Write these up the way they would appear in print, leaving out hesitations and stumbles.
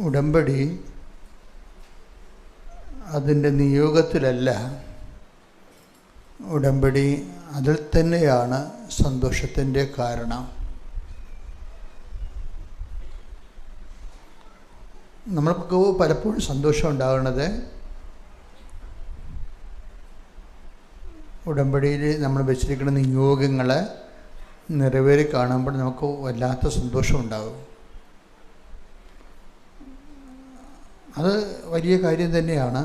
ഉടമ്പടി അതിൻ്റെ നിയോഗത്തിലല്ല, ഉടമ്പടി അതിൽ തന്നെയാണ് സന്തോഷത്തിൻ്റെ കാരണം. നമ്മൾക്ക് പലപ്പോഴും സന്തോഷം ഉണ്ടാകുന്നത് ഉടമ്പടിയിൽ നമ്മൾ വെച്ചിരിക്കുന്ന നിയോഗങ്ങളെ നിറവേറി കാണുമ്പോൾ നമുക്ക് വല്ലാത്ത സന്തോഷം ഉണ്ടാകും. അത് വലിയ കാര്യം തന്നെയാണ്.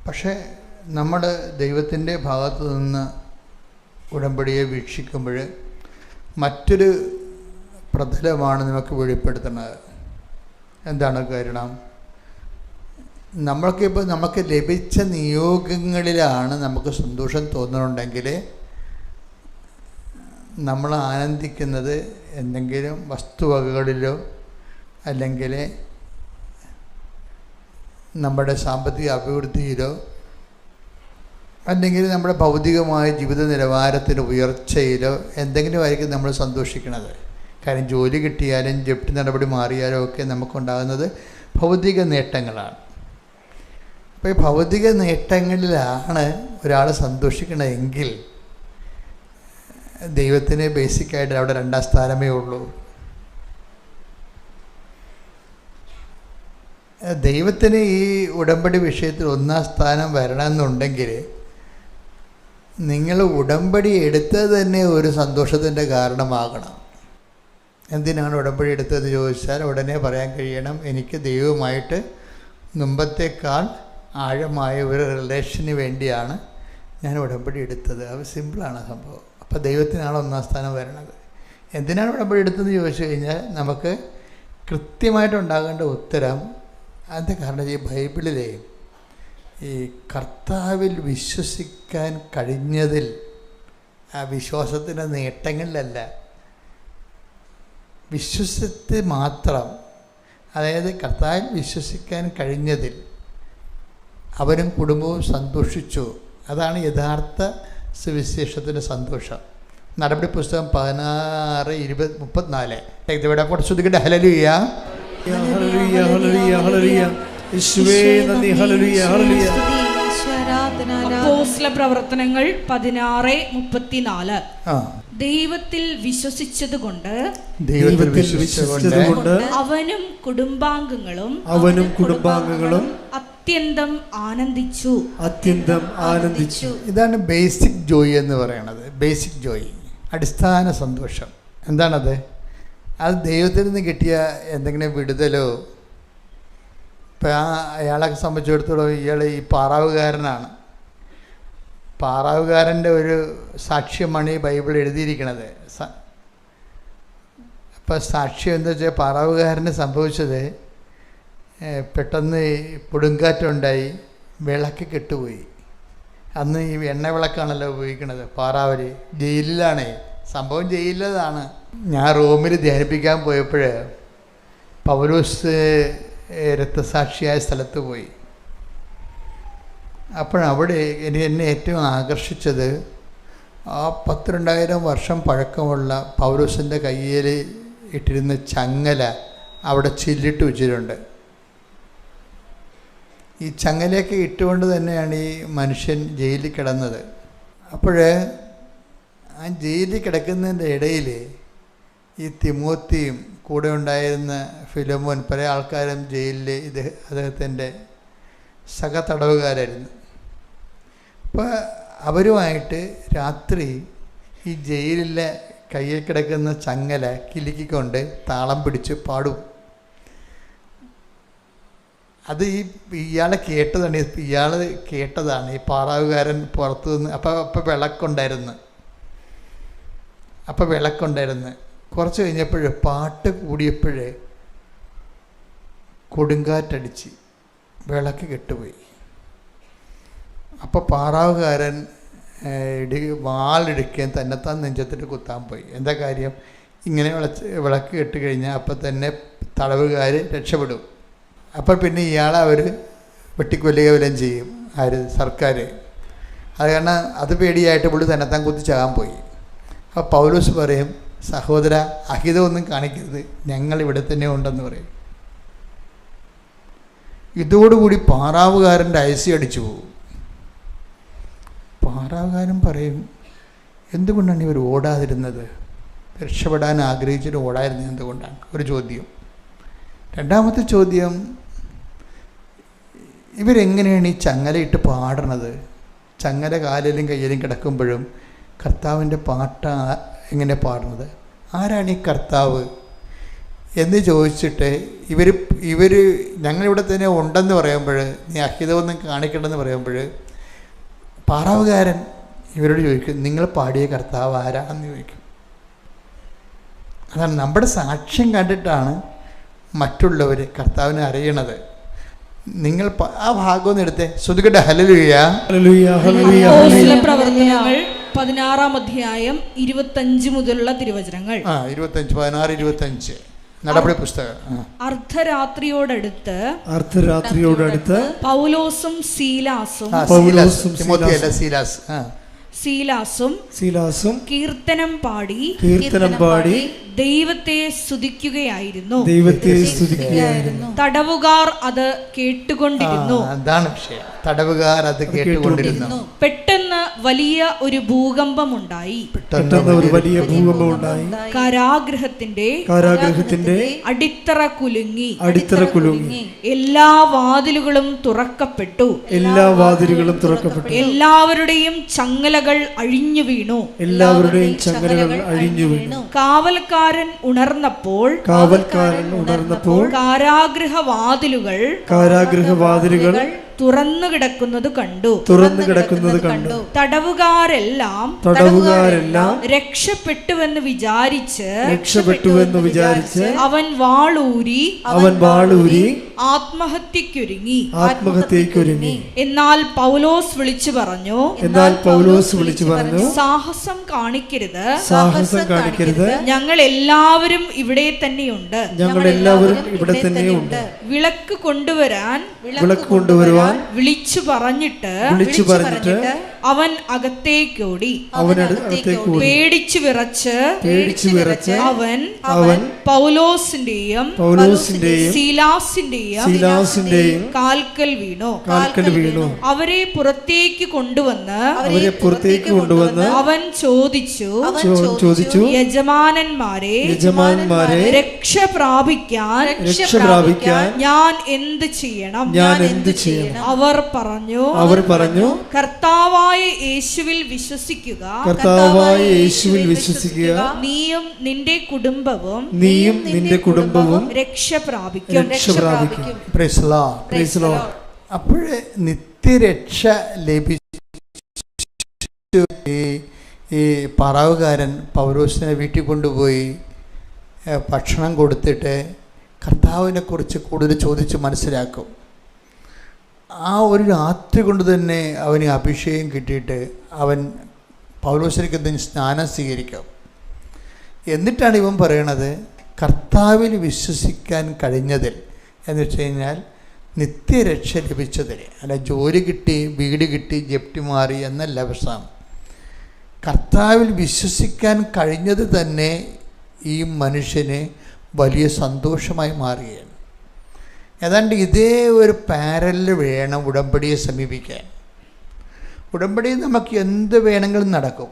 പക്ഷേ നമ്മൾ ദൈവത്തിൻ്റെ ഭാഗത്തു നിന്ന് ഉടമ്പടിയെ വീക്ഷിക്കുമ്പോൾ മറ്റൊരു പ്രതലമാണ് നമുക്ക് വെളിപ്പെടുത്തുന്നത്. എന്താണ് കാരണം? നമുക്ക് ലഭിച്ച നിയോഗങ്ങളിലാണ് നമുക്ക് സന്തോഷം തോന്നുന്നുണ്ടെങ്കിൽ നമ്മൾ ആനന്ദിക്കുന്നത് എന്തെങ്കിലും വസ്തുവകകളിലോ അല്ലെങ്കിൽ നമ്മുടെ സാമ്പത്തിക അഭിവൃദ്ധിയിലോ അല്ലെങ്കിൽ നമ്മുടെ ഭൗതികമായ ജീവിത നിലവാരത്തിൻ്റെ ഉയർച്ചയിലോ എന്തെങ്കിലും ആയിരിക്കും നമ്മൾ സന്തോഷിക്കുന്നത്. കാര്യം ജോലി കിട്ടിയാലും ജപ്തി നടപടി മാറിയാലും ഒക്കെ നമുക്കുണ്ടാകുന്നത് ഭൗതിക നേട്ടങ്ങളാണ്. അപ്പോൾ ഈ ഭൗതിക നേട്ടങ്ങളിലാണ് ഒരാൾ സന്തോഷിക്കണമെങ്കിൽ ദൈവത്തിന് ബേസിക്കായിട്ട് അവിടെ 2ാം സ്ഥാനമേ ഉള്ളൂ. ദൈവത്തിന് ഈ ഉടമ്പടി വിഷയത്തിൽ 1ാം സ്ഥാനം വരണമെന്നുണ്ടെങ്കിൽ നിങ്ങൾ ഉടമ്പടി എടുത്തത് തന്നെ ഒരു സന്തോഷത്തിൻ്റെ കാരണമാകണം. എന്തിനാണ് ഉടമ്പടി എടുത്തതെന്ന് ചോദിച്ചാൽ ഉടനെ പറയാൻ കഴിയണം, എനിക്ക് ദൈവവുമായിട്ട് മുമ്പത്തേക്കാൾ ആഴമായ ഒരു റിലേഷന് വേണ്ടിയാണ് ഞാൻ ഉടമ്പടി എടുത്തത്. അത് സിമ്പിളാണ് സംഭവം. അപ്പോൾ ദൈവത്തിനാണ് 1ാം സ്ഥാനം വരണത്. എന്തിനാണ് ഉടമ്പടി എടുത്തതെന്ന് ചോദിച്ചു കഴിഞ്ഞാൽ നമുക്ക് കൃത്യമായിട്ടുണ്ടാകേണ്ട ഉത്തരം അതിൻ്റെ കാരണം ഈ ബൈബിളിലെ ഈ കർത്താവിൽ വിശ്വസിക്കാൻ കഴിഞ്ഞതിൽ, ആ വിശ്വാസത്തിൻ്റെ നേട്ടങ്ങളിലല്ല, വിശ്വസത്തിൽ മാത്രം, അതായത് കർത്താവിൽ വിശ്വസിക്കാൻ കഴിഞ്ഞതിൽ അവരും കുടുംബവും സന്തോഷിച്ചു. അതാണ് യഥാർത്ഥ സുവിശേഷത്തിൻ്റെ സന്തോഷം. നടപടി പുസ്തകം 16:20-34 ഇവിടെ ശ്രദ്ധിക്കട്ടെ. ഹല്ലേലൂയ, ഹല്ലേലൂയ, ഹല്ലേലൂയ, ഹല്ലേലൂയ. യേശുവേ നന്ദി. ഹല്ലേലൂയ, ഹല്ലേലൂയ. അപ്പോസ്തല പ്രവർത്തനങ്ങൾ 16:34. ദൈവത്തിൽ വിശ്വസിച്ചതുകൊണ്ട് അവനും കുടുംബാംഗങ്ങളും അത്യന്തം ആനന്ദിച്ചു. ഇതാണ് ബേസിക് ജോയ് എന്ന് പറയുന്നത്. ബേസിക് ജോയ്, അടിസ്ഥാന സന്തോഷം. എന്താണത്? അത് ദൈവത്തിൽ നിന്ന് കിട്ടിയ എന്തെങ്കിലും വിടുതലോ. ഇപ്പം അയാളെ സംബന്ധിച്ചിടത്തോളം ഇയാൾ ഈ പാറാവുകാരനാണ്. പാറാവുകാരൻ്റെ ഒരു സാക്ഷ്യമാണ് ഈ ബൈബിൾ എഴുതിയിരിക്കുന്നത്. അപ്പം സാക്ഷ്യം എന്താ വെച്ചാൽ പാറാവുകാരന് സംഭവിച്ചത്, പെട്ടെന്ന് കൊടുങ്കാറ്റുണ്ടായി, വിളക്ക് കെട്ടുപോയി. അന്ന് ഈ എണ്ണ വിളക്കാണല്ലോ ഉപയോഗിക്കുന്നത്. പാറാവർ ജയിലിലാണ് സംഭവം, ജയിലിലാണ്. ഞാൻ റോമിൽ ധ്യാനിപ്പിക്കാൻ പോയപ്പോൾ പൗലോസ് രക്തസാക്ഷിയായ സ്ഥലത്ത് പോയി. അപ്പോഴവിടെ എന്നെ ഏറ്റവും ആകർഷിച്ചത് ആ 12,000 വർഷം പഴക്കമുള്ള പൗലോസിൻ്റെ കയ്യിൽ ഇട്ടിരുന്ന ചങ്ങല അവിടെ ചില്ലിട്ട് വെച്ചിട്ടുണ്ട്. ഈ ചങ്ങലയൊക്കെ ഇട്ടുകൊണ്ട് തന്നെയാണ് ഈ മനുഷ്യൻ ജയിലിൽ കിടന്നത്. ആ ജയിലിൽ കിടക്കുന്നതിൻ്റെ ഇടയിൽ ഈ തിമോത്തിയും കൂടെ ഉണ്ടായിരുന്ന ഫിലോമോൻ, പല ആൾക്കാരും ജയിലിൽ അദ്ദേഹത്തിൻ്റെ സഹതടവുകാരായിരുന്നു. അപ്പോൾ അവരുമായിട്ട് രാത്രി ഈ ജയിലിലെ കയ്യിൽ കിടക്കുന്ന ചങ്ങല കിലുക്കിക്കൊണ്ട് താളം പിടിച്ച് പാടും. അത് ഇയാളെ കേട്ടതാണ് ഈ പാറാവുകാരൻ പുറത്തു നിന്ന്. അപ്പോൾ വിളക്കുണ്ടായിരുന്നു. കുറച്ച് കഴിഞ്ഞപ്പോൾ പാട്ട് കൂടിയപ്പോൾ കൊടുങ്കാറ്റടിച്ച് വിളക്ക് കെട്ടുപോയി. അപ്പോൾ പാറാവുകാരൻ വാളെടുക്കുകയും തന്നെത്താൻ നെഞ്ചത്തിട്ട് കുത്താൻ പോയി. എന്താ കാര്യം? ഇങ്ങനെ വിളക്ക് കെട്ട് കഴിഞ്ഞാൽ അപ്പം തന്നെ തടവുകാർ രക്ഷപ്പെടും. അപ്പോൾ പിന്നെ ഇയാളെ അവർ വെട്ടിക്കൊല്ലുക വല്ലതും ചെയ്യും, സർക്കാർ. അത് കാരണം അത് പേടിയായിട്ട് പുള്ളി തന്നെത്താൻ കുത്തി ചാകാൻ പോയി. അപ്പോൾ പൗലോസ് പറയും, സഹോദര, അഹിതമൊന്നും കാണിക്കരുത്, ഞങ്ങൾ ഇവിടെ തന്നെ ഉണ്ടെന്ന് പറയും. ഇതോടുകൂടി പാറാവുകാരൻ്റെ ഐസി അടിച്ചു പോകും. പാറാവുകാരൻ പറയും, എന്തുകൊണ്ടാണ് ഇവർ ഓടാതിരുന്നത്? രക്ഷപ്പെടാൻ ആഗ്രഹിച്ചിട്ട് ഓടാതിരുന്നത് എന്തുകൊണ്ടാണ്? ഒരു ചോദ്യം. രണ്ടാമത്തെ ചോദ്യം, ഇവരെങ്ങനെയാണ് ഈ ചങ്ങലയിട്ട് പാടണത്? ചങ്ങല കാലിലും കയ്യിലും കിടക്കുമ്പോഴും കർത്താവിൻ്റെ പാട്ട് എങ്ങനെ പാടുന്നത്? ആരാണ് ഈ കർത്താവ് എന്ന് ചോദിച്ചിട്ട് ഇവർ ഞങ്ങളിവിടെ തന്നെ ഉണ്ടെന്ന് പറയുമ്പോൾ, നീ അഹിതമൊന്നും കാണിക്കണമെന്ന് പറയുമ്പോൾ, പാറാവുകാരൻ ഇവരോട് ചോദിക്കും, നിങ്ങൾ പാടിയ കർത്താവ് ആരാണെന്ന് ചോദിക്കും. അതാണ് നമ്മുടെ സാക്ഷ്യം കണ്ടിട്ടാണ് മറ്റുള്ളവർ കർത്താവിനെ അറിയണത്. നിങ്ങൾ ആ ഭാഗം ഒന്ന് എടുത്തേ, ശ്രുതികട്ടെ. ഹല്ലേലൂയ. പ്രവർത്തനങ്ങൾ 16-ാം അധ്യായം 25 മുതലുള്ള തിരുവചനങ്ങൾ. 25, 16, 25 നടപടി പുസ്തകം. അർദ്ധരാത്രിയോടടുത്ത് പൗലോസും സീലാസും കീർത്തനം പാടി ദൈവത്തെ സ്തുതിക്കുകയായിരുന്നു. തടവുകാർ അത് കേട്ടുകൊണ്ടിരുന്നു. അതാണ് വിഷയം. തടവുകാർ അത് കേട്ടുകൊണ്ടിരുന്നു. പെട്ടെന്ന് വലിയ ഒരു ഭൂകമ്പമുണ്ടായി. കാരാഗൃഹത്തിന്റെ അടിത്തറ കുലുങ്ങി. എല്ലാ വാതിലുകളും തുറക്കപ്പെട്ടു. എല്ലാവരുടെയും ചങ്ങലകൾ അഴിഞ്ഞു വീണു. കാവൽക്കാരൻ ഉണർന്നപ്പോൾ കാരാഗൃഹ വാതിലുകൾ തുറന്നു കിടക്കുന്നത് കണ്ടു. തടവുകാരെല്ലാം രക്ഷപ്പെട്ടുവെന്ന് വിചാരിച്ച് അവൻ വാളൂരി ആത്മഹത്യക്കൊരുങ്ങി. എന്നാൽ പൗലോസ് വിളിച്ചു പറഞ്ഞു, സാഹസം കാണിക്കരുത്, ഞങ്ങൾ എല്ലാവരും ഇവിടെ തന്നെയുണ്ട്. വിളക്ക് കൊണ്ടുവരാൻ വിളിച്ചു പറഞ്ഞിട്ട് അവൻ അകത്തേക്കോടി. പേടിച്ചു വിറച്ച് അവൻ പൗലോസിന്റെയും സീലാസിന്റെയും കാൽക്കൽ വീണു. അവരെ പുറത്തേക്ക് കൊണ്ടുവന്ന് അവൻ ചോദിച്ചു, യജമാനന്മാരെ, രക്ഷ പ്രാപിക്കാൻ ഞാൻ എന്ത് ചെയ്യണം? അവർ പറഞ്ഞു, കർത്താവായ യേശുവിൽ വിശ്വസിക്കുക, നീയും നിന്റെ കുടുംബവും രക്ഷ പ്രാപിക്കും. അപ്പോഴേ നിത്യരക്ഷ ലഭിച്ചു. ഈ പറവുകാരൻ പൗലോസിനെ വീട്ടിൽ കൊണ്ടുപോയി ഭക്ഷണം കൊടുത്തിട്ട് കർത്താവിനെ കുറിച്ച് കൂടുതൽ ചോദിച്ച് മനസ്സിലാക്കും. ആ ഒരു രാത്രി കൊണ്ട് തന്നെ അവന് അഭിഷേകം കിട്ടിയിട്ട് അവൻ പൗലോസിലേക്ക് എന്തെങ്കിലും സ്നാനം സ്വീകരിക്കും. എന്നിട്ടാണ് ഇവൻ പറയണത്, കർത്താവിൽ വിശ്വസിക്കാൻ കഴിഞ്ഞതിൽ എന്ന് വെച്ച് കഴിഞ്ഞാൽ നിത്യരക്ഷ ലഭിച്ചതിൽ, അല്ല ജോലി കിട്ടി, വീട് കിട്ടി, ജപ്തി മാറി എന്നല്ല പ്രശ്നം. കർത്താവിൽ വിശ്വസിക്കാൻ കഴിഞ്ഞത് തന്നെ ഈ മനുഷ്യന് വലിയ സന്തോഷമായി മാറുകയാണ്. ഏതാണ്ട് ഇതേ ഒരു പാരലിൽ വേണം ഉടമ്പടിയെ സമീപിക്കാൻ. ഉടമ്പടിയിൽ നമുക്ക് എന്ത് വേണമെങ്കിലും നടക്കും.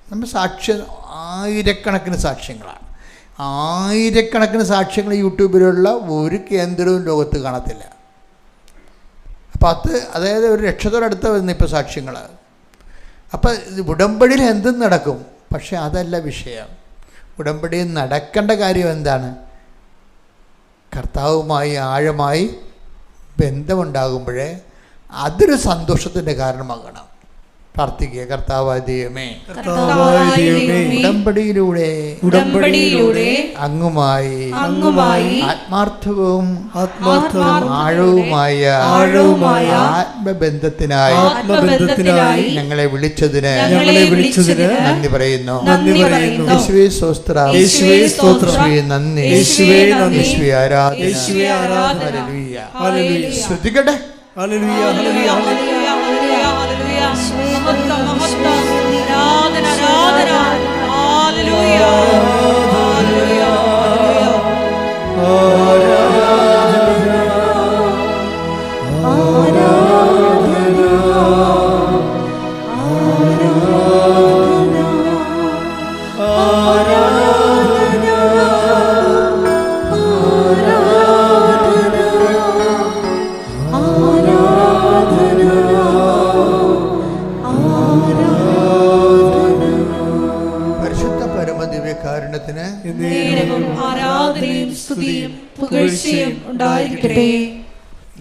നമ്മൾ ആയിരക്കണക്കിന് സാക്ഷ്യങ്ങൾ യൂട്യൂബിലുള്ള ഒരു കേന്ദ്രവും ലോകത്ത് കാണത്തില്ല. അപ്പം അതായത് ഒരു ലക്ഷത്തോടടുത്ത് വരുന്ന ഇപ്പോൾ സാക്ഷ്യങ്ങൾ. അപ്പം ഉടമ്പടിയിൽ എന്തും നടക്കും. പക്ഷെ അതല്ല വിഷയം. ഉടമ്പടിയിൽ നടക്കേണ്ട കാര്യം എന്താണ്? കർത്താവുമായി ആഴമായി ബന്ധമുണ്ടാകുമ്പോഴേ അതൊരു സന്തോഷത്തിൻ്റെ കാരണമാകണം. പ്രാർത്ഥിക്കുക. കർത്താവായ ദൈവമേ, ഉടമ്പടിയിലൂടെ അങ്ങുമായി ആത്മാർത്ഥവും ആഴവുമായ ആത്മബന്ധത്തിനായി ഞങ്ങളെ വിളിച്ചതിന് നന്ദി പറയുന്നു. യേശുവേ സ്തോത്രം, നന്ദി, യേശുവേ ആരാധന. ശ്രദ്ധിക്കട്ടെ. ആരാധന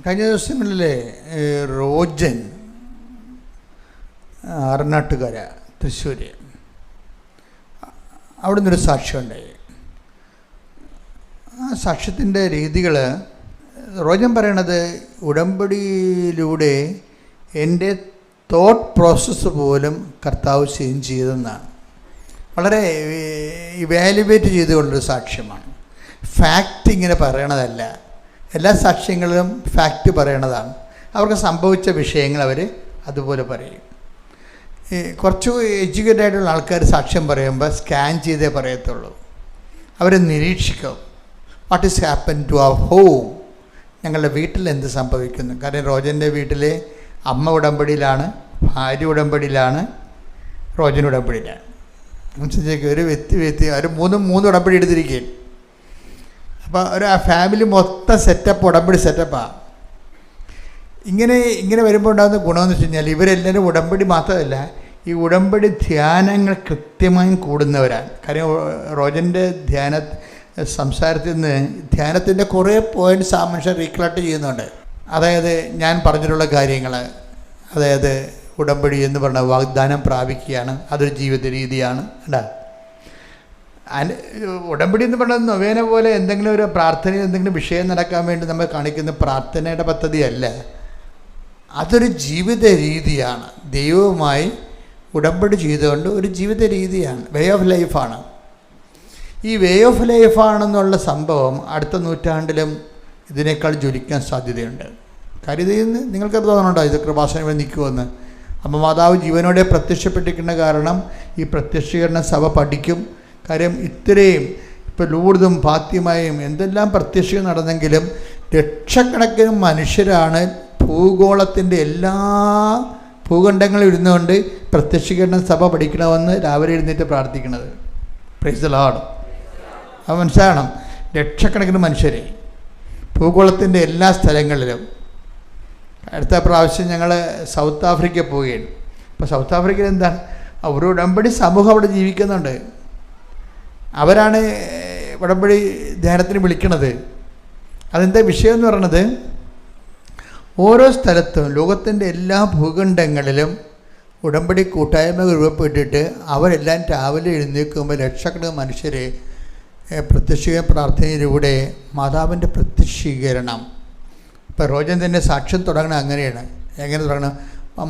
കഴിഞ്ഞ ദിവസങ്ങളിലെ റോജൻ ആറനാട്ടുകര തൃശ്ശൂർ, അവിടെ നിന്നൊരു സാക്ഷ്യമുണ്ടായി. ആ സാക്ഷ്യത്തിൻ്റെ രീതികൾ റോജൻ പറയണത് ഉടമ്പടിയിലൂടെ എൻ്റെ തോട്ട് പ്രോസസ്സ് പോലും കർത്താവ് ചേഞ്ച് ചെയ്തെന്നാണ്. വളരെ ഇവാലുവേറ്റ് ചെയ്തുകൊണ്ടൊരു സാക്ഷ്യമാണ്. ഫാക്റ്റ് ഇങ്ങനെ പറയണതല്ല, എല്ലാ സാക്ഷ്യങ്ങളിലും ഫാക്റ്റ് പറയണതാണ്. അവർക്ക് സംഭവിച്ച വിഷയങ്ങൾ അവർ അതുപോലെ പറയും. കുറച്ച് എഡ്യൂക്കേറ്റഡ് ആയിട്ടുള്ള ആൾക്കാർ സാക്ഷ്യം പറയുമ്പോൾ സ്കാൻ ചെയ്തേ പറയത്തുള്ളൂ. അവർ നിരീക്ഷിക്കും, what is happen to our home, ഞങ്ങളുടെ വീട്ടിൽ എന്ത് സംഭവിക്കുന്നു. കാരണം റോജൻ്റെ വീട്ടിൽ അമ്മ ഉടമ്പടിയിലാണ്, ഭാര്യ ഉടമ്പടിയിലാണ്, റോജൻ ഉടമ്പടിയിലാണ്. മനസ്സിലേക്ക് ഒരു വ്യക്തി അവർ മൂന്ന് ഉടമ്പടി എടുത്തിരിക്കുകയും, അപ്പോൾ ഒരു ആ ഫാമിലി മൊത്തം സെറ്റപ്പ് ഉടമ്പടി സെറ്റപ്പാണ്. ഇങ്ങനെ വരുമ്പോൾ ഉണ്ടാകുന്ന ഗുണമെന്ന് വെച്ച് കഴിഞ്ഞാൽ ഇവരെല്ലാവരും ഉടമ്പടി മാത്രമല്ല, ഈ ഉടമ്പടി ധ്യാനങ്ങൾ കൃത്യമായും കൂടുന്നവരാണ്. കാര്യം റോജൻ്റെ സംസാരത്തിൽ നിന്ന് ധ്യാനത്തിൻ്റെ കുറേ പോയിൻറ്റ്സ് ആ മനുഷ്യൻ റീകളക്ട് ചെയ്യുന്നുണ്ട്. അതായത് ഞാൻ പറഞ്ഞിട്ടുള്ള കാര്യങ്ങൾ, അതായത് ഉടമ്പടി എന്ന് പറഞ്ഞ വാഗ്ദാനം പ്രാപിക്കുകയാണ്, അതൊരു ജീവിത രീതിയാണ്. ഉണ്ടാ ഉടമ്പടി എന്ന് പറയുന്നത് നൊവേന പോലെ എന്തെങ്കിലും ഒരു പ്രാർത്ഥനയിൽ എന്തെങ്കിലും വിഷയം നടക്കാൻ വേണ്ടി നമ്മൾ കാണിക്കുന്ന പ്രാർത്ഥനയുടെ പദ്ധതിയല്ല, അതൊരു ജീവിത രീതിയാണ്. ദൈവവുമായി ഉടമ്പടി ചെയ്തുകൊണ്ട് ഒരു ജീവിത രീതിയാണ്, വേ ഓഫ് ലൈഫാണ്. ഈ വേ ഓഫ് ലൈഫാണെന്നുള്ള സംഭവം അടുത്ത നൂറ്റാണ്ടിലും ഇതിനേക്കാൾ ജ്വലിക്കാൻ സാധ്യതയുണ്ട്. കാര്യം ഇതിൽ നിന്ന് നിങ്ങൾക്കത് തോന്നുന്നുണ്ടോ ഇത് കൃപാസനം ഇവിടെ നിൽക്കുമെന്ന്? അമ്മ മാതാവ് ജീവനോടെ പ്രത്യക്ഷപ്പെട്ടിരിക്കുന്ന കാരണം ഈ പ്രത്യക്ഷീകരണ സഭ പഠിക്കും. കാര്യം ഇത്രയും ഇപ്പോൾ ലൂർദും ഫാത്തിമയും എന്തെല്ലാം പ്രത്യക്ഷീകരണം നടന്നെങ്കിലും ലക്ഷക്കണക്കിന് മനുഷ്യരാണ് ഭൂഗോളത്തിൻ്റെ എല്ലാ ഭൂഖണ്ഡങ്ങളും ഇരുന്നുകൊണ്ട് പ്രത്യക്ഷീകരണ സഭ പഠിക്കണമെന്ന് രാവിലെ എഴുന്നേറ്റ് പ്രാർത്ഥിക്കുന്നത്. Praise the Lord. അത് മനസ്സിലാകണം. ലക്ഷക്കണക്കിന് മനുഷ്യരെ ഭൂഗോളത്തിൻ്റെ എല്ലാ സ്ഥലങ്ങളിലും. അടുത്ത പ്രാവശ്യം ഞങ്ങൾ സൗത്ത് ആഫ്രിക്ക പോവുകയാണ്. അപ്പോൾ സൗത്ത് ആഫ്രിക്കയിൽ എന്താണ്, ഒരു ഉടമ്പടി സമൂഹം അവിടെ ജീവിക്കുന്നുണ്ട്. അവരാണ് ഉടമ്പടി ധ്യാനത്തിന് വിളിക്കണത്. അതെന്താ വിഷയം എന്ന് പറയണത്, ഓരോ സ്ഥലത്തും ലോകത്തിൻ്റെ എല്ലാ ഭൂഖണ്ഡങ്ങളിലും ഉടമ്പടി കൂട്ടായ്മ രൂപപ്പെട്ടിട്ട് അവരെല്ലാം രാവിലെ എഴുന്നേൽക്കുമ്പോൾ ലക്ഷക്കണക്കിന് മനുഷ്യരെ പ്രത്യക്ഷീകരണ പ്രാർത്ഥനയിലൂടെ മാതാവിൻ്റെ പ്രത്യക്ഷീകരണം. ഇപ്പോൾ റോജൻ തന്നെ സാക്ഷ്യം തുടങ്ങണം അങ്ങനെയാണ്. എങ്ങനെ തുടങ്ങണം?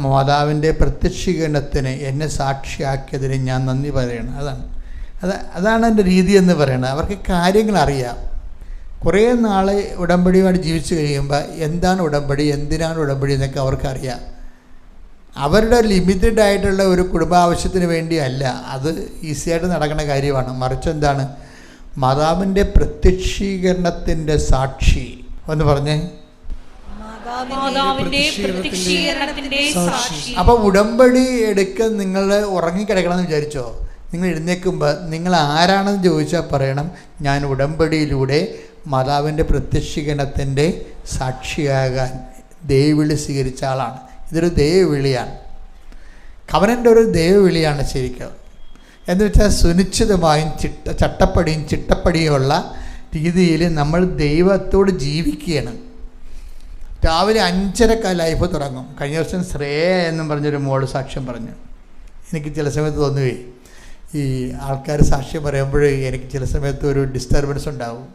മാതാവിൻ്റെ പ്രത്യക്ഷീകരണത്തിന് എന്നെ സാക്ഷിയാക്കിയതിന് ഞാൻ നന്ദി പറയണം. അതാണ് എൻ്റെ രീതി എന്ന് പറയുന്നത്. അവർക്ക് കാര്യങ്ങൾ അറിയാം. കുറേ നാൾ ഉടമ്പടിയുമായിട്ട് ജീവിച്ചു കഴിയുമ്പോൾ എന്താണ് ഉടമ്പടി, എന്തിനാണ് ഉടമ്പടി എന്നൊക്കെ അവർക്കറിയാം. അവരുടെ ലിമിറ്റഡ് ആയിട്ടുള്ള ഒരു കുടുംബാവശ്യത്തിന് വേണ്ടിയല്ല, അത് ഈസിയായിട്ട് നടക്കുന്ന കാര്യമാണ്. മറിച്ച് എന്താണ്, മാതാവിൻ്റെ പ്രത്യക്ഷീകരണത്തിൻ്റെ സാക്ഷി എന്ന് പറഞ്ഞേ. അപ്പോൾ ഉടമ്പടി എടുക്കാൻ നിങ്ങൾ ഉറങ്ങിക്കിടക്കണമെന്ന് വിചാരിച്ചോ? നിങ്ങൾ എഴുന്നേൽക്കുമ്പോൾ നിങ്ങൾ ആരാണെന്ന് ചോദിച്ചാൽ പറയണം, ഞാൻ ഉടമ്പടിയിലൂടെ മാതാവിൻ്റെ പ്രത്യക്ഷീകരണത്തിൻ്റെ സാക്ഷിയാകാൻ ദൈവവിളി സ്വീകരിച്ച ആളാണ്. ഇതൊരു ദൈവവിളിയാണ്. കവനൻ്റെ ഒരു ദൈവവിളിയാണ് ശരിക്കും. എന്ന് വെച്ചാൽ സുനിശ്ചിതമായും ചട്ടപ്പടിയും ചിട്ടപ്പടിയുമുള്ള രീതിയിൽ നമ്മൾ ദൈവത്തോട് ജീവിക്കുകയാണ്. രാവിലെ 5:30 ലൈഫ് തുടങ്ങും. കഴിഞ്ഞ ദിവസം ശ്രേയ എന്നും പറഞ്ഞൊരു മോള് സാക്ഷ്യം പറഞ്ഞു. എനിക്ക് ചില സമയത്ത് തോന്നുകയെ ഈ ആൾക്കാർ സാക്ഷ്യം പറയുമ്പോൾ എനിക്ക് ചില സമയത്ത് ഒരു ഡിസ്റ്റർബൻസ് ഉണ്ടാവും.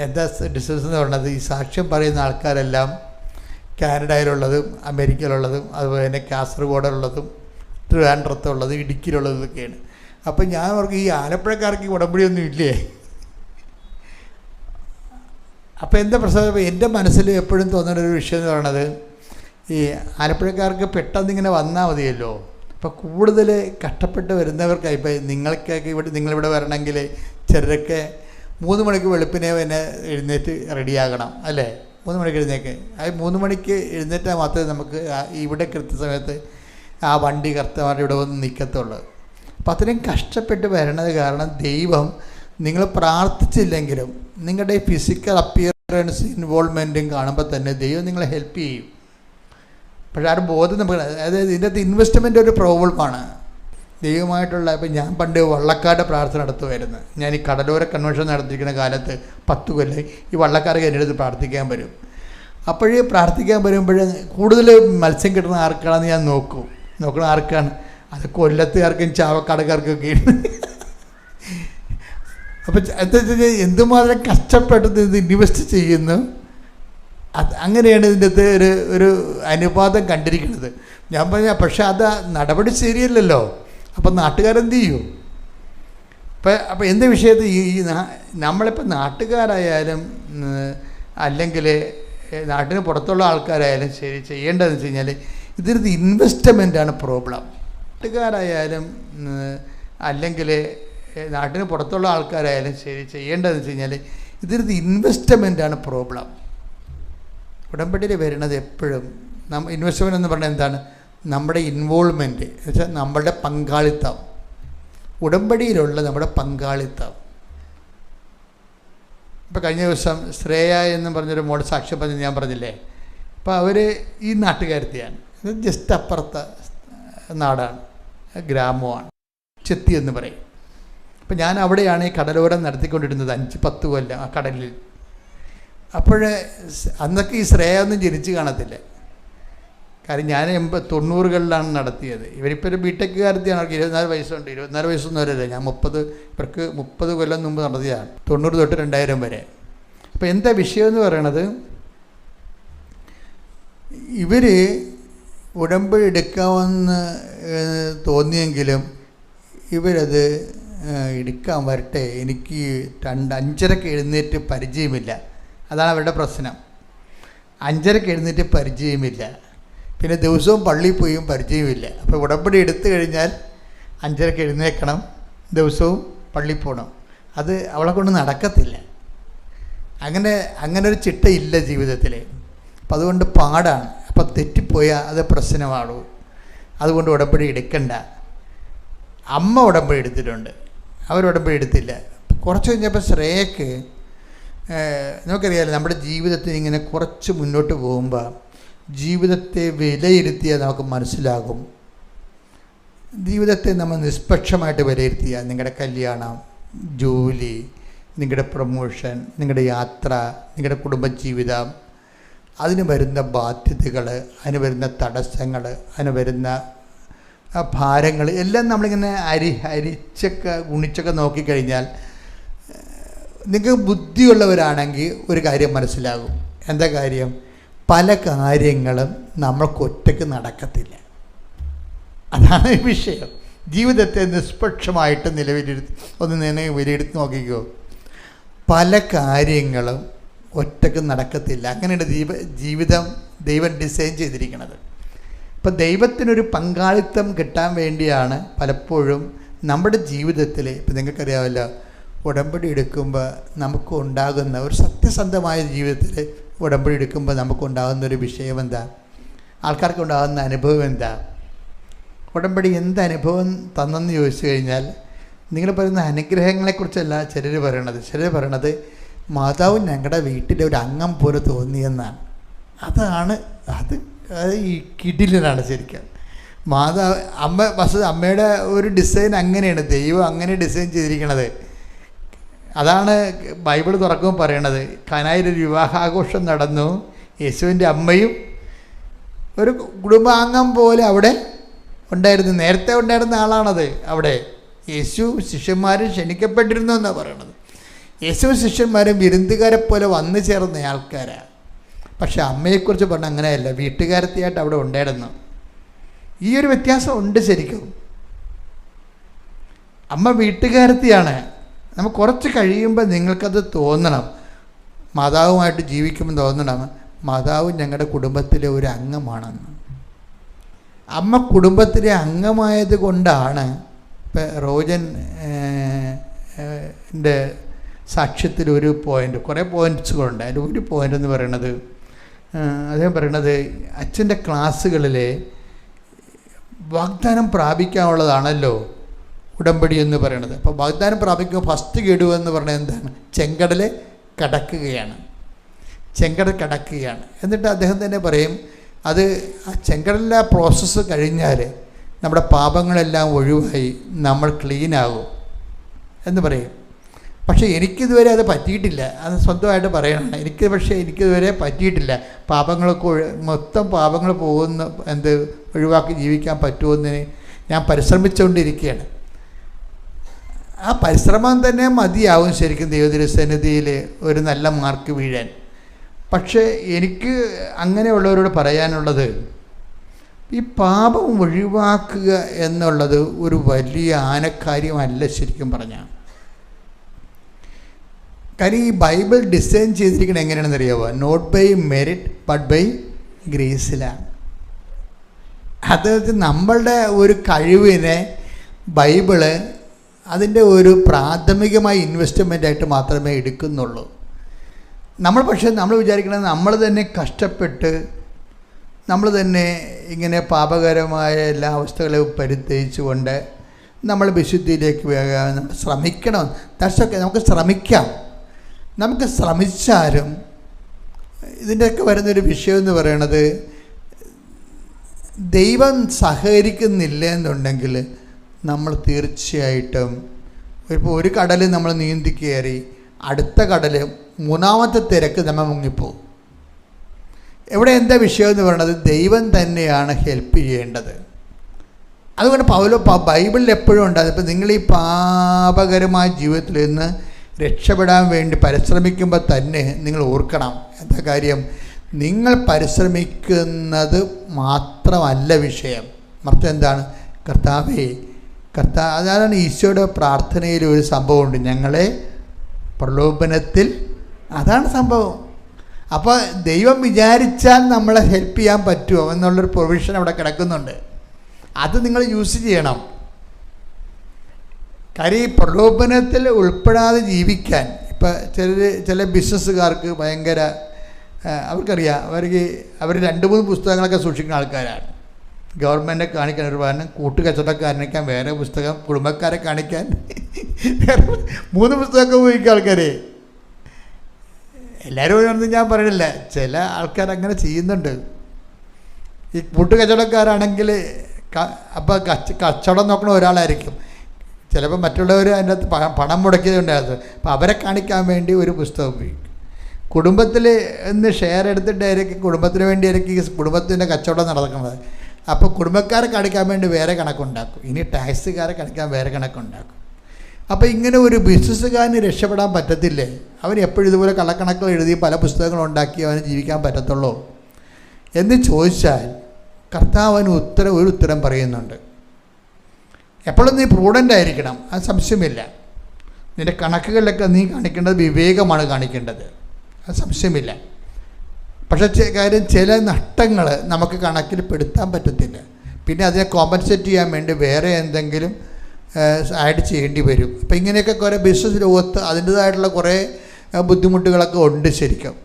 എന്താ ഡിസ്റ്റർബൻസ് എന്ന് പറയുന്നത്, ഈ സാക്ഷ്യം പറയുന്ന ആൾക്കാരെല്ലാം കാനഡയിലുള്ളതും അമേരിക്കയിലുള്ളതും അതുപോലെ തന്നെ കാസർഗോഡിലുള്ളതും ട്രിവാൻഡ്രത്തുള്ളതും ഇടുക്കിയിലുള്ളതൊക്കെയാണ്. അപ്പം ഞാൻ അവർക്ക് ഈ ആലപ്പുഴക്കാർക്ക് ഉടമ്പടിയൊന്നും ഇല്ലേ? അപ്പോൾ എന്താ പ്രശ്നം, എൻ്റെ മനസ്സിൽ എപ്പോഴും തോന്നുന്ന ഒരു വിഷയം എന്ന് പറയുന്നത്, ഈ ആലപ്പുഴക്കാർക്ക് പെട്ടെന്ന് ഇങ്ങനെ വന്നാൽ മതിയല്ലോ. ഇപ്പോൾ കൂടുതൽ കഷ്ടപ്പെട്ട് വരുന്നവർക്കായി, ഇപ്പോൾ നിങ്ങൾക്കൊക്കെ നിങ്ങളിവിടെ വരണമെങ്കിൽ ചിലരൊക്കെ 3 മണിക്ക് വെളുപ്പിനെ തന്നെ എഴുന്നേറ്റ് റെഡിയാകണം അല്ലേ? 3 മണിക്ക് എഴുന്നേക്ക്. അത് 3 മണിക്ക് എഴുന്നേറ്റാൽ മാത്രമേ നമുക്ക് ഇവിടെ കൃത്യസമയത്ത് ആ വണ്ടി കർത്തമാരുടെ ഇവിടെ വന്ന് നിൽക്കത്തുള്ളൂ. അപ്പം അത്രയും കഷ്ടപ്പെട്ട് വരണത് കാരണം ദൈവം നിങ്ങൾ പ്രാർത്ഥിച്ചില്ലെങ്കിലും നിങ്ങളുടെ ഫിസിക്കൽ അപ്പിയറൻസ് ഇൻവോൾവ്മെൻറ്റും കാണുമ്പോൾ തന്നെ ദൈവം നിങ്ങളെ ഹെൽപ്പ് ചെയ്യും. പക്ഷേ ആ ഒരു ബോധം നമുക്ക്, അതായത് ഇതിൻ്റെ അകത്ത് ഇൻവെസ്റ്റ്മെൻ്റ് ഒരു പ്രോബ്ലമാണ് ദൈവമായിട്ടുള്ള. ഇപ്പം ഞാൻ പണ്ട് വള്ളക്കാരുടെ പ്രാർത്ഥന നടത്തുമായിരുന്നു. ഞാൻ ഈ കടലോര കൺവെൻഷൻ നടത്തിയിരിക്കുന്ന കാലത്ത് 10 കൊല്ലം ഈ വള്ളക്കാരൊക്കെ എൻ്റെ അടുത്ത് പ്രാർത്ഥിക്കാൻ വരും. അപ്പോഴേ പ്രാർത്ഥിക്കാൻ വരുമ്പോൾ കൂടുതൽ മത്സ്യം കിട്ടുന്ന ആർക്കാണെന്ന് ഞാൻ നോക്കണം ആർക്കാണ്. അത് കൊല്ലത്തുകാർക്കും ചാവക്കാടുകാർക്കൊക്കെ. അപ്പം എന്താ വെച്ചാൽ എന്തുമാത്രം കഷ്ടപ്പെട്ട് ഇത് ഇൻവെസ്റ്റ് ചെയ്യുന്നു. അങ്ങനെയാണ് ഇതിൻ്റെ അകത്ത് ഒരു അനുപാതം കണ്ടിരിക്കുന്നത്. ഞാൻ പറഞ്ഞാൽ പക്ഷെ അത് നടപടി ശരിയല്ലല്ലോ. അപ്പം നാട്ടുകാരെന്ത് ചെയ്യും? അപ്പം എന്ത് വിഷയത്തിൽ ഈ നമ്മളിപ്പോൾ നാട്ടുകാരായാലും അല്ലെങ്കിൽ നാട്ടിന് പുറത്തുള്ള ആൾക്കാരായാലും ശരി, ചെയ്യേണ്ടതെന്ന് വെച്ച് കഴിഞ്ഞാൽ ഇതിനകത്ത് ഇൻവെസ്റ്റ്മെൻറ്റാണ് പ്രോബ്ലം. നാട്ടുകാരായാലും അല്ലെങ്കിൽ നാട്ടിന് പുറത്തുള്ള ആൾക്കാരായാലും ശരി, ചെയ്യേണ്ടതെന്ന് വെച്ച് കഴിഞ്ഞാൽ ഇതിനകത്ത് ഇൻവെസ്റ്റ്മെൻറ്റാണ് പ്രോബ്ലം. ഉടമ്പടിയിൽ വരുന്നത് എപ്പോഴും ഇൻവെസ്റ്റ്മെൻറ്റ് എന്ന് പറഞ്ഞാൽ എന്താണ്? നമ്മുടെ ഇൻവോൾവ്മെൻറ്റ് എന്ന് വെച്ചാൽ നമ്മളുടെ പങ്കാളിത്തം, ഉടമ്പടിയിലുള്ള നമ്മുടെ പങ്കാളിത്തം. ഇപ്പോൾ കഴിഞ്ഞ ദിവസം ശ്രേയ എന്ന് പറഞ്ഞൊരു മോൾ സാക്ഷ്യം പറഞ്ഞ് ഞാൻ പറഞ്ഞില്ലേ. അപ്പോൾ അവർ ഈ നാട്ടുകാരത്തിയാണ്, ഇത് ജസ്റ്റ് അപ്പുറത്തെ നാടാണ്, ഗ്രാമമാണ്, ചെത്തി എന്ന് പറയും. അപ്പം ഞാൻ അവിടെയാണ് ഈ കടലോരം നടത്തിക്കൊണ്ടിരുന്നത് 5-10 കൊല്ലം ആ കടലിൽ. അപ്പോഴേ അന്നൊക്കെ ഈ ശ്രേയ ഒന്നും ജനിച്ച് കാണത്തില്ല. കാര്യം ഞാൻ 90-കളിലാണ് നടത്തിയത്. ഇവരിപ്പോൾ ഒരു ബിടെക്കുകാരത്തിയാണ്, അവർക്ക് 24 വയസ്സുണ്ട്. 24 വയസ്സൊന്നും വരല്ല. ഞാൻ 30 കൊല്ലം മുമ്പ് നടത്തിയതാണ്, 90 തൊട്ട് 2000 വരെ. അപ്പോൾ എന്താ വിഷയമെന്ന് പറയണത്, ഇവർ ഉടമ്പടി എടുക്കാമെന്ന് തോന്നിയെങ്കിലും ഇവരത് എടുക്കാൻ വരട്ടെ, എനിക്ക് 5:30 എഴുന്നേറ്റ് പരിചയമില്ല. അതാണ് അവരുടെ പ്രശ്നം. 5:30 എഴുന്നേറ്റ് പരിചയമില്ല, പിന്നെ ദിവസവും പള്ളിയിൽ പോയും പരിചയമില്ല. അപ്പോൾ ഉടമ്പടി എടുത്തു കഴിഞ്ഞാൽ 5:30 എഴുന്നേൽക്കണം, ദിവസവും പള്ളിയിൽ പോകണം. അത് അവളെ കൊണ്ട് നടക്കത്തില്ല. അങ്ങനെ ഒരു ചിട്ടയില്ല ജീവിതത്തിൽ. അപ്പം അതുകൊണ്ട് പാടാണ്. അപ്പം തെറ്റിപ്പോയാൽ അത് പ്രശ്നമാണോ? അതുകൊണ്ട് ഉടമ്പടി എടുക്കണ്ട. അമ്മ ഉടമ്പടി എടുത്തിട്ടുണ്ട്, അവരുടമ്പടി എടുത്തില്ല. കുറച്ച് കഴിഞ്ഞപ്പോൾ ശ്രേയക്ക്, നമുക്കറിയാമല്ലോ നമ്മുടെ ജീവിതത്തിൽ ഇങ്ങനെ കുറച്ച് മുന്നോട്ട് പോകുമ്പോൾ ജീവിതത്തെ വിലയിരുത്തിയാൽ നമുക്ക് മനസ്സിലാകും. ജീവിതത്തെ നമ്മൾ നിഷ്പക്ഷമായിട്ട് വിലയിരുത്തിയാൽ നിങ്ങളുടെ കല്യാണം, ജോലി, നിങ്ങളുടെ പ്രൊമോഷൻ, നിങ്ങളുടെ യാത്ര, നിങ്ങളുടെ കുടുംബജീവിതം, അതിന് വരുന്ന ബാധ്യതകൾ, അതിന് വരുന്ന തടസ്സങ്ങൾ, അതിന് വരുന്ന ഭാരങ്ങൾ എല്ലാം നമ്മളിങ്ങനെ അരിച്ചൊക്കെ ഗുണിച്ചൊക്കെ നോക്കിക്കഴിഞ്ഞാൽ നിങ്ങൾക്ക് ബുദ്ധിയുള്ളവരാണെങ്കിൽ ഒരു കാര്യം മനസ്സിലാകും. എന്താ കാര്യം? പല കാര്യങ്ങളും നമ്മൾക്ക് ഒറ്റയ്ക്ക് നടക്കത്തില്ല. അതാണ് വിഷയം. ജീവിതത്തെ നിഷ്പക്ഷമായിട്ട് വിലയിരുത്തി നോക്കിക്കോ. പല കാര്യങ്ങളും ഒറ്റയ്ക്ക് നടക്കത്തില്ല. അങ്ങനെയാണ് ജീവിതം ദൈവം ഡിസൈൻ ചെയ്തിരിക്കുന്നത്. ഇപ്പം ദൈവത്തിനൊരു പങ്കാളിത്തം കിട്ടാൻ വേണ്ടിയാണ് പലപ്പോഴും നമ്മുടെ ജീവിതത്തിൽ, ഇപ്പം നിങ്ങൾക്കറിയാമല്ലോ, ഉടമ്പടി എടുക്കുമ്പോൾ നമുക്ക് ഉണ്ടാകുന്ന ഒരു സത്യസന്ധമായ ജീവിതത്തിൽ ഉടമ്പടി എടുക്കുമ്പോൾ നമുക്കുണ്ടാകുന്നൊരു വിഷയം എന്താ? ആൾക്കാർക്ക് ഉണ്ടാകുന്ന അനുഭവം എന്താ? ഉടമ്പടി എന്ത് അനുഭവം തന്നെന്ന് ചോദിച്ചു കഴിഞ്ഞാൽ, നിങ്ങൾ പറയുന്ന അനുഗ്രഹങ്ങളെക്കുറിച്ചല്ല ചിലർ പറയണത് മാതാവ് ഞങ്ങളുടെ വീട്ടിലെ ഒരു അംഗം പോലെ തോന്നിയെന്നാണ്. അത് ഈ കിടിലനാണ് ശരിക്കും. മാതാവ് അമ്മയുടെ ഒരു ഡിസൈൻ അങ്ങനെയാണ്, ദൈവം അങ്ങനെ ഡിസൈൻ ചെയ്തിരിക്കണത്. അതാണ് ബൈബിൾ തുറക്കുമ്പോൾ പറയണത്, കാനായിലൊരു വിവാഹാഘോഷം നടന്നു, യേശുവിൻ്റെ അമ്മയും ഒരു കുടുംബാംഗം പോലെ അവിടെ ഉണ്ടായിരുന്നു. നേരത്തെ ഉണ്ടായിരുന്ന ആളാണത്. അവിടെ യേശു ശിഷ്യന്മാരും ക്ഷണിക്കപ്പെട്ടിരുന്നു എന്നാണ് പറയണത്. യേശു ശിഷ്യന്മാരും വിരുന്നുകാരെ പോലെ വന്നു ചേർന്ന ആൾക്കാരാണ്. പക്ഷെ അമ്മയെക്കുറിച്ച് പറഞ്ഞാൽ അങ്ങനെയല്ല, വീട്ടുകാരത്തിയായിട്ട് അവിടെ ഉണ്ടായിരുന്നു. ഈ ഒരു വ്യത്യാസം ഉണ്ട് ശരിക്കും. അമ്മ വീട്ടുകാരത്തിയാണ്. നമുക്ക് കുറച്ച് കഴിയുമ്പോൾ നിങ്ങൾക്കത് തോന്നണം, മാതാവുമായിട്ട് ജീവിക്കുമ്പോൾ തോന്നണം, മാതാവ് ഞങ്ങളുടെ കുടുംബത്തിലെ ഒരു അംഗമാണെന്ന്. അമ്മ കുടുംബത്തിലെ അംഗമായത് കൊണ്ടാണ്. ഇപ്പം റോജൻ ൻ്റെ സാക്ഷ്യത്തിൽ ഒരു പോയിൻ്റ്, കുറേ പോയിൻറ്റ്സുകളുണ്ട്. അതിൽ ഒരു പോയിൻ്റ് എന്ന് പറയണത്, അദ്ദേഹം പറയണത് അച്ഛൻ്റെ ക്ലാസ്സുകളിലെ വാഗ്ദാനം പ്രാപിക്കാനുള്ളതാണല്ലോ ഉടമ്പടി എന്ന് പറയണത്. അപ്പോൾ വാഗ്ദാനം പ്രാപിക്കുമ്പോൾ ഫസ്റ്റ് ഗഡു എന്ന് പറഞ്ഞാൽ എന്താണ്? ചെങ്കടൽ കടക്കുകയാണ്. ചെങ്കടൽ കടക്കുകയാണ്. എന്നിട്ട് അദ്ദേഹം തന്നെ പറയും, അത് ആ ചെങ്കടലിലെ പ്രോസസ്സ് കഴിഞ്ഞാൽ നമ്മുടെ പാപങ്ങളെല്ലാം ഒഴിവായി നമ്മൾ ക്ലീനാകും എന്ന് പറയും. പക്ഷേ എനിക്കിതുവരെ അത് പറ്റിയിട്ടില്ല. അത് സ്വന്തമായിട്ട് പറയണം. എനിക്കിതുവരെ പറ്റിയിട്ടില്ല. പാപങ്ങളൊക്കെ മൊത്തം പാപങ്ങൾ പോകുന്ന ഒഴിവാക്കി ജീവിക്കാൻ പറ്റുമെന്ന് ഞാൻ പരിശ്രമിച്ചുകൊണ്ടിരിക്കുകയാണ്. ആ പരിശ്രമം തന്നെ മതിയാവും ശരിക്കും ദൈവത്തിരുസന്നിധിയിൽ ഒരു നല്ല മാർക്ക് വീഴാൻ. പക്ഷേ എനിക്ക് അങ്ങനെയുള്ളവരോട് പറയാനുള്ളത്, ഈ പാപം ഒഴിവാക്കുക എന്നുള്ളത് ഒരു വലിയ ആനക്കാര്യമല്ല ശരിക്കും പറഞ്ഞാൽ. കാര്യം ഈ ബൈബിൾ ഡിസൈൻ ചെയ്തിരിക്കുന്നത് എങ്ങനെയാണെന്ന് അറിയാമോ? Not by merit but by ഗ്രേസിലാണ്. അതായത് നമ്മളുടെ ഒരു കഴിവിനെ ബൈബിള് അതിൻ്റെ ഒരു പ്രാഥമികമായ ഇൻവെസ്റ്റ്മെൻ്റായിട്ട് മാത്രമേ എടുക്കുന്നുള്ളൂ. നമ്മൾ വിചാരിക്കുന്നത് നമ്മൾ തന്നെ കഷ്ടപ്പെട്ട് നമ്മൾ തന്നെ ഇങ്ങനെ പാപകരമായ എല്ലാ അവസ്ഥകളെയും പരിത്യജിച്ചുകൊണ്ട് നമ്മൾ വിശുദ്ധിയിലേക്ക് നമ്മൾ ശ്രമിക്കണം. ദർശക്കെ നമുക്ക് ശ്രമിക്കാം. നമുക്ക് ശ്രമിച്ചാലും ഇതിൻ്റെയൊക്കെ വരുന്നൊരു വിഷയം എന്ന് പറയണത്, ദൈവം സഹകരിക്കുന്നില്ല എന്നുണ്ടെങ്കിൽ നമ്മൾ തീർച്ചയായിട്ടും ഇപ്പോൾ ഒരു കടൽ നമ്മൾ നീന്തി കയറി അടുത്ത കടൽ മൂന്നാമത്തെ തിരക്ക് നമ്മൾ മുങ്ങിപ്പോവും. ഇവിടെ എന്താ വിഷയം എന്ന് പറയുന്നത്? ദൈവം തന്നെയാണ് ഹെൽപ്പ് ചെയ്യേണ്ടത്. അതുകൊണ്ട് ബൈബിളിൽ എപ്പോഴും ഉണ്ടാകും, ഇപ്പോൾ നിങ്ങൾ ഈ പാപകരമായ ജീവിതത്തിൽ നിന്ന് രക്ഷപ്പെടാൻ വേണ്ടി പരിശ്രമിക്കുമ്പോൾ തന്നെ നിങ്ങൾ ഓർക്കണം എന്താ കാര്യം? നിങ്ങൾ പരിശ്രമിക്കുന്നത് മാത്രമല്ല വിഷയം, മറിച്ച് എന്താണ്? അതാണ് ഈശോയുടെ പ്രാർത്ഥനയിൽ ഒരു സംഭവമുണ്ട്, ഞങ്ങളെ പ്രലോഭനത്തിൽ, അതാണ് സംഭവം. അപ്പോൾ ദൈവം വിചാരിച്ചാൽ നമ്മളെ ഹെൽപ്പ് ചെയ്യാൻ പറ്റുമോ എന്നുള്ളൊരു പ്രൊവിഷൻ അവിടെ കിടക്കുന്നുണ്ട്. അത് നിങ്ങൾ യൂസ് ചെയ്യണം. കാര്യം ഈ പ്രലോഭനത്തിൽ ഉൾപ്പെടാതെ ജീവിക്കാൻ ഇപ്പം ചില ബിസിനസ്സുകാർക്ക് ഭയങ്കര അവർക്കറിയാം, അവർ 2-3 പുസ്തകങ്ങളൊക്കെ സൂക്ഷിക്കുന്ന ആൾക്കാരാണ്. ഗവൺമെൻറ്റിനെ കാണിക്കാൻ ഒരു കാരണം, കൂട്ടുകച്ചവടക്കാരനേക്കാൻ വേറെ പുസ്തകം, കുടുംബക്കാരെ കാണിക്കാൻ വേറെ 3 പുസ്തകമൊക്കെ ഉപയോഗിക്കുക ആൾക്കാർ. എല്ലാവരും ഒന്നും ഞാൻ പറയണില്ല, ചില ആൾക്കാർ അങ്ങനെ ചെയ്യുന്നുണ്ട്. ഈ കൂട്ടുകച്ചവടക്കാരാണെങ്കിൽ അപ്പോൾ കച്ചവടം നോക്കണ ഒരാളായിരിക്കും, ചിലപ്പോൾ മറ്റുള്ളവർ അതിൻ്റെ അകത്ത് പണം മുടക്കിയതുണ്ടായിരുന്നു. അപ്പോൾ അവരെ കാണിക്കാൻ വേണ്ടി ഒരു പുസ്തകം ഉപയോഗിക്കും. കുടുംബത്തിൽ നിന്ന് ഷെയർ എടുത്തിട്ടായിരിക്കും കുടുംബത്തിന് വേണ്ടിയായിരിക്കും കുടുംബത്തിൻ്റെ കച്ചവടം നടക്കുന്നത്. അപ്പോൾ കുടുംബക്കാരെ കാണിക്കാൻ വേണ്ടി വേറെ കണക്കുണ്ടാക്കും, ഇനി ടാക്സുകാരെ കാണിക്കാൻ വേറെ കണക്കുണ്ടാക്കും. അപ്പോൾ ഇങ്ങനെ ഒരു ബിസിനസ്സുകാരന് രക്ഷപ്പെടാൻ പറ്റത്തില്ലേ? അവൻ എപ്പോഴും ഇതുപോലെ കള്ളക്കണക്കുകൾ എഴുതി പല പുസ്തകങ്ങളുണ്ടാക്കി അവന് ജീവിക്കാൻ പറ്റത്തുള്ളൂ എന്ന് ചോദിച്ചാൽ കർത്താവിന് ഒരു ഉത്തരം പറയുന്നുണ്ട്. എപ്പോഴും നീ പ്രൂഡൻ്റ് ആയിരിക്കണം, അത് സംശയമില്ല. നിൻ്റെ കണക്കുകളിലൊക്കെ നീ കാണിക്കേണ്ടത് വിവേകമാണ് കാണിക്കേണ്ടത്, അത് സംശയമില്ല. പക്ഷേ കാര്യം ചില നഷ്ടങ്ങൾ നമുക്ക് കണക്കിൽ പെടുത്താൻ പറ്റത്തില്ല. പിന്നെ അതിനെ കോമ്പൻസേറ്റ് ചെയ്യാൻ വേണ്ടി വേറെ എന്തെങ്കിലും ആഡ് ചെയ്യേണ്ടി വരും. അപ്പോൾ ഇങ്ങനെയൊക്കെ കുറേ ബിസിനസ് ലോകത്ത് അതിൻ്റേതായിട്ടുള്ള കുറേ ബുദ്ധിമുട്ടുകളൊക്കെ ഉണ്ട് ശരിക്കും.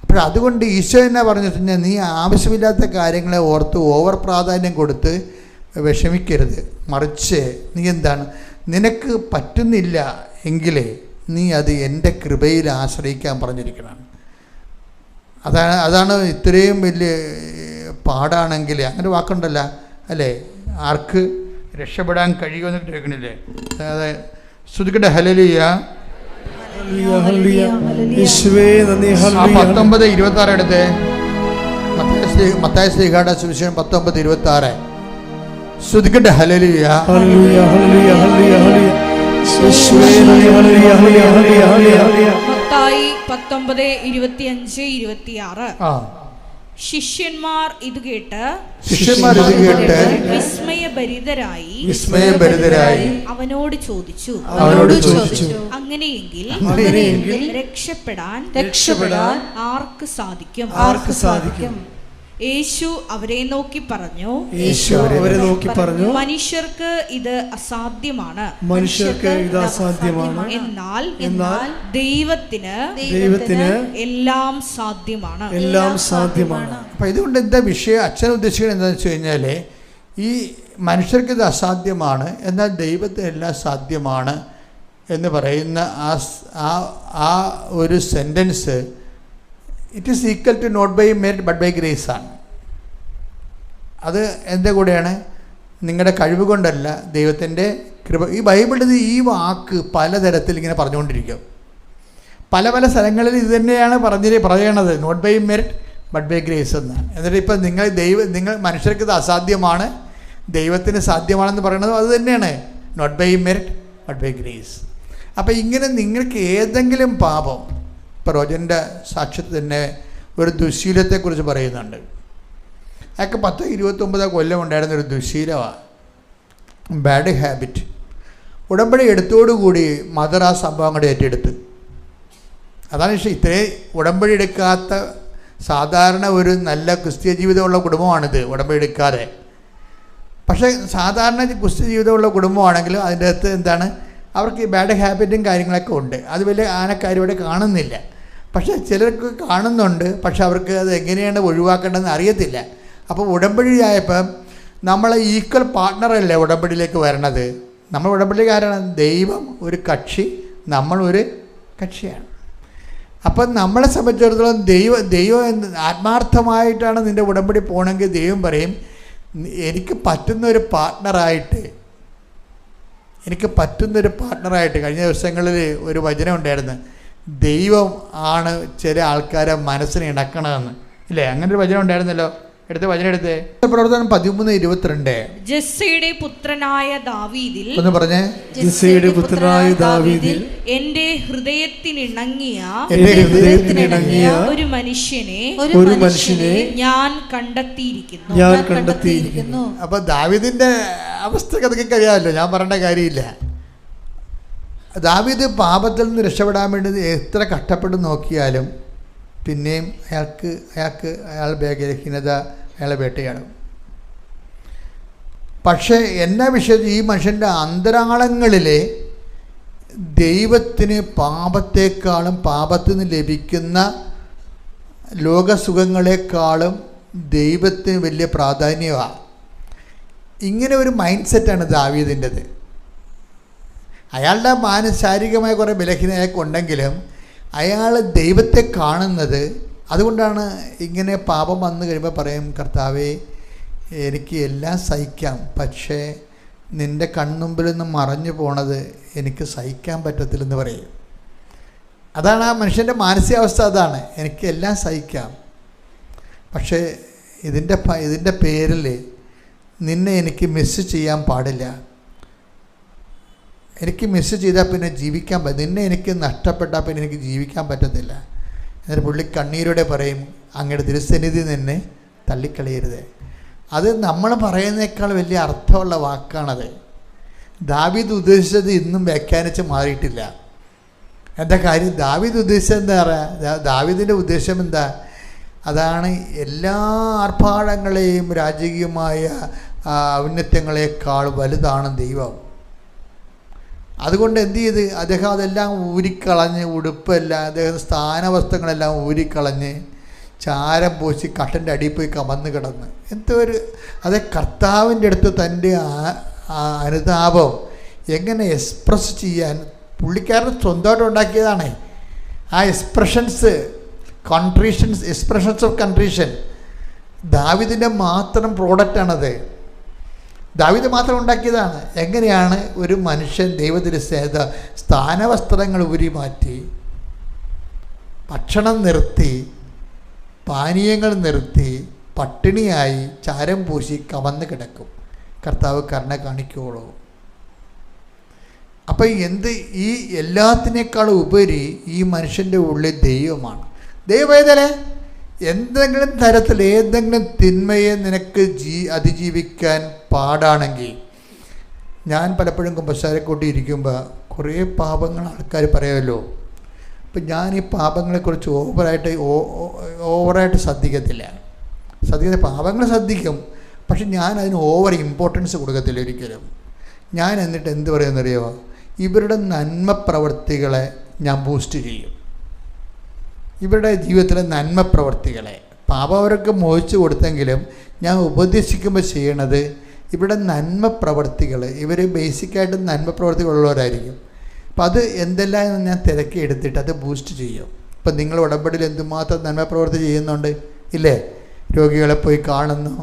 അപ്പോൾ അതുകൊണ്ട് ഈശോ എന്നാ പറഞ്ഞിട്ടുണ്ടെങ്കിൽ നീ ആവശ്യമില്ലാത്ത കാര്യങ്ങളെ ഓർത്ത് ഓവർ പ്രാധാന്യം കൊടുത്ത് വിഷമിക്കരുത്. മറിച്ച് നീ എന്താണ്, നിനക്ക് പറ്റുന്നില്ല എങ്കിലേ നീ അത് എൻ്റെ കൃപയിൽ ആശ്രയിക്കാൻ പറഞ്ഞിരിക്കണം. അതാണ് ഇത്രയും വലിയ പാടാണെങ്കിൽ അങ്ങനെ വാക്കുണ്ടല്ല അല്ലേ, ആർക്ക് രക്ഷപ്പെടാൻ കഴിയുമെന്ന് കേൾക്കണില്ലേ? അതായത് ശ്രുതിക്കട്ടെ ഹല്ലേലൂയ. 19:26 എടുത്ത് മത്തായി ശ്ലീഹായുടെ സുവിശേഷം 19:26 ശ്രുതിക്കട്ടെ ഹല്ലേലൂയ. മത്തായി 19:25-26 ശിഷ്യന്മാർ ഇത് കേട്ട് വിസ്മയഭരിതരായി അവനോട് ചോദിച്ചു, അങ്ങനെയെങ്കിൽ രക്ഷപ്പെടാൻ ആർക്ക് സാധിക്കും? യേശു അവരെ നോക്കി പറഞ്ഞു, മനുഷ്യർക്ക് ഇത് അസാധ്യമാണ്, എന്നാൽ ദൈവത്തിന് എല്ലാം സാധ്യമാണ്. അപ്പൊ ഇതുകൊണ്ട് എന്താ വിഷയം, അച്ഛൻ ഉദ്ദേശിക്കുന്നത് എന്താണെന്ന് വെച്ച് കഴിഞ്ഞാല്, ഈ മനുഷ്യർക്ക് ഇത് അസാധ്യമാണ് എന്നാൽ ദൈവത്തിന് എല്ലാം സാധ്യമാണ് എന്ന് പറയുന്ന ആ ഒരു sentence it is equal to not by merit but by grace ആണ്. അത് എൻ്റെ കൂടെയാണ്, നിങ്ങളുടെ കഴിവ് കൊണ്ടല്ല, ദൈവത്തിൻ്റെ കൃപ. ഈ ബൈബിളിൽ ഈ വാക്ക് പലതരത്തിൽ ഇങ്ങനെ പറഞ്ഞുകൊണ്ടിരിക്കും. പല പല സ്ഥലങ്ങളിൽ ഇത് തന്നെയാണ് പറയണത്, not by merit but by grace എന്ന്. എന്നിട്ട് ഇപ്പം നിങ്ങൾ മനുഷ്യർക്ക് ഇത് അസാധ്യമാണ്, ദൈവത്തിന് സാധ്യമാണെന്ന് പറയുന്നത് അത് തന്നെയാണ്, not by merit but by grace. അപ്പം ഇങ്ങനെ നിങ്ങൾക്ക് ഏതെങ്കിലും പാപം, ഇപ്പോൾ റോജൻ്റെ സാക്ഷ്യത്തിൽ തന്നെ ഒരു ദുശ്ശീലത്തെക്കുറിച്ച് പറയുന്നുണ്ട്. അയാൾക്ക് 10-29 കൊല്ലം ഉണ്ടായിരുന്ന ഒരു ദുശ്ശീലമാണ്, ബാഡ് ഹാബിറ്റ്. ഉടമ്പടി എടുത്തോടുകൂടി മദർ ആ സംഭവം അങ്ങോട്ട് ഏറ്റെടുത്ത്. അതാണ് പക്ഷേ ഇത്രയും ഉടമ്പടി എടുക്കാത്ത സാധാരണ ഒരു നല്ല ക്രിസ്ത്യ ജീവിതമുള്ള കുടുംബമാണിത്, ഉടമ്പടി എടുക്കാതെ. പക്ഷേ സാധാരണ ക്രിസ്ത്യ ജീവിതമുള്ള കുടുംബമാണെങ്കിലും അതിൻ്റെ അകത്ത് എന്താണ്, അവർക്ക് ഈ ബാഡ് ഹാബിറ്റും കാര്യങ്ങളൊക്കെ ഉണ്ട്. അത് വലിയ ആനക്കാരിവിടെ കാണുന്നില്ല. പക്ഷേ ചിലർക്ക് കാണുന്നുണ്ട്, പക്ഷെ അവർക്ക് അത് എങ്ങനെയാണ് ഒഴിവാക്കേണ്ടതെന്ന് അറിയത്തില്ല. അപ്പോൾ ഉടമ്പടിയായപ്പം നമ്മളെ ഈക്വൽ പാർട്ട്ണറല്ലേ ഉടമ്പടിയിലേക്ക് വരണത്. നമ്മൾ ഉടമ്പടിയിലേക്ക് ആരാണ്? ദൈവം ഒരു കക്ഷി, നമ്മളൊരു കക്ഷിയാണ്. അപ്പം നമ്മളെ സംബന്ധിച്ചിടത്തോളം ദൈവം ആത്മാർത്ഥമായിട്ടാണ് നിൻ്റെ ഉടമ്പടി പോകണമെങ്കിൽ ദൈവം പറയും, എനിക്ക് പറ്റുന്നൊരു പാർട്ട്ണറായിട്ട് കഴിഞ്ഞ ദിവസങ്ങളിൽ ഒരു വചനം ഉണ്ടായിരുന്നു, ദൈവം ആണ് ചില ആൾക്കാരെ മനസ്സിനെ ഇണക്കണമെന്ന്, ഇല്ലേ? അങ്ങനെ ഒരു വചനം ഉണ്ടായിരുന്നല്ലോ. പ്രവർത്തനം 13:22. ജെസ്സയുടെ പുത്രനായ ദാവീദിൽ ഒന്ന് പറഞ്ഞേ, ജെസ്സയുടെ പുത്രനായ ദാവീദിൽ എന്റെ ഹൃദയത്തിനിണങ്ങിയ ഒരു മനുഷ്യനെ ഞാൻ കണ്ടെത്തിയിരിക്കുന്നു. അപ്പൊ ദാവീദിന്റെ അവസ്ഥ അതൊക്കെ കഴിയാമല്ലോ, ഞാൻ പറയേണ്ട കാര്യമില്ല. ദാവീദ് പാപത്തിൽ നിന്ന് രക്ഷപ്പെടാൻ വേണ്ടി എത്ര കഷ്ടപ്പെട്ട് നോക്കിയാലും പിന്നെയും അയാൾ ബലഹീനത അയാളെ വേട്ടയാടും. പക്ഷേ എന്നാ വിഷയത്തിൽ ഈ മനുഷ്യൻ്റെ അന്തരാളങ്ങളിലെ ദൈവത്തിന് പാപത്തെക്കാളും പാപത്തിൽ നിന്ന് ലഭിക്കുന്ന ലോകസുഖങ്ങളെക്കാളും ദൈവത്തിന് വലിയ പ്രാധാന്യമാണ്. ഇങ്ങനെ ഒരു മൈൻഡ് സെറ്റാണ് ദാവീദിൻ്റെത്. അയാളുടെ ശാരീരികമായ കുറേ ബലഹീനതയൊക്കെ ഉണ്ടെങ്കിലും അയാൾ ദൈവത്തെ കാണുന്നത്, അതുകൊണ്ടാണ് ഇങ്ങനെ പാപം വന്നു കഴിയുമ്പോൾ പറയും, കർത്താവേ എനിക്ക് എല്ലാം സഹിക്കാം, പക്ഷേ നിൻ്റെ കൺമുമ്പിൽ നിന്ന് മറഞ്ഞു പോണത് എനിക്ക് സഹിക്കാൻ പറ്റത്തില്ലെന്ന് പറയും. അതാണ് ആ മനുഷ്യൻ്റെ മാനസികാവസ്ഥ, അതാണ്, എനിക്ക് എല്ലാം സഹിക്കാം, പക്ഷേ ഇതിൻ്റെ പേരിൽ നിന്നെ എനിക്ക് മിസ് ചെയ്യാൻ പാടില്ല. എനിക്ക് മിസ് ചെയ്താൽ പിന്നെ ജീവിക്കാൻ നിന്നെ എനിക്ക് നഷ്ടപ്പെട്ടാൽ പിന്നെ എനിക്ക് ജീവിക്കാൻ പറ്റത്തില്ല. എന്നിട്ട് പുള്ളി കണ്ണീരോടെ പറയും, അങ്ങയുടെ തിരുസന്നിധി നിന്നെ തള്ളിക്കളയരുത്. അത് നമ്മൾ പറയുന്നേക്കാൾ വലിയ അർത്ഥമുള്ള വാക്കാണത്. ദാവീദ് ഉദ്ദേശിച്ചത് ഇന്നും വ്യാഖ്യാനിച്ച് മാറിയിട്ടില്ല. എന്താ കാര്യം? ദാവീദ് ഉദ്ദേശിച്ചത് എന്താ പറയുക? ദാവീദിൻ്റെ ഉദ്ദേശം എന്താ? അതാണ് എല്ലാ ആർഭാടങ്ങളെയും രാജകീയമായ ഔന്നത്യങ്ങളെക്കാൾ വലുതാണ് ദൈവം. അതുകൊണ്ട് എന്ത് ചെയ്ത് അദ്ദേഹം അതെല്ലാം ഊരിക്കളഞ്ഞ്, ഉടുപ്പെല്ലാം, അദ്ദേഹം സ്ഥാനവസ്ത്രങ്ങളെല്ലാം ഊരിക്കളഞ്ഞ് ചാരം പൂശി കട്ടൻ്റെ അടിയിൽ പോയി കമന്ന് കിടന്ന് എന്തൊരു കർത്താവിൻ്റെ അടുത്ത് തൻ്റെ അനുതാപം എങ്ങനെ എക്സ്പ്രസ് ചെയ്യാൻ പുള്ളിക്കാരൻ സ്വന്തമായിട്ട് ഉണ്ടാക്കിയതാണ്. ആ എക്സ്പ്രഷൻസ് ഓഫ് കൺട്രീഷൻ ദാവീദിൻ്റെ മാത്രം പ്രോഡക്റ്റാണത്. ദാവീദ് മാത്രം ഉണ്ടാക്കിയതാണ്. എങ്ങനെയാണ് ഒരു മനുഷ്യൻ ദൈവത്തിന് സ്ഥാനവസ്ത്രങ്ങൾ ഊരി മാറ്റി, ഭക്ഷണം നിർത്തി, പാനീയങ്ങൾ നിർത്തി, പട്ടിണിയായി ചാരം പൂശി കവന്ന് കിടക്കും, കർത്താവ് കരുണ കാണിക്കുള്ളൂ. അപ്പം ഈ എല്ലാത്തിനേക്കാളും ഉപരി ഈ മനുഷ്യൻ്റെ ഉള്ളിൽ ദൈവമാണ്. ദൈവവേദന എന്തെങ്കിലും തരത്തിൽ ഏതെങ്കിലും തിന്മയെ നിനക്ക് അതിജീവിക്കാൻ പാടാണെങ്കിൽ, ഞാൻ പലപ്പോഴും കുമ്പസാരക്കൂട്ടി ഇരിക്കുമ്പോൾ കുറേ പാപങ്ങൾ ആൾക്കാർ പറയുമല്ലോ. അപ്പം ഞാൻ ഈ പാപങ്ങളെക്കുറിച്ച് ഓവറായിട്ട് ശ്രദ്ധിക്കത്തില്ല. ശ്രദ്ധിക്കുന്ന പാപങ്ങൾ ശ്രദ്ധിക്കും, പക്ഷെ ഞാൻ അതിന് ഓവർ ഇമ്പോർട്ടൻസ് കൊടുക്കത്തില്ല ഒരിക്കലും. ഞാൻ എന്നിട്ട് എന്ത് പറയുമെന്നറിയോ, ഇവരുടെ നന്മ പ്രവർത്തികളെ ഞാൻ ബൂസ്റ്റ് ചെയ്യും. ഇവരുടെ ജീവിതത്തിലെ നന്മ പ്രവർത്തികളെ, പാപം അവർക്ക് മോഹിച്ചു കൊടുത്തെങ്കിലും ഞാൻ ഉപദേശിക്കുമ്പോൾ ചെയ്യണത് ഇവരുടെ നന്മ പ്രവർത്തികൾ, ഇവർ ബേസിക്കായിട്ട് നന്മ പ്രവർത്തികളുള്ളവരായിരിക്കും. അപ്പം അത് എന്തെല്ലാം ഞാൻ തിരക്കി എടുത്തിട്ട് അത് ബൂസ്റ്റ് ചെയ്യും. ഇപ്പം നിങ്ങൾ ഉടമ്പടിയിൽ എന്തുമാത്രം നന്മ പ്രവർത്തി ചെയ്യുന്നുണ്ട് ഇല്ലേ? രോഗികളെ പോയി കാണുന്നു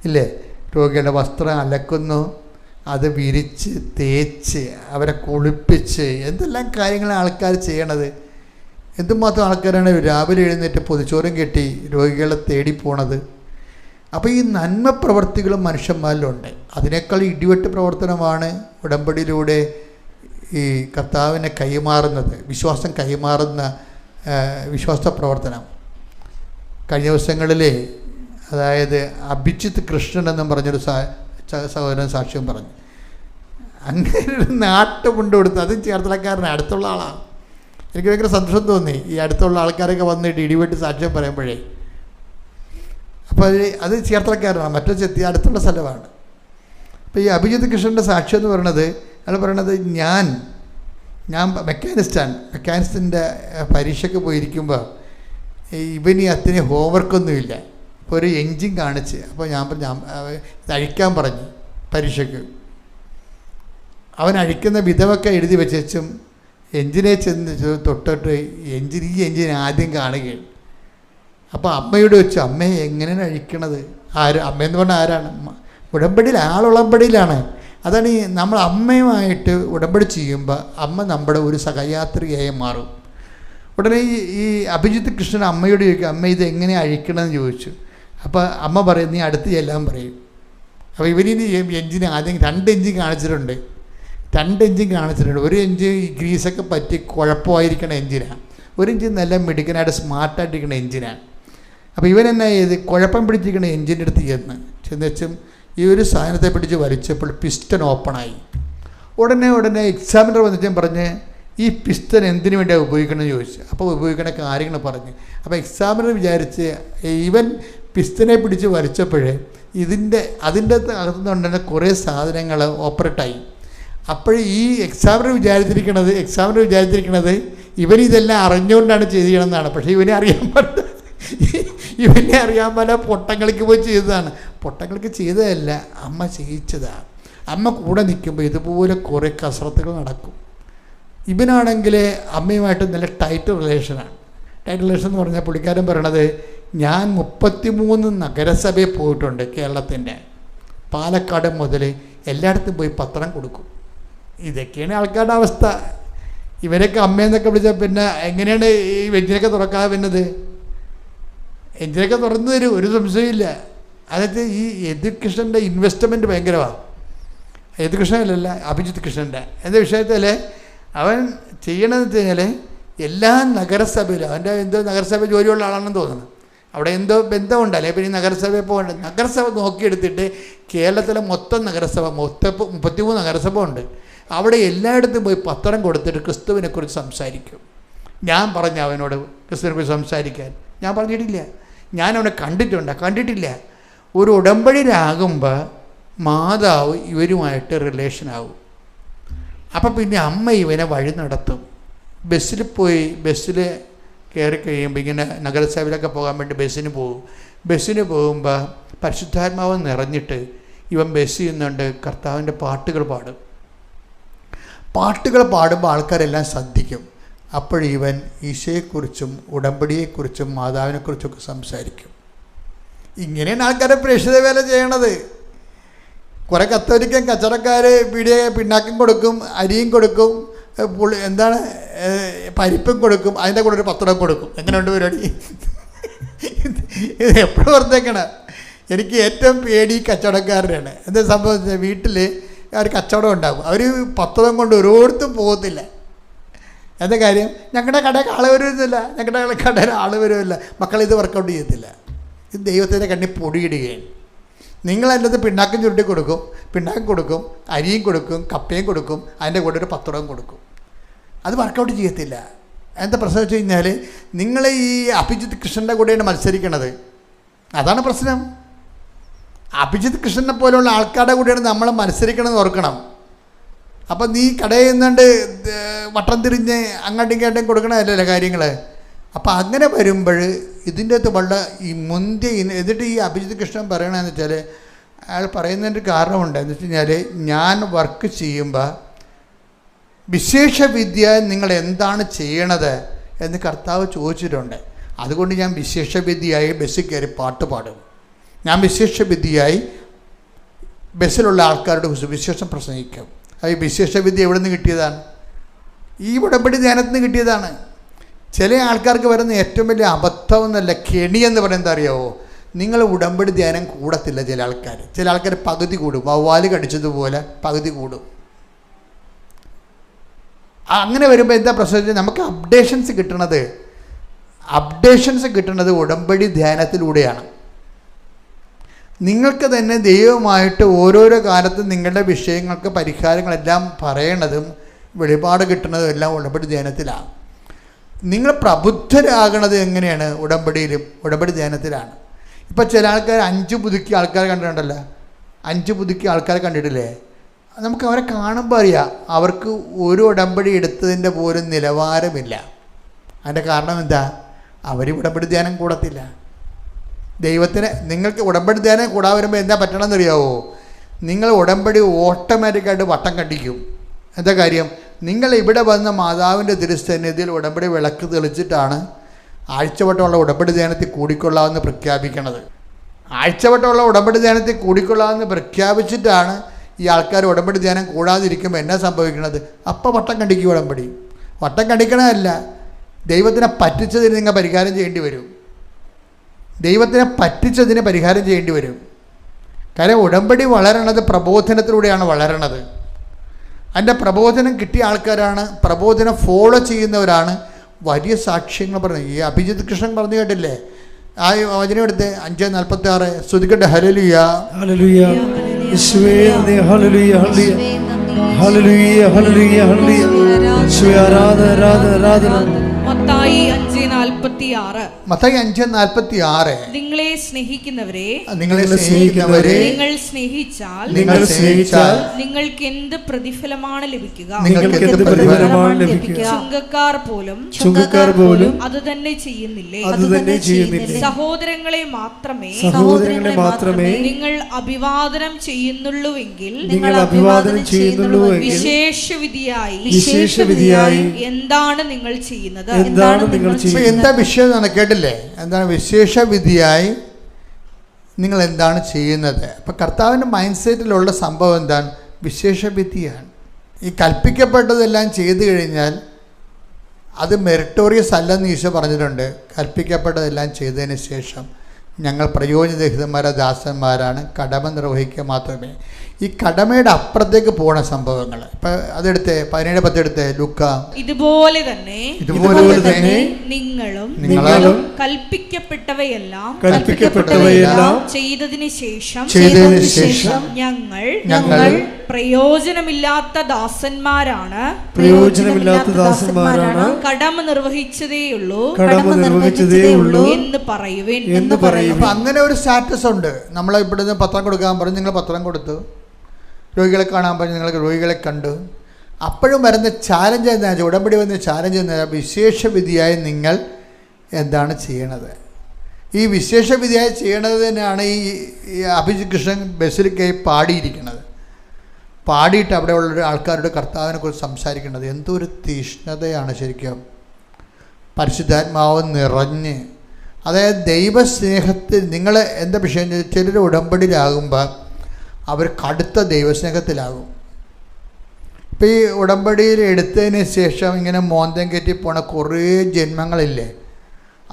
ഇല്ലേ? രോഗികളുടെ വസ്ത്രം അലക്കുന്നു, അത് വിരിച്ച് തേച്ച് അവരെ കുളിപ്പിച്ച് എന്തെല്ലാം കാര്യങ്ങളാണ് ആൾക്കാർ ചെയ്യണത്. എന്തുമാത്രം ആൾക്കാരാണ് രാവിലെ എഴുന്നേറ്റ് പൊതിച്ചോറും കെട്ടി രോഗികളെ തേടി പോണത്. അപ്പോൾ ഈ നന്മ പ്രവർത്തികളും മനുഷ്യന്മാരിലുണ്ട്. അതിനേക്കാൾ ഇടിവെട്ട് പ്രവർത്തനമാണ് ഉടമ്പടിയിലൂടെ ഈ കർത്താവിനെ കൈമാറുന്നത്, വിശ്വാസം കൈമാറുന്ന വിശ്വാസ പ്രവർത്തനം. കഴിഞ്ഞ ദിവസങ്ങളിൽ അതായത് അഭിജിത്ത് കൃഷ്ണൻ എന്നും പറഞ്ഞൊരു സഹോദരൻ സാക്ഷ്യം പറഞ്ഞു. അങ്ങനെ ഒരു നാട്ടുമുണ്ട് കൊടുത്ത്, അതും ചേർത്തലക്കാരനാണ്, അടുത്തുള്ള ആളാണ്. എനിക്ക് ഭയങ്കര സന്തോഷം തോന്നി ഈ അടുത്തുള്ള ആൾക്കാരൊക്കെ വന്നിട്ട് ഇടിവെട്ട് സാക്ഷ്യം പറയുമ്പോഴേ. അപ്പോൾ അത് ചേർത്തലക്കാരനാണ്, മറ്റൊരു ചെത്തി അടുത്തുള്ള സ്ഥലമാണ്. അപ്പോൾ ഈ അഭിജിത്ത് കൃഷ്ണൻ്റെ സാക്ഷ്യം എന്ന് പറയുന്നത്, അയാൾ പറയണത് ഞാൻ മെക്കാനിസ്റ്റിൻ്റെ പരീക്ഷയ്ക്ക് പോയിരിക്കുമ്പോൾ ഇവന് അത്രയും ഹോംവർക്കൊന്നുമില്ല. അപ്പോൾ ഒരു എൻജിൻ കാണിച്ച്, അപ്പോൾ ഞാൻ ഇത് അഴിക്കാൻ പറഞ്ഞു പരീക്ഷയ്ക്ക്. അവൻ അഴിക്കുന്ന വിധമൊക്കെ എഴുതി വെച്ചും എൻജിനെ ചെന്ന് തൊട്ടിട്ട് ഈ എൻജിൻ ആദ്യം കാണുകയാണ്. അപ്പോൾ അമ്മയോട് വെച്ചു, അമ്മയെ എങ്ങനെയാണ് അഴിക്കണത്? അമ്മയെന്ന് പറഞ്ഞാൽ ആരാണ്? ഉടമ്പടിയിൽ, ആളുടമ്പടിയിലാണ്. അതാണ് ഈ നമ്മൾ അമ്മയുമായിട്ട് ഉടമ്പടി ചെയ്യുമ്പോൾ അമ്മ നമ്മുടെ ഒരു സഹയാത്രികയായി മാറും. ഉടനെ ഈ അഭിജിത്ത് കൃഷ്ണൻ അമ്മയോട് ചോദിക്കും, അമ്മ ഇത് എങ്ങനെ അഴിക്കണമെന്ന് ചോദിച്ചു. അപ്പോൾ അമ്മ പറയും, നീ അടുത്ത് ചെല്ലാൻ പറയും. അപ്പോൾ ഇവനിന് എൻജിൻ ആദ്യം 2 എൻജിൻ കാണിച്ചിട്ടുണ്ട്. ഒരു എൻജിൻ ഈ ഗ്രീസൊക്കെ പറ്റി കുഴപ്പമായിരിക്കണ എൻജിനാണ്, ഒരു എൻജിൻ നല്ല മിടുക്കനായിട്ട് സ്മാർട്ടായിട്ടിരിക്കുന്ന എൻജിനാണ്. അപ്പോൾ ഇവൻ എന്നാ ചെയ്ത് കുഴപ്പം പിടിച്ചിരിക്കുന്ന എൻജിൻ്റെ അടുത്ത് ചെന്നുവെച്ചും ഈ ഒരു സാധനത്തെ പിടിച്ച് വലിച്ചപ്പോൾ പിസ്റ്റൺ ഓപ്പണായി. ഉടനെ എക്സാമിനർ വന്നിട്ടും പറഞ്ഞ്, ഈ പിസ്റ്റൺ എന്തിനു വേണ്ടിയാണ് ഉപയോഗിക്കണമെന്ന് ചോദിച്ചു. അപ്പോൾ ഉപയോഗിക്കുന്ന കാര്യങ്ങൾ പറഞ്ഞു. അപ്പോൾ എക്സാമിനർ വിചാരിച്ച് ഇവൻ പിസ്റ്റനെ പിടിച്ച് വലിച്ചപ്പോഴേ അതിൻ്റെ അകത്തുനിന്നുണ്ടെങ്കിൽ കുറേ സാധനങ്ങൾ ഓപ്പറേറ്റായി. അപ്പോൾ ഈ എക്സാമിനർ വിചാരിച്ചിരിക്കുന്നത് ഇവനിതെല്ലാം അറിഞ്ഞുകൊണ്ടാണ് ചെയ്യണമെന്നാണ്. പക്ഷേ ഇവനെ അറിയാൻ പല പൊട്ടങ്ങൾക്ക് പോയി ചെയ്തതാണ്. പൊട്ടങ്ങൾക്ക് ചെയ്തതല്ല, അമ്മ ചെയ്യിച്ചതാണ്. അമ്മ കൂടെ നിൽക്കുമ്പോൾ ഇതുപോലെ കുറേ കസരത്തുകൾ നടക്കും. ഇവനാണെങ്കിൽ അമ്മയുമായിട്ട് നല്ല ടൈറ്റ് റിലേഷൻ എന്ന് പറഞ്ഞാൽ പുള്ളിക്കാരൻ പറയണത്, ഞാൻ 33 നഗരസഭയിൽ പോയിട്ടുണ്ട് കേരളത്തിൻ്റെ. പാലക്കാട് മുതൽ എല്ലായിടത്തും പോയി പത്രം കൊടുക്കും. ഇതൊക്കെയാണ് ആൾക്കാരുടെ അവസ്ഥ. ഇവരൊക്കെ അമ്മയെന്നൊക്കെ വിളിച്ചാൽ പിന്നെ എങ്ങനെയാണ് ഈ എഞ്ചിനൊക്കെ തുറക്കാതെ വരുന്നത്? എഞ്ചിനൊക്കെ തുറന്നു തരും, ഒരു സംശയമില്ല. അതായത് ഈ യദുകൃഷ്ണൻ്റെ ഇൻവെസ്റ്റ്മെൻറ്റ് ഭയങ്കരമാണ്. യദുകൃഷ്ണനല്ല, അഭിജിത്ത് കൃഷ്ണൻ്റെ എന്താ വിഷയത്തിൽ അവൻ ചെയ്യണമെന്ന് വെച്ച് കഴിഞ്ഞാൽ എല്ലാ നഗരസഭയിലും, അവൻ്റെ എന്തോ നഗരസഭ ജോലിയുള്ള ആളാണെന്ന് തോന്നുന്നു, അവിടെ എന്തോ ബന്ധമുണ്ടല്ലേ. പിന്നെ ഈ നഗരസഭയിൽ പോകേണ്ട, നഗരസഭ നോക്കിയെടുത്തിട്ട് കേരളത്തിലെ മൊത്തം 33 നഗരസഭ ഉണ്ട്. അവിടെ എല്ലായിടത്തും പോയി പത്രം കൊടുത്തിട്ട് ക്രിസ്തുവിനെക്കുറിച്ച് സംസാരിക്കും. ഞാൻ പറഞ്ഞു അവനോട് ക്രിസ്തുവിനെക്കുറിച്ച് സംസാരിക്കാൻ, ഞാൻ പറഞ്ഞിട്ടില്ല. ഞാൻ അവനെ കണ്ടിട്ടില്ല. ഒരു ഉടമ്പടിയിലാകുമ്പോൾ മാതാവ് ഇവരുമായിട്ട് റിലേഷനാവും. അപ്പം പിന്നെ അമ്മ ഇവനെ വഴി നടത്തും. ബസ്സിൽ കയറി കഴിയുമ്പോൾ ഇങ്ങനെ നഗരസഭയിലൊക്കെ പോകാൻ വേണ്ടി ബസ്സിന് പോകുമ്പോൾ പരിശുദ്ധാത്മാവ് നിറഞ്ഞിട്ട് ഇവൻ ബസ് ചെയ്യുന്നുണ്ട്, കർത്താവിൻ്റെ പാട്ടുകൾ പാടുമ്പോൾ ആൾക്കാരെല്ലാം ശ്രദ്ധിക്കും. അപ്പോഴിവൻ ഈശോയെക്കുറിച്ചും ഉടമ്പടിയെക്കുറിച്ചും മാതാവിനെക്കുറിച്ചൊക്കെ സംസാരിക്കും. ഇങ്ങനെയാണ് ആൾക്കാരെ പ്രേക്ഷിത വേല ചെയ്യണത്. കുറേ കത്തോലിക്കൻ കച്ചവടക്കാർ പിണ്ണാക്കും കൊടുക്കും, അരിയും കൊടുക്കും, പരിപ്പും കൊടുക്കും, അതിൻ്റെ കൂടെ ഒരു പത്രം കൊടുക്കും. എങ്ങനെയുണ്ട് പരിപാടി? ഇത് എപ്പോഴും ഓർത്തേക്കണം. എനിക്ക് ഏറ്റവും പേടി കച്ചവടക്കാരുടെയാണ്. എന്താ സംഭവിച്ചത്, വീട്ടിൽ ഒരു കച്ചവടം ഉണ്ടാകും, അവർ പത്രം കൊണ്ട് ഓരോരുത്തും പോകത്തില്ല. എന്താ കാര്യം? ഞങ്ങളുടെ കടയിൽ ആൾ വരുന്നില്ല, മക്കളിത് വർക്കൗട്ട് ചെയ്യത്തില്ല. ഇത് ദൈവത്തിൻ്റെ കണ്ണിൽ പൊടിയിടുകയാണ്. നിങ്ങളതിൻ്റെ അത് പിണ്ണാക്കും ചുരുട്ടി കൊടുക്കും, അരിയും കൊടുക്കും, കപ്പയും കൊടുക്കും, അതിൻ്റെ കൂടെ ഒരു പത്രവും കൊടുക്കും. അത് വർക്കൗട്ട് ചെയ്യത്തില്ല. എന്താ പ്രശ്നം വെച്ച് കഴിഞ്ഞാൽ, നിങ്ങൾ ഈ അഭിജിത്ത് കൃഷ്ണൻ്റെ കൂടെയാണ് മത്സരിക്കണത്. അതാണ് പ്രശ്നം. അഭിജിത്ത് കൃഷ്ണനെ പോലെയുള്ള ആൾക്കാരുടെ കൂടെയാണ് നമ്മൾ മത്സരിക്കണമെന്ന് ഓർക്കണം. അപ്പം നീ കടയിൽ നിന്നുകൊണ്ട് വട്ടം തിരിഞ്ഞ് അങ്ങോട്ടും ഇങ്ങോട്ടും കൊടുക്കണമല്ലോ കാര്യങ്ങൾ. അപ്പം അങ്ങനെ വരുമ്പോൾ ഇതിൻ്റെ അകത്ത് വളരെ ഈ എന്നിട്ട് ഈ അഭിജിത്ത് കൃഷ്ണൻ പറയണമെന്ന് വെച്ചാൽ, അയാൾ പറയുന്നതിൻ്റെ കാരണമുണ്ട്. എന്ന് വെച്ച് കഴിഞ്ഞാൽ, ഞാൻ വർക്ക് ചെയ്യുമ്പോൾ വിശേഷവിദ്യ നിങ്ങൾ എന്താണ് ചെയ്യണത് എന്ന് കർത്താവ് ചോദിച്ചിട്ടുണ്ട്. അതുകൊണ്ട് ഞാൻ വിശേഷവിദ്യയായി ബസ്സിൽ കയറി പാട്ട് പാടും. ഞാൻ വിശേഷവിദ്യയായി ബസ്സിലുള്ള ആൾക്കാരുടെ സുവിശേഷം പ്രസംഗിക്കും. അത് വിശേഷവിദ്യ എവിടെ നിന്ന് കിട്ടിയതാണ്? ഈ ഉടമ്പടി ധ്യാനത്തിൽ നിന്ന് കിട്ടിയതാണ്. ചില ആൾക്കാർക്ക് വരുന്ന ഏറ്റവും വലിയ അബദ്ധം എന്നല്ല, കെണിയെന്ന് പറയുന്നത് എന്താ അറിയാമോ? നിങ്ങൾ ഉടമ്പടി ധ്യാനം കൂടത്തില്ല. ചില ആൾക്കാർ പകുതി കൂടും. വവ്വാല് കടിച്ചതുപോലെ പകുതി കൂടും. അങ്ങനെ വരുമ്പോൾ എന്താ പ്രശ്നം? നമുക്ക് അപ്ഡേഷൻസ് കിട്ടുന്നത് ഉടമ്പടി ധ്യാനത്തിലൂടെയാണ്. നിങ്ങൾക്ക് തന്നെ ദൈവമായിട്ട് ഓരോരോ കാലത്തും നിങ്ങളുടെ വിഷയങ്ങൾക്ക് പരിഹാരങ്ങളെല്ലാം പറയണതും വെളിപാട് കിട്ടുന്നതും എല്ലാം ഉടമ്പടി ധ്യാനത്തിലാണ്. നിങ്ങൾ പ്രബുദ്ധരാകണത് എങ്ങനെയാണ്? ഉടമ്പടി ധ്യാനത്തിലാണ്. ഇപ്പോൾ ചില ആൾക്കാർ 5 പുതുക്കിയ ആൾക്കാർ കണ്ടിട്ടുണ്ടല്ലോ. 5 പുതുക്കിയ ആൾക്കാരെ കണ്ടിട്ടില്ലേ? നമുക്ക് അവരെ കാണുമ്പോൾ അറിയാം അവർക്ക് ഒരു ഉടമ്പടി എടുത്തതിൻ്റെ പോലും നിലവാരമില്ല. അതിൻ്റെ കാരണം എന്താ? അവർ ഉടമ്പടി ധ്യാനം കൂടത്തില്ല. ദൈവത്തിന് നിങ്ങൾക്ക് ഉടമ്പടി ധ്യാനം കൂടാൻ വരുമ്പോൾ എന്താ പറ്റണമെന്ന് അറിയാവോ? നിങ്ങൾ ഉടമ്പടി ഓട്ടോമാറ്റിക്കായിട്ട് വട്ടം കണ്ടിക്കും. എന്താ കാര്യം? നിങ്ങൾ ഇവിടെ വന്ന മാതാവിൻ്റെ തിരുസന്നിധിയിൽ ഉടമ്പടി വിളക്ക് തെളിച്ചിട്ടാണ് ആഴ്ചവട്ടമുള്ള ഉടമ്പടി ധ്യാനത്തിൽ കൂടിക്കൊള്ളാമെന്ന് പ്രഖ്യാപിക്കണത്. ആഴ്ചവട്ടമുള്ള ഉടമ്പടി ധ്യാനത്തിൽ കൂടിക്കൊള്ളാമെന്ന് പ്രഖ്യാപിച്ചിട്ടാണ് ഈ ആൾക്കാർ ഉടമ്പടി ധ്യാനം കൂടാതിരിക്കുമ്പോൾ എന്നാ സംഭവിക്കണത്? അപ്പം വട്ടം കണ്ടിക്കും. വട്ടം കണ്ടിക്കണമല്ല, ദൈവത്തിനെ പറ്റിച്ചതിന് നിങ്ങൾ പരിഹാരം ചെയ്യേണ്ടി വരും. കാര്യം ഉടമ്പടി വളരണത് പ്രബോധനത്തിലൂടെയാണ് വളരണത്. അതിൻ്റെ പ്രബോധനം കിട്ടിയ ആൾക്കാരാണ്, പ്രബോധനം ഫോളോ ചെയ്യുന്നവരാണ് വലിയ സാക്ഷ്യങ്ങൾ പറയുന്നത്. ഈ അഭിജിത്ത് കൃഷ്ണൻ പറഞ്ഞു കേട്ടില്ലേ? ആ വചനം എടുത്ത് 5:46 സ്തുതിക്കട്ടെ. ഹല്ലേലൂയ ഹല്ലേലൂയ യേശുവേ നന്ദി. ഹല്ലേലൂയ ഹല്ലേലൂയ ഹല്ലേലൂയ ഹല്ലേലൂയ യേശുവേ ആരാധന. മത്തായി 5:46 നിങ്ങളെ സ്നേഹിക്കുന്നവരെ നിങ്ങൾ സ്നേഹിച്ചാൽ നിങ്ങൾക്ക് എന്ത് പ്രതിഫലമാണ് ലഭിക്കുക? ചുങ്കക്കാർ പോലും അത് തന്നെ ചെയ്യുന്നില്ലേ? സഹോദരങ്ങളെ മാത്രമേ നിങ്ങൾ അഭിവാദനം ചെയ്യുന്നുള്ളുവെങ്കിൽ വിശേഷവിധിയായി എന്താണ് നിങ്ങൾ ചെയ്യുന്നത്? എന്താ വിഷയം എന്നാണ് കേട്ടില്ലേ? എന്താണ് വിശേഷവിധിയായി നിങ്ങൾ എന്താണ് ചെയ്യുന്നത്? അപ്പം കർത്താവിൻ്റെ മൈൻഡ് സെറ്റിലുള്ള സംഭവം എന്താണ്? വിശേഷവിധിയാണ്. ഈ കൽപ്പിക്കപ്പെട്ടതെല്ലാം ചെയ്തു കഴിഞ്ഞാൽ അത് മെറിറ്റോറിയസ് അല്ലെന്ന് ഈശോ പറഞ്ഞിട്ടുണ്ട്. കൽപ്പിക്കപ്പെട്ടതെല്ലാം ചെയ്തതിന് ശേഷം ഞങ്ങൾ പ്രയോജനരഹിതന്മാരെ ദാസന്മാരാണ്, കടമ നിർവഹിക്കുക മാത്രമേ. ഈ കടമയുടെ അപ്പുറത്തേക്ക് പോണ സംഭവങ്ങൾ ഇപ്പം അതെടുത്ത് 17:10 എടുത്ത് ലൂക്ക. ഇതുപോലെ തന്നെ നിങ്ങളും കൽപ്പിക്കപ്പെട്ടവയെല്ലാം ചെയ്തതിന് ശേഷം ഞങ്ങൾ പ്രയോജനമില്ലാത്ത ദാസന്മാരാണ് കടമ നിർവഹിച്ചതേയുള്ളൂ എന്ന് പറയുവേൻ. അപ്പം അങ്ങനെ ഒരു സ്റ്റാറ്റസ് ഉണ്ട്. നമ്മളെ ഇവിടുന്ന് പത്രം കൊടുക്കാൻ പറഞ്ഞു, നിങ്ങൾ പത്രം കൊടുത്തു. രോഗികളെ കാണാൻ പറഞ്ഞു, നിങ്ങൾ രോഗികളെ കണ്ടു. അപ്പോഴും വരുന്ന ചാലഞ്ച് എന്താ വെച്ചാൽ, ഉടമ്പടി വന്ന ചാലഞ്ച് എന്താ? വിശേഷവിധിയായി നിങ്ങൾ എന്താണ് ചെയ്യണത്? ഈ വിശേഷവിധിയായി ചെയ്യണത് തന്നെയാണ് ഈ അഭിജിത്ത് കൃഷ്ണൻ ബസിലിക്കയിൽ പാടിയിട്ട് അവിടെയുള്ള ആൾക്കാരുടെ കർത്താവിനെ കുറിച്ച് സംസാരിക്കുന്നത്. എന്തൊരു തീഷ്ണതയാണ് ശരിക്കും. പരിശുദ്ധാത്മാവ് നിറഞ്ഞ്, അതായത് ദൈവസ്നേഹത്തിൽ നിങ്ങൾ എന്താ വിഷയം? ചിലർ ഉടമ്പടിയിലാകുമ്പോൾ അവർ കടുത്ത ദൈവസ്നേഹത്തിലാകും. ഇപ്പോൾ ഈ ഉടമ്പടിയിൽ എടുത്തതിന് ശേഷം ഇങ്ങനെ മോന്തം കയറ്റി പോണ കുറേ ജന്മങ്ങളില്ലേ,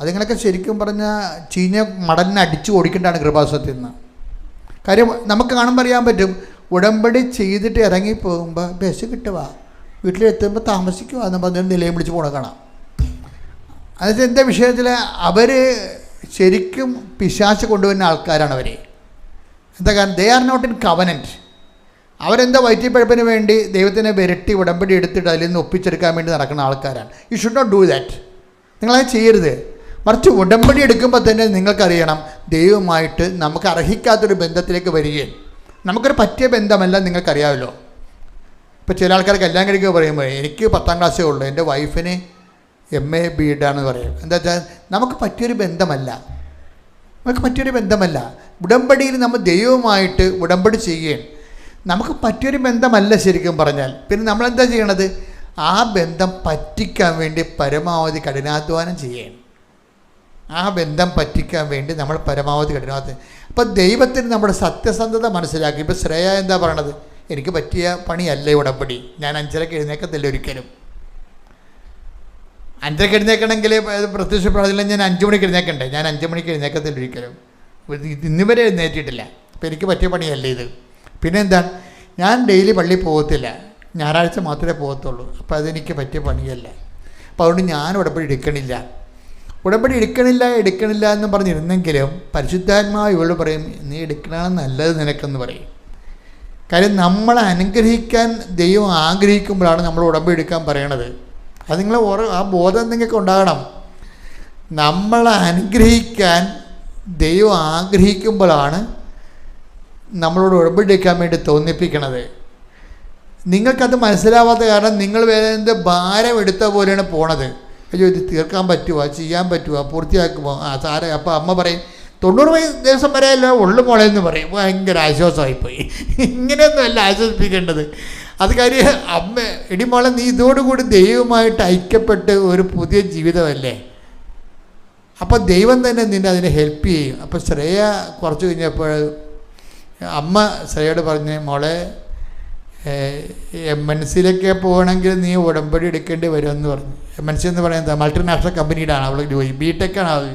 അതിങ്ങളൊക്കെ ശരിക്കും പറഞ്ഞാൽ ചീഞ്ഞ മടലിനെ അടിച്ചു ഓടിക്കേണ്ടതാണ് കൃപാസനത്തിൽ നിന്ന്. കാര്യം നമുക്ക് കാണുമ്പോൾ അറിയാൻ പറ്റും. ഉടമ്പടി ചെയ്തിട്ട് ഇറങ്ങിപ്പോകുമ്പോൾ ബസ് കിട്ടുക, വീട്ടിലെത്തുമ്പോൾ താമസിക്കുക എന്ന് പറഞ്ഞൊരു നിലയും പിടിച്ച് പോണ കാണാം. അതായത് എന്താ വിഷയത്തിൽ അവർ ശരിക്കും പിശാച് കൊണ്ടുവരുന്ന ആൾക്കാരാണ് അവർ. എന്താ കാരണം? They are not in covenant. അവരെന്താ വയറ്റിപ്പഴപ്പിന് വേണ്ടി ദൈവത്തിനെ വിരട്ടി ഉടമ്പടി എടുത്തിട്ട് അതിൽ നിന്ന് ഒപ്പിച്ചെടുക്കാൻ വേണ്ടി നടക്കുന്ന ആൾക്കാരാണ്. You should not do that. നിങ്ങളത് ചെയ്യരുത്. മറിച്ച് ഉടമ്പടി എടുക്കുമ്പോൾ തന്നെ നിങ്ങൾക്കറിയണം, ദൈവമായിട്ട് നമുക്ക് അർഹിക്കാത്തൊരു ബന്ധത്തിലേക്ക് വരികയും നമുക്കൊരു പറ്റിയ ബന്ധമല്ല. നിങ്ങൾക്കറിയാമല്ലോ, ഇപ്പോൾ ചില ആൾക്കാർ കല്യാണം കഴിക്കുക പറയുമ്പോൾ എനിക്ക് 10ാം ക്ലാസ്സേ ഉള്ളൂ, എൻ്റെ വൈഫിന് MA BEd ആണെന്ന് പറയും. എന്താ വെച്ചാൽ നമുക്ക് പറ്റിയൊരു ബന്ധമല്ല, നമുക്ക് പറ്റിയൊരു ബന്ധമല്ല. ഉടമ്പടിയിൽ നമ്മൾ ദൈവവുമായിട്ട് ഉടമ്പടി ചെയ്യുകയും നമുക്ക് പറ്റിയൊരു ബന്ധമല്ല ശരിക്കും പറഞ്ഞാൽ. പിന്നെ നമ്മളെന്താ ചെയ്യണത്? ആ ബന്ധം പറ്റിക്കാൻ വേണ്ടി പരമാവധി കഠിനാധ്വാനം ചെയ്യണം. ആ ബന്ധം പറ്റിക്കാൻ വേണ്ടി നമ്മൾ പരമാവധി കഠിനാധ്വാനം. അപ്പോൾ ദൈവത്തിന് നമ്മുടെ സത്യസന്ധത മനസ്സിലാക്കി. ഇപ്പോൾ ശ്രേയ എന്താ പറയണത്? എനിക്ക് പറ്റിയ പണിയല്ല ഉടമ്പടി, ഞാൻ 5:30 എഴുന്നേക്കത്തില്ല ഒരിക്കലും. 5:30 എഴുന്നേക്കണമെങ്കിൽ പ്രത്യക്ഷ പ്രാർത്ഥന ഞാൻ 5 മണിക്ക് എഴുന്നേക്കണ്ടേ? ഞാൻ 5 മണിക്ക് എഴുന്നേക്കത്തില്ല ഒരിക്കലും, ഇന്നുവരെ എഴുന്നേറ്റിട്ടില്ല. അപ്പോൾ എനിക്ക് പറ്റിയ പണിയല്ല ഇത്. പിന്നെ എന്താണ്? ഞാൻ ഡെയിലി പള്ളിയിൽ പോകത്തില്ല, ഞായറാഴ്ച മാത്രമേ പോകത്തുള്ളൂ. അപ്പോൾ അതെനിക്ക് പറ്റിയ പണിയല്ല. അപ്പോൾ അതുകൊണ്ട് ഞാൻ ഉടമ്പടി എടുക്കണില്ല എന്ന് പറഞ്ഞിരുന്നെങ്കിലും പരിശുദ്ധാത്മാവ് ഇവളോട് പറയും, നീ എടുക്കണമെന്ന് നല്ലത് നിനക്കെന്ന് പറയും. കാര്യം നമ്മളെ അനുഗ്രഹിക്കാൻ ദൈവം ആഗ്രഹിക്കുമ്പോഴാണ് നമ്മൾ ഉടമ്പടി എടുക്കാൻ പറയണത്. അത് നിങ്ങൾ ആ ബോധം നിങ്ങൾക്ക് ഉണ്ടാകണം. നമ്മളെ അനുഗ്രഹിക്കാൻ ദൈവം ആഗ്രഹിക്കുമ്പോഴാണ് നമ്മളോട് ഉടമ്പടി എടുക്കാൻ വേണ്ടി തോന്നിപ്പിക്കണത്. നിങ്ങൾക്കത് മനസ്സിലാവാത്ത കാരണം നിങ്ങൾ വേറെ എന്ത് ഭാരം എടുത്ത പോലെയാണ് പോണത്. അയ്യോ, ഇത് തീർക്കാൻ പറ്റുമോ, ചെയ്യാൻ പറ്റുമോ, പൂർത്തിയാക്കുമോ? സാറേ, അപ്പോൾ അമ്മ പറയും 90 ദിവസം വരെ അല്ല ഉള്ളു മോളെ എന്ന് പറയും. ഭയങ്കര ആശ്വാസമായിപ്പോയി. ഇങ്ങനെയൊന്നുമല്ല ആശ്വസിപ്പിക്കേണ്ടത്. അത് കാര്യം അമ്മ, എടി മോളെ, നീ ഇതോടുകൂടി ദൈവമായിട്ട് ഐക്യപ്പെട്ട് ഒരു പുതിയ ജീവിതമല്ലേ. അപ്പോൾ ദൈവം തന്നെ നിന്നെ അതിനെ ഹെൽപ്പ് ചെയ്യും. അപ്പോൾ ശ്രേയ കുറച്ച് കഴിഞ്ഞപ്പോൾ അമ്മ ശ്രേയോട് പറഞ്ഞ്, മോളെ MNCയിലൊക്കെ പോകണമെങ്കിൽ നീ ഉടമ്പടി എടുക്കേണ്ടി വരുമെന്ന് പറഞ്ഞു. MNC എന്ന് പറയുന്നത് മൾട്ടിനാഷണൽ കമ്പനിയുടെ ആണ് അവൾ ജോലി, BTech ആണ് അവൾ.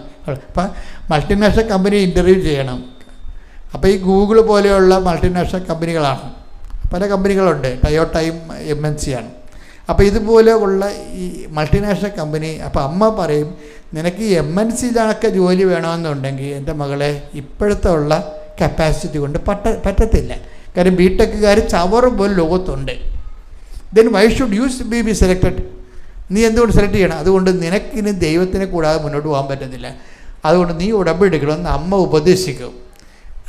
അപ്പം മൾട്ടിനാഷണൽ കമ്പനി ഇൻ്റർവ്യൂ ചെയ്യണം. അപ്പോൾ ഈ ഗൂഗിൾ പോലെയുള്ള മൾട്ടിനാഷണൽ കമ്പനികളാണ്, പല കമ്പനികളുണ്ട്, ടയോട്ടയും MNC ആണ്. അപ്പോൾ ഇതുപോലെ ഉള്ള ഈ മൾട്ടിനാഷണൽ കമ്പനി. അപ്പോൾ അമ്മ പറയും, നിനക്ക് ഈ MNCയിലൊക്കെ ജോലി വേണമെന്നുണ്ടെങ്കിൽ എൻ്റെ മകളെ ഇപ്പോഴത്തെ ഉള്ള കപ്പാസിറ്റി കൊണ്ട് പറ്റത്തില്ല. കാര്യം BTechക്കാർ ചവറ് പോലെ ലോകത്തുണ്ട്. Then why should you be selected? നീ എന്തുകൊണ്ട് സെലക്ട് ചെയ്യണം? അതുകൊണ്ട് നിനക്കിനി ദൈവത്തിനെ കൂടാതെ മുന്നോട്ട് പോകാൻ പറ്റത്തില്ല. അതുകൊണ്ട് നീ ഉടമ്പടി എടുക്കണമെന്ന് അമ്മ ഉപദേശിക്കും.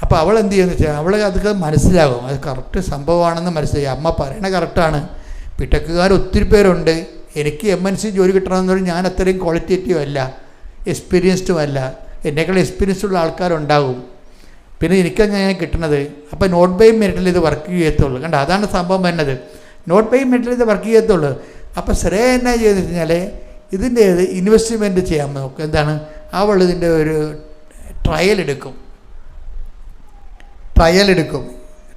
അപ്പോൾ അവൾ എന്ത് ചെയ്യുമെന്ന് വെച്ചാൽ അവൾ അതൊക്കെ മനസ്സിലാകും, അത് കറക്റ്റ് സംഭവമാണെന്ന് മനസ്സിലായി. അമ്മ പറയണ കറക്റ്റാണ്. BTechക്കാർ ഒത്തിരി പേരുണ്ട്. എനിക്ക് MNC ജോലി കിട്ടണമെന്ന് പറഞ്ഞാൽ ഞാൻ അത്രയും ക്വാളിറ്റേറ്റീവ് അല്ല, എക്സ്പീരിയൻസ്ഡും അല്ല. എന്നേക്കാൾ എക്സ്പീരിയൻസ് ഉള്ള ആൾക്കാരുണ്ടാകും. പിന്നെ എനിക്കങ്ങനെ കിട്ടണത്. അപ്പോൾ നോട്ട് ബൈ മെറിറ്റിൽ ഇത് വർക്ക് ചെയ്യത്തുള്ളൂ. കണ്ട, അതാണ് സംഭവം വരുന്നത്. നോട്ട് ബൈ മെറിറ്റിൽ ഇത് വർക്ക് ചെയ്യത്തുള്ളൂ. അപ്പോൾ ശ്രേയ എന്നാ ചെയ്തെന്ന് വെച്ചാൽ ഇതിൻ്റെ ഇൻവെസ്റ്റ്മെൻറ്റ് ചെയ്യാൻ നോക്കും. എന്താണ്? അവൾ ഇതിൻ്റെ ഒരു ട്രയൽ എടുക്കും.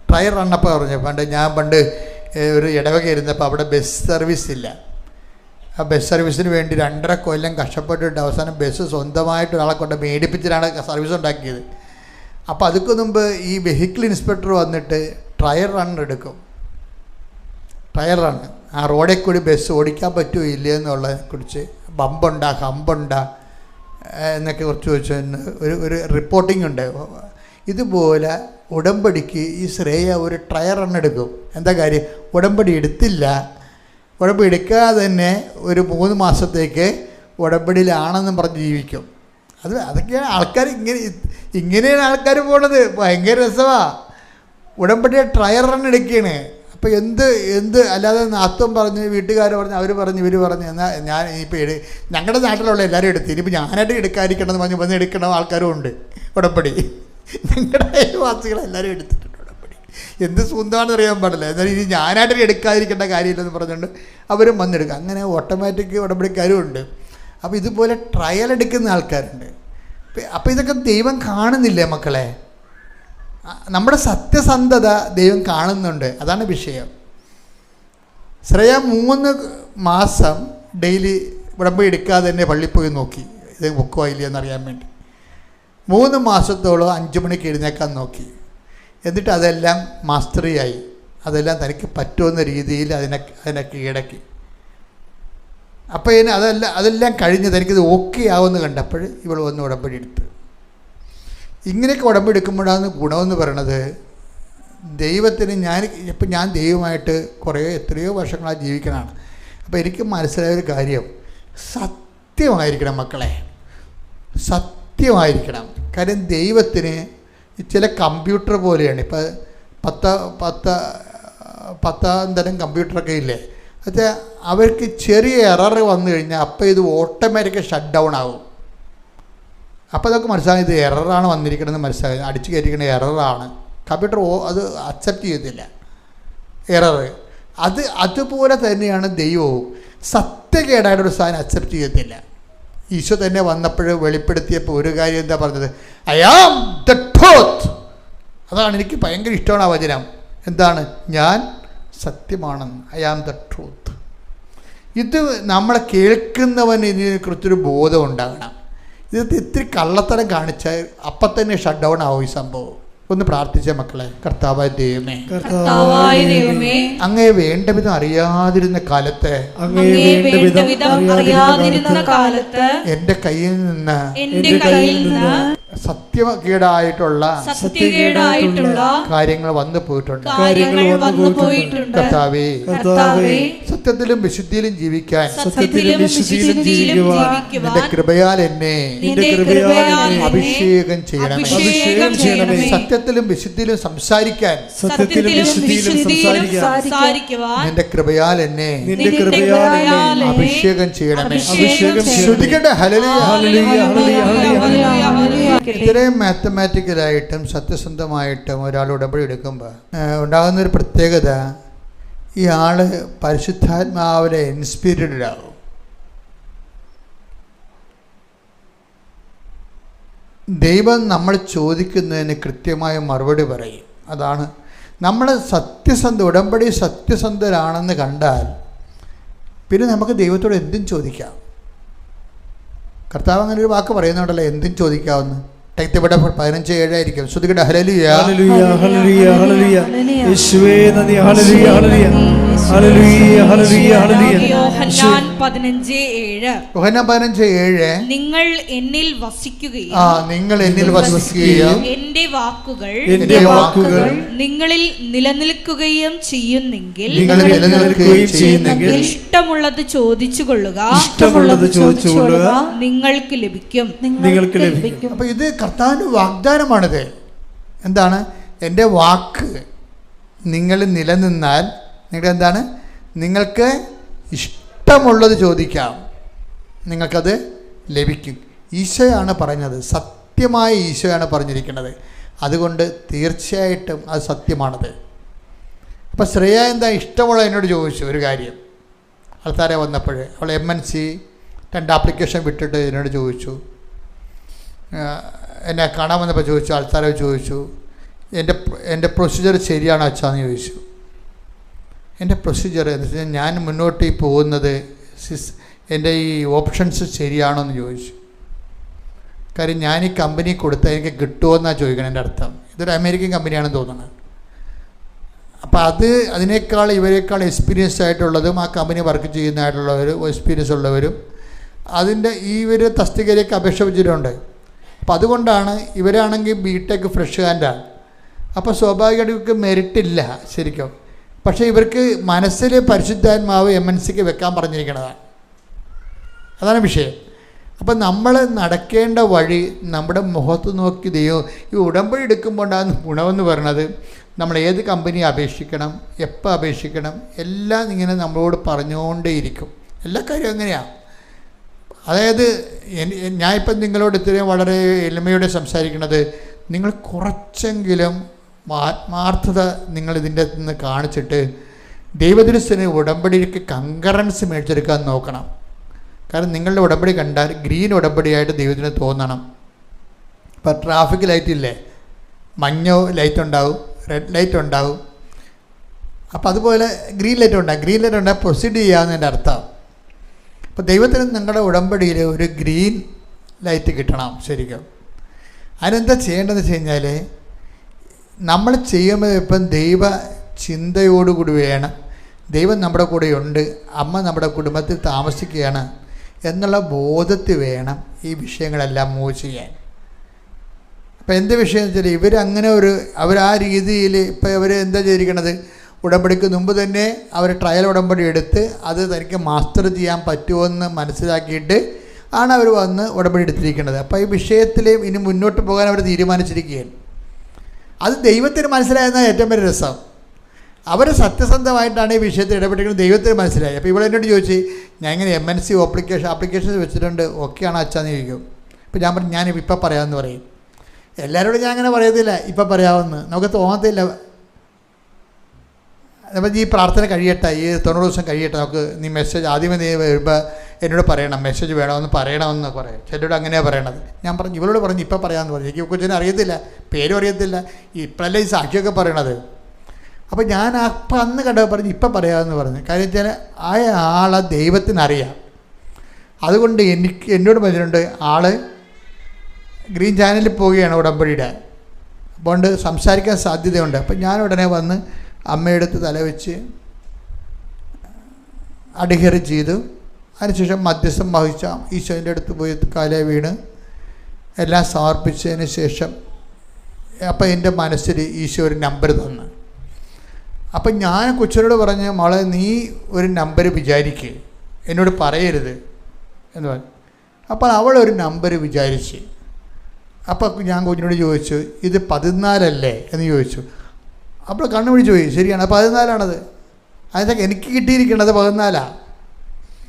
ട്രയൽ റണ്ണപ്പോൾ പറഞ്ഞു, ഞാൻ പണ്ട് ഒരു ഇടവക ഇരുന്നപ്പോൾ അവിടെ ബസ് സർവീസ് ഇല്ല. ആ ബസ് സർവീസിന് വേണ്ടി 2.5 കൊല്ലം കഷ്ടപ്പെട്ടിട്ട് അവസാനം ബസ് സ്വന്തമായിട്ട് ഒരാളെ കൊണ്ട് മേടിപ്പിച്ചിട്ടാണ് സർവീസ് ഉണ്ടാക്കിയത്. അപ്പോൾ അതിക്ക് മുമ്പ് ഈ വെഹിക്കിൾ ഇൻസ്പെക്ടർ വന്നിട്ട് ട്രയൽ റൺ എടുക്കും. ട്രയൽ റൺ ആ റോഡിൽ കൂടി ബസ് ഓടിക്കാൻ പറ്റുമോ ഇല്ലയോ എന്നുള്ളതിനെക്കുറിച്ച്, ബമ്പുണ്ടാ ഹമ്പുണ്ടാ എന്നൊക്കെ കുറച്ച് വെച്ച് ഒരു റിപ്പോർട്ടിംഗ് ഉണ്ട്. ഇതുപോലെ ഉടമ്പടിക്ക് ഈ ശ്രേയ ഒരു ട്രയൽ റൺ എടുക്കും. എന്താ കാര്യം? ഉടമ്പടി എടുക്കാതെ തന്നെ ഒരു 3 മാസത്തേക്ക് ഉടമ്പടിയിലാണെന്നും പറഞ്ഞ് ജീവിക്കും. അതൊക്കെയാണ് ആൾക്കാർ ഇങ്ങനെയാണ് ആൾക്കാർ പോണത്. ഭയങ്കര രസമാണ്. ഉടമ്പടിയെ ട്രയൽ റൺ എടുക്കുകയാണ്. അപ്പോൾ എന്ത് അല്ലാതെ നാത്തം പറഞ്ഞ് വീട്ടുകാർ പറഞ്ഞ് അവർ പറഞ്ഞ് ഇവർ പറഞ്ഞ് എന്നാൽ ഞാൻ ഇനിയിപ്പോൾ ഞങ്ങളുടെ നാട്ടിലുള്ള എല്ലാവരും എടുത്ത് ഇനിയിപ്പോൾ ഞാനായിട്ട് എടുക്കാതിരിക്കണം എന്ന് പറഞ്ഞ് വന്ന് എടുക്കണ ആൾക്കാരും ഉണ്ട് ഉടമ്പടി. ഞങ്ങളുടെ അയൽവാസികളെല്ലാവരും എടുത്തിട്ടുണ്ട് ഉടമ്പടി. എന്ത് സ്വന്തമാണെന്ന് അറിയാൻ പാടില്ല. എന്നാൽ ഇനി ഞാനായിട്ട് എടുക്കാതിരിക്കേണ്ട കാര്യമില്ലെന്ന് പറഞ്ഞുകൊണ്ട് അവരും വന്നെടുക്കും. അങ്ങനെ ഓട്ടോമാറ്റിക് ഉടമ്പടിക്കാരും ഉണ്ട്. അപ്പോൾ ഇതുപോലെ ട്രയൽ എടുക്കുന്ന ആൾക്കാരുണ്ട്. അപ്പോൾ ഇതൊക്കെ ദൈവം കാണുന്നില്ലേ മക്കളെ? നമ്മുടെ സത്യസന്ധത ദൈവം കാണുന്നുണ്ട്. അതാണ് വിഷയം. ശ്രേയ 3 മാസം ഡെയിലി ഉടമ്പടി എടുക്കാതെ തന്നെ പള്ളിയിൽ പോയി നോക്കി, ഇത് ബുക്കോ ഇല്ല എന്നറിയാൻ വേണ്ടി. 3 മാസത്തോളം 5 മണിക്ക് എഴുന്നേക്കാൻ നോക്കി. എന്നിട്ട് അതെല്ലാം മാസ്റ്ററിയായി. അതെല്ലാം തനിക്ക് പറ്റുമെന്ന രീതിയിൽ അതിനെ കീഴടക്കി. അപ്പോൾ അതെല്ലാം കഴിഞ്ഞ് തനിക്കിത് ഓക്കെ ആവുമെന്ന് കണ്ടപ്പോൾ ഇവൾ വന്ന് ഉടമ്പടി എടുത്ത്. ഇങ്ങനെയൊക്കെ ഉടമ്പടി എടുക്കുമ്പോഴാണ് ഗുണമെന്ന് പറയണത്. ദൈവത്തിന് ഞാൻ ദൈവമായിട്ട് എത്രയോ വർഷങ്ങളായി ജീവിക്കണതാണ്. അപ്പോൾ എനിക്ക് മനസ്സിലായൊരു കാര്യം, സത്യമായിരിക്കണം മക്കളെ. സത്യമായിരിക്കണം. കാര്യം ദൈവത്തിന് ചില കമ്പ്യൂട്ടർ പോലെയാണ്. ഇപ്പോൾ പത്താം തരം കമ്പ്യൂട്ടറൊക്കെ ഇല്ലേ, അത് അവർക്ക് ചെറിയ എറർ വന്നു കഴിഞ്ഞാൽ അപ്പോൾ ഇത് ഓട്ടോമാറ്റിക് ഷട്ട് ഡൗൺ ആകും. അപ്പോൾ അതൊക്കെ മനസ്സിലാകും, ഇത് എററാണ് വന്നിരിക്കണമെന്ന് മനസ്സിലാകും. അടിച്ചു കയറ്റിക്കുന്ന എററാണ്. കമ്പ്യൂട്ടർ അത് അക്സെപ്റ്റ് ചെയ്യത്തില്ല എറർ. അതുപോലെ തന്നെയാണ് ദൈവവും. സത്യകേടായിട്ടൊരു സാധനം അക്സെപ്റ്റ് ചെയ്യത്തില്ല. ഈശോ തന്നെ വന്നപ്പോൾ വെളിപ്പെടുത്തിയപ്പോൾ ഒരു കാര്യം എന്താ പറഞ്ഞത്? I am the truth. അതാണ് എനിക്ക് ഭയങ്കര ഇഷ്ടമാണ് ആ വചനം. എന്താണ്? ഞാൻ സത്യമാണെന്ന്. I am the truth. ഇത് നമ്മളെ കേൾക്കുന്നവന് ഇതിനെക്കുറിച്ചൊരു ബോധം ഉണ്ടാകണം. ഇത് ഇത്തിരി കള്ളത്തരം കാണിച്ചാൽ അപ്പം തന്നെ ഷട്ട് ഡൗൺ ആവും ഈ സംഭവം. ഒന്ന് പ്രാർത്ഥിച്ച മക്കളെ. കർത്താവായ ദൈവമേ, അങ്ങയെ വേണ്ട വിധം അറിയാതിരുന്ന കാലത്ത് എന്റെ കയ്യിൽ നിന്ന് സത്യകേടായിട്ടുള്ള കാര്യങ്ങൾ വന്നു പോയിട്ടുണ്ട്. കർത്താവേ, സത്യത്തിലും വിശുദ്ധിയിലും ജീവിക്കാൻ നിന്റെ കൃപയാൽ എന്നെ അഭിഷേകം ചെയ്യണമേ. സത്യത്തിലും വിശുദ്ധിയിലും സംസാരിക്കാൻ നിന്റെ കൃപയാൽ എന്നെ അഭിഷേകം ചെയ്യണമേ. ശ്രുതികട്ടെ. ഇത്രയും മാത്തമാറ്റിക്കലായിട്ടും സത്യസന്ധമായിട്ടും ഒരാൾ ഉടമ്പടി എടുക്കുമ്പോൾ ഉണ്ടാകുന്നൊരു പ്രത്യേകത, ഈ ആള് പരിശുദ്ധാത്മാവിലെ ഇൻസ്പിരിറ്റഡ് ആവും. ദൈവം നമ്മൾ ചോദിക്കുന്നതിന് കൃത്യമായ മറുപടി പറയും. അതാണ് നമ്മൾ ഉടമ്പടി സത്യസന്ധരാണെന്ന് കണ്ടാൽ പിന്നെ നമുക്ക് ദൈവത്തോട് എന്തും ചോദിക്കാം. കർത്താവ് അങ്ങനെ ഒരു വാക്ക് പറയുന്നുണ്ടല്ലോ, എന്തും ചോദിക്കാവുന്ന. ഇവിടെ 15:7 ആയിരിക്കും. ശ്രുതികട്ടെ. ഹല്ലേലൂയ, ഹല്ലേലൂയ, ഹല്ലേലൂയ, ഹല്ലേലൂയ. യേശുവേ നന്ദി. ഹല്ലേലൂയ, ഹല്ലേലൂയ, ഹല്ലേലൂയ, ഹല്ലേലൂയ, ഹല്ലേലൂയ. യോഹന്നാൻ 15:7 നിങ്ങൾ എന്നിൽ വസിക്കുകയും നിങ്ങൾ എന്നിൽ വസിക്കുകയും എന്റെ വാക്കുകൾ നിങ്ങളിൽ നിലനിൽക്കുകയും ചെയ്യുന്നെങ്കിൽ ഇഷ്ടമുള്ളത് ചോദിച്ചുകൊള്ളുക, നിങ്ങൾക്ക് ലഭിക്കും. അപ്പൊ ഇത് കർത്താവിന്റെ വാഗ്ദാനമാണിത്. എന്താണ്? എൻ്റെ വാക്ക് നിങ്ങൾ നിലനിന്നാൽ എന്താണ്? നിങ്ങൾക്ക് ഇഷ്ടമുള്ളത് ചോദിക്കാം, നിങ്ങൾക്കത് ലഭിക്കും. ഈശോയാണ് പറഞ്ഞത്, സത്യമായ ഈശോയാണ് പറഞ്ഞിരിക്കുന്നത്. അതുകൊണ്ട് തീർച്ചയായിട്ടും അത് സത്യമാണത്. അപ്പം ശ്രേയ എന്താ ഇഷ്ടമുള്ള എന്നോട് ചോദിച്ചു ഒരു കാര്യം. ആൾക്കാരെ വന്നപ്പോൾ അവൾ MNC 2 ആപ്ലിക്കേഷൻ വിട്ടിട്ട് എന്നോട് ചോദിച്ചു. എന്നെ കാണാൻ വന്നപ്പോൾ ചോദിച്ചു, ആൾക്കാരെ ചോദിച്ചു, എൻ്റെ പ്രൊസീജിയർ ശരിയാണോ അച്ഛാന്ന് ചോദിച്ചു. എൻ്റെ പ്രൊസീജിയർ എന്ന് വെച്ചാൽ ഞാൻ മുന്നോട്ട് പോകുന്നത് എൻ്റെ ഈ ഓപ്ഷൻസ് ശരിയാണോ എന്ന് ചോദിച്ചു. കാര്യം ഞാൻ ഈ കമ്പനി കൊടുത്താൽ എനിക്ക് കിട്ടുമോ എന്നാണ് ചോദിക്കണം. എൻ്റെ അർത്ഥം ഇതൊരു അമേരിക്കൻ കമ്പനിയാണെന്ന് തോന്നുന്നത്. അപ്പോൾ അതിനേക്കാൾ ഇവരെക്കാൾ എക്സ്പീരിയൻസ് ആയിട്ടുള്ളതും ആ കമ്പനി വർക്ക് ചെയ്യുന്നതായിട്ടുള്ളവരും എക്സ്പീരിയൻസ് ഉള്ളവരും അതിൻ്റെ ഇവർ തസ്തികയിലേക്ക് അപേക്ഷ വെച്ചിട്ടുണ്ട്. അപ്പോൾ അതുകൊണ്ടാണ് ഇവരാണെങ്കിൽ BTech ഫ്രഷ് ഹാൻഡാണ്. അപ്പോൾ സ്വാഭാവികമായിട്ട് മെറിറ്റില്ല ശരിക്കും. പക്ഷേ ഇവർക്ക് മനസ്സിൽ പരിശുദ്ധാത്മാവ് MNCക്ക് വെക്കാൻ പറഞ്ഞിരിക്കുന്നതാണ്. അതാണ് വിഷയം. അപ്പം നമ്മൾ നടക്കേണ്ട വഴി നമ്മുടെ മുഖത്ത് നോക്കി ദൈവം ഈ ഉടമ്പടി എടുക്കുമ്പോൾ ഉണ്ടാകുന്ന ഗുണമെന്ന് പറയുന്നത്, നമ്മൾ ഏത് കമ്പനി അപേക്ഷിക്കണം, എപ്പോൾ അപേക്ഷിക്കണം, എല്ലാം ഇങ്ങനെ നമ്മളോട് പറഞ്ഞുകൊണ്ടേയിരിക്കും. എല്ലാ കാര്യവും അങ്ങനെയാണ്. അതായത് ഞാനിപ്പം നിങ്ങളോട് ഇത്രയും വളരെ എളിമയോടെ സംസാരിക്കുന്നത്, നിങ്ങൾ കുറച്ചെങ്കിലും ആത്മാർത്ഥത നിങ്ങളിതിൻ്റെ നിന്ന് കാണിച്ചിട്ട് ദൈവദൃശ്യന് ഉടമ്പടിക്ക് കങ്കറൻസ് മേടിച്ചെടുക്കാൻ നോക്കണം. കാരണം നിങ്ങളുടെ ഉടമ്പടി കണ്ടാൽ ഗ്രീൻ ഉടമ്പടിയായിട്ട് ദൈവത്തിന് തോന്നണം. ഇപ്പം ട്രാഫിക് ലൈറ്റ് ഇല്ലേ, മഞ്ഞ ലൈറ്റ് ഉണ്ടാവും, റെഡ് ലൈറ്റ് ഉണ്ടാവും. അപ്പം അതുപോലെ ഗ്രീൻ ലൈറ്റ് ഉണ്ടാകും പ്രൊസീഡ് ചെയ്യാമെന്നതിൻ്റെ അർത്ഥം. അപ്പോൾ ദൈവത്തിന് നിങ്ങളുടെ ഉടമ്പടിയിൽ ഒരു ഗ്രീൻ ലൈറ്റ് കിട്ടണം ശരിക്കും. അതിനെന്താ ചെയ്യേണ്ടതെന്ന് വെച്ച് കഴിഞ്ഞാൽ, നമ്മൾ ചെയ്യുമ്പോൾ ഇപ്പം ദൈവ ചിന്തയോടുകൂടി വേണം. ദൈവം നമ്മുടെ കൂടെയുണ്ട്, അമ്മ നമ്മുടെ കുടുംബത്തിൽ താമസിക്കുകയാണ് എന്നുള്ള ബോധത്തിൽ വേണം ഈ വിഷയങ്ങളെല്ലാം മൂവ് ചെയ്യാൻ. അപ്പോൾ എന്ത് വിഷയം എന്ന് വെച്ചാൽ അവർ ആ രീതിയിൽ ഇപ്പോൾ ഇവർ എന്താ ചെയ്തിരിക്കണത്, ഉടമ്പടിക്ക് മുമ്പ് തന്നെ അവർ ട്രയൽ ഉടമ്പടി എടുത്ത് അത് തനിക്ക് മാസ്റ്റർ ചെയ്യാൻ പറ്റുമെന്ന് മനസ്സിലാക്കിയിട്ട് ആണ് അവർ വന്ന് ഉടമ്പടി എടുത്തിരിക്കുന്നത്. അപ്പോൾ ഈ വിഷയത്തിൽ ഇനി മുന്നോട്ട് പോകാൻ അവർ തീരുമാനിച്ചിരിക്കുകയാണ്. അത് ദൈവത്തിന് മനസ്സിലായെന്നാണ് ഏറ്റവും വലിയ രസം. അവർ സത്യസന്ധമായിട്ടാണ് ഈ വിഷയത്തിൽ ഇടപെട്ടിരിക്കുന്നത്, ദൈവത്തിന് മനസ്സിലായി. അപ്പോൾ ഇവിടെ എന്നോട് ചോദിച്ചു, ഞാൻ ഇങ്ങനെ MNC ആപ്ലിക്കേഷൻസ് വെച്ചിട്ടുണ്ട്, ഓക്കെയാണ് അച്ഛാന്ന് ചോദിക്കും. അപ്പോൾ ഞാൻ പറഞ്ഞു, ഞാൻ ഇപ്പം പറയാമെന്ന് പറയും. എല്ലാവരോടും ഞാൻ അങ്ങനെ പറയത്തില്ല, ഇപ്പം പറയാമെന്ന് നമുക്ക് തോന്നത്തില്ല. അപ്പം ഈ പ്രാർത്ഥന കഴിയട്ടെ, ഈ 90 ദിവസം കഴിയട്ടെ, നമുക്ക് നീ മെസ്സേജ് ആദ്യമേ നീ വരുമ്പോൾ എന്നോട് പറയണം, മെസ്സേജ് വേണമെന്ന് പറയണമെന്ന് പറയും. ചിലരോട് അങ്ങനെയാണ് പറയണത്. ഞാൻ പറഞ്ഞു, ഇവരോട് പറഞ്ഞു ഇപ്പം പറയാമെന്ന് പറഞ്ഞു. എനിക്ക് കൊച്ചിനെ അറിയത്തില്ല, പേരും അറിയത്തില്ല, ഇപ്പോഴല്ലേ ഈ സാക്ഷിയൊക്കെ പറയണത്. അപ്പോൾ ഞാൻ അപ്പം അന്ന് കണ്ടപ്പോൾ പറഞ്ഞു ഇപ്പം പറയാമെന്ന് പറഞ്ഞു. കാര്യം വെച്ചാൽ ആ ആളെ ദൈവത്തിനറിയാം. അതുകൊണ്ട് എന്നോട് പറഞ്ഞിട്ടുണ്ട്, ആൾ ഗ്രീൻ ചാനലിൽ പോവുകയാണ് ഉടമ്പടിയുടെ, അതുകൊണ്ട് സംസാരിക്കാൻ സാധ്യതയുണ്ട്. അപ്പം ഞാൻ ഉടനെ വന്ന് അമ്മയെടുത്ത് തലവെച്ച് അഡ്ഹിയർ ചെയ്തു. അതിനുശേഷം മധ്യസ്ഥം വഹിച്ച ഈശോൻ്റെ അടുത്ത് പോയി കാലേ വീണ് എല്ലാം സമർപ്പിച്ചതിന് ശേഷം അപ്പം എൻ്റെ മനസ്സിൽ ഈശോ ഒരു നമ്പർ തന്നു. അപ്പം ഞാൻ കൊച്ചിനോട് പറഞ്ഞ്, മോളെ നീ ഒരു നമ്പർ വിചാരിക്കുക, എന്നോട് പറയരുത് എന്ന് പറഞ്ഞു. അപ്പോൾ അവളൊരു നമ്പർ വിചാരിച്ച്. അപ്പോൾ ഞാൻ കുഞ്ഞിനോട് ചോദിച്ചു, ഇത് 14 എന്ന് ചോദിച്ചു. അപ്പോൾ കണ്ണു പിടിച്ച് പോയി, ശരിയാണ് 14 അതിനൊക്കെ എനിക്ക് കിട്ടിയിരിക്കുന്നത് 14.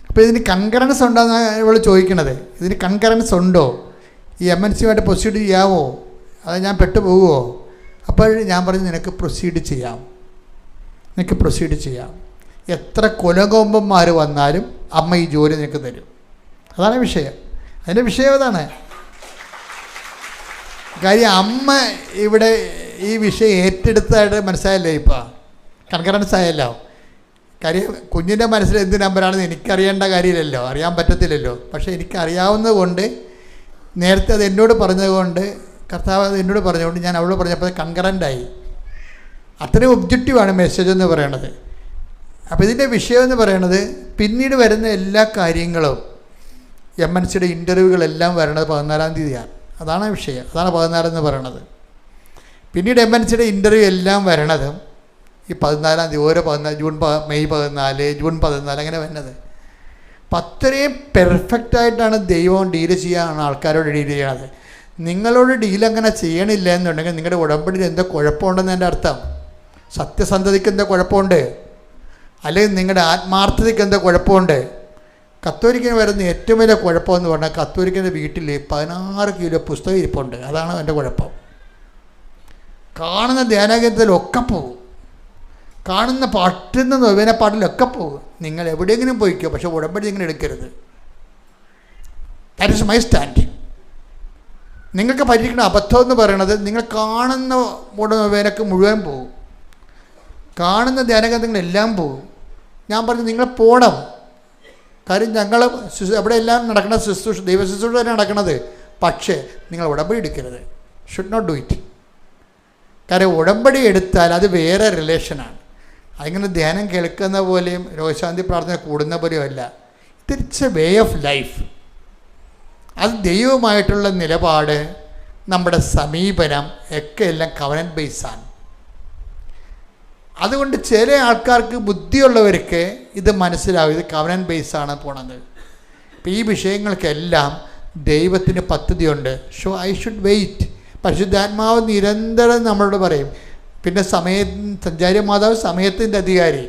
അപ്പോൾ ഇതിന് കൺകറൻസ് ഉണ്ടോയെന്നാണ് ഇവൾ ചോദിക്കണത്. ഇതിന് കൺകറൻസ് ഉണ്ടോ, ഈ MNC-യുമായിട്ട് പ്രൊസീഡ് ചെയ്യാമോ, അത് ഞാൻ പെട്ടുപോകുമോ? അപ്പോൾ ഞാൻ പറഞ്ഞു, നിനക്ക് പ്രൊസീഡ് ചെയ്യാം, നിനക്ക് പ്രൊസീഡ് ചെയ്യാം. എത്ര കൊലകൊമ്പന്മാർ വന്നാലും അമ്മ ഈ ജോലി നിനക്ക് തരും. അതാണ് വിഷയം. അതിൻ്റെ വിഷയം അതാണ്. കാര്യം അമ്മ ഇവിടെ ഈ വിഷയം ഏറ്റെടുത്തായിട്ട് മനസ്സിലായല്ലേ, ഇപ്പോൾ കൺകറൻസ് ആയല്ലോ. കാര്യം കുഞ്ഞിൻ്റെ മനസ്സിൽ എന്ത് നമ്പറാണെന്ന് എനിക്കറിയേണ്ട കാര്യമില്ലല്ലോ, അറിയാൻ പറ്റത്തില്ലല്ലോ. പക്ഷേ എനിക്കറിയാവുന്നത് കൊണ്ട്, നേരത്തെ അത് എന്നോട് പറഞ്ഞതുകൊണ്ട്, കർത്താവ് അത് എന്നോട് പറഞ്ഞതുകൊണ്ട് ഞാൻ അവളോട് പറഞ്ഞപ്പോൾ അത് കൺകറൻ്റായി. അത്രയും ഒബ്ജക്റ്റീവാണ് മെസ്സേജ് എന്ന് പറയണത്. അപ്പോൾ ഇതിൻ്റെ വിഷയം എന്ന് പറയണത്, പിന്നീട് വരുന്ന എല്ലാ കാര്യങ്ങളും MNC-യുടെ ഇൻ്റർവ്യൂകളെല്ലാം വരണത് 14-ാം തീയതിയാണ്. അതാണ് വിഷയം. അതാണ് 14 എന്ന് പറയണത്. പിന്നീട് MNC-യുടെ ഇൻ്റർവ്യൂ എല്ലാം വരണതും ഈ 14-ാം തീയതി, ഓരോ 14, മെയ് 14, ജൂൺ 14 അങ്ങനെ വരുന്നത്. അപ്പം അത്രയും പെർഫെക്റ്റായിട്ടാണ് ദൈവം ഡീല് ചെയ്യാനാണ് ആൾക്കാരോട് ഡീൽ ചെയ്യണത്. നിങ്ങളോട് ഡീൽ അങ്ങനെ ചെയ്യണില്ല എന്നുണ്ടെങ്കിൽ നിങ്ങളുടെ ഉടമ്പടിയിൽ എന്തോ കുഴപ്പമുണ്ടെന്ന് എൻ്റെ അർത്ഥം. സത്യസന്ധതയ്ക്ക് എന്തോ കുഴപ്പമുണ്ട്, അല്ലെങ്കിൽ നിങ്ങളുടെ ആത്മാർത്ഥതയ്ക്ക് എന്തോ കുഴപ്പമുണ്ട്. കത്തോലിക്കന് വരുന്ന ഏറ്റവും വലിയ കുഴപ്പമെന്ന് പറഞ്ഞാൽ, കത്തോലിക്കൻ്റെ വീട്ടിൽ 16 കിലോ പുസ്തകം ഇരിപ്പുണ്ട്. അതാണ് എൻ്റെ കുഴപ്പം. കാണുന്ന ധ്യാനകേന്ദ്രത്തിലൊക്കെ പോകും, കാണുന്ന പാട്ടുന്ന നൊവേന പാട്ടിലൊക്കെ പോകും. നിങ്ങൾ എവിടെയെങ്കിലും പോയിക്കോ, പക്ഷേ ഉടമ്പടി നിങ്ങൾ എടുക്കരുത്. That is my stand. നിങ്ങൾക്ക് പറ്റിയിരിക്കുന്ന അബദ്ധം എന്ന് പറയണത്, നിങ്ങൾ കാണുന്ന നൊവേനക്ക് മുഴുവൻ പോകും, കാണുന്ന ധ്യാനകേന്ദ്രങ്ങളെല്ലാം പോകും. ഞാൻ പറഞ്ഞു നിങ്ങൾ പോകണം. കാര്യം ഞങ്ങൾ അവിടെ എല്ലാം നടക്കുന്ന ശുശ്രൂഷ, ദൈവ ശുശ്രൂഷ തന്നെ നടക്കണത്. പക്ഷേ നിങ്ങൾ ഉടമ്പടി എടുക്കരുത്. Should not do it. കാര്യം ഉടമ്പടി എടുത്താൽ അത് വേറെ റിലേഷനാണ്. അതിങ്ങനെ ധ്യാനം കേൾക്കുന്ന പോലെയും രോഗശാന്തി പ്രാർത്ഥന കൂടുന്ന പോലെയും അല്ല. It's a way of life. അത് ദൈവവുമായിട്ടുള്ള നിലപാട്, നമ്മുടെ സമീപനം ഒക്കെ എല്ലാം കവനന്റ് ബേസാണ്. അതുകൊണ്ട് ചില ആൾക്കാർക്ക്, ബുദ്ധിയുള്ളവർക്ക് ഇത് മനസ്സിലാവും, ഇത് കവനന്റ് ബേസാണ് പോണത്. അപ്പം ഈ വിഷയങ്ങൾക്കെല്ലാം ദൈവത്തിന് പദ്ധതിയുണ്ട്. So I should wait. പരിശുദ്ധാത്മാവ് നിരന്തരം നമ്മളോട് പറയും. പിന്നെ സഞ്ചാരി മാതാവ് സമയത്തിൻ്റെ അധികാരി.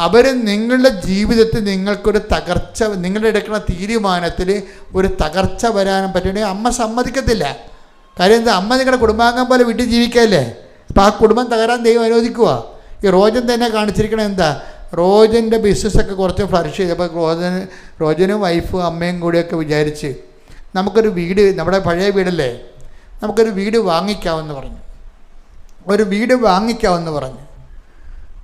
അവർ നിങ്ങളുടെ ജീവിതത്തിൽ നിങ്ങൾക്കൊരു തകർച്ച, നിങ്ങളുടെ എടുക്കുന്ന തീരുമാനത്തിൽ ഒരു തകർച്ച വരാനും പറ്റുകയാണെങ്കിൽ അമ്മ സമ്മതിക്കത്തില്ല. കാര്യം എന്താ, അമ്മ നിങ്ങളുടെ കുടുംബാംഗം പോലെ വീട്ടിൽ ജീവിക്കല്ലേ. അപ്പോൾ ആ കുടുംബം തകരാൻ ദൈവം അനുവദിക്കുക. ഈ റോജൻ തന്നെ കാണിച്ചിരിക്കണം എന്താ, റോജൻ്റെ ബിസിനസ്സൊക്കെ കുറച്ച് ഫ്ലറിഷ് ചെയ്തപ്പോൾ റോജനും വൈഫും അമ്മയും കൂടിയൊക്കെ വിചാരിച്ച് നമുക്കൊരു വീട്, നമ്മുടെ പഴയ വീടല്ലേ, നമുക്കൊരു വീട് വാങ്ങിക്കാമെന്ന് പറഞ്ഞു. ഒരു വീട് വാങ്ങിക്കാമെന്ന് പറഞ്ഞു.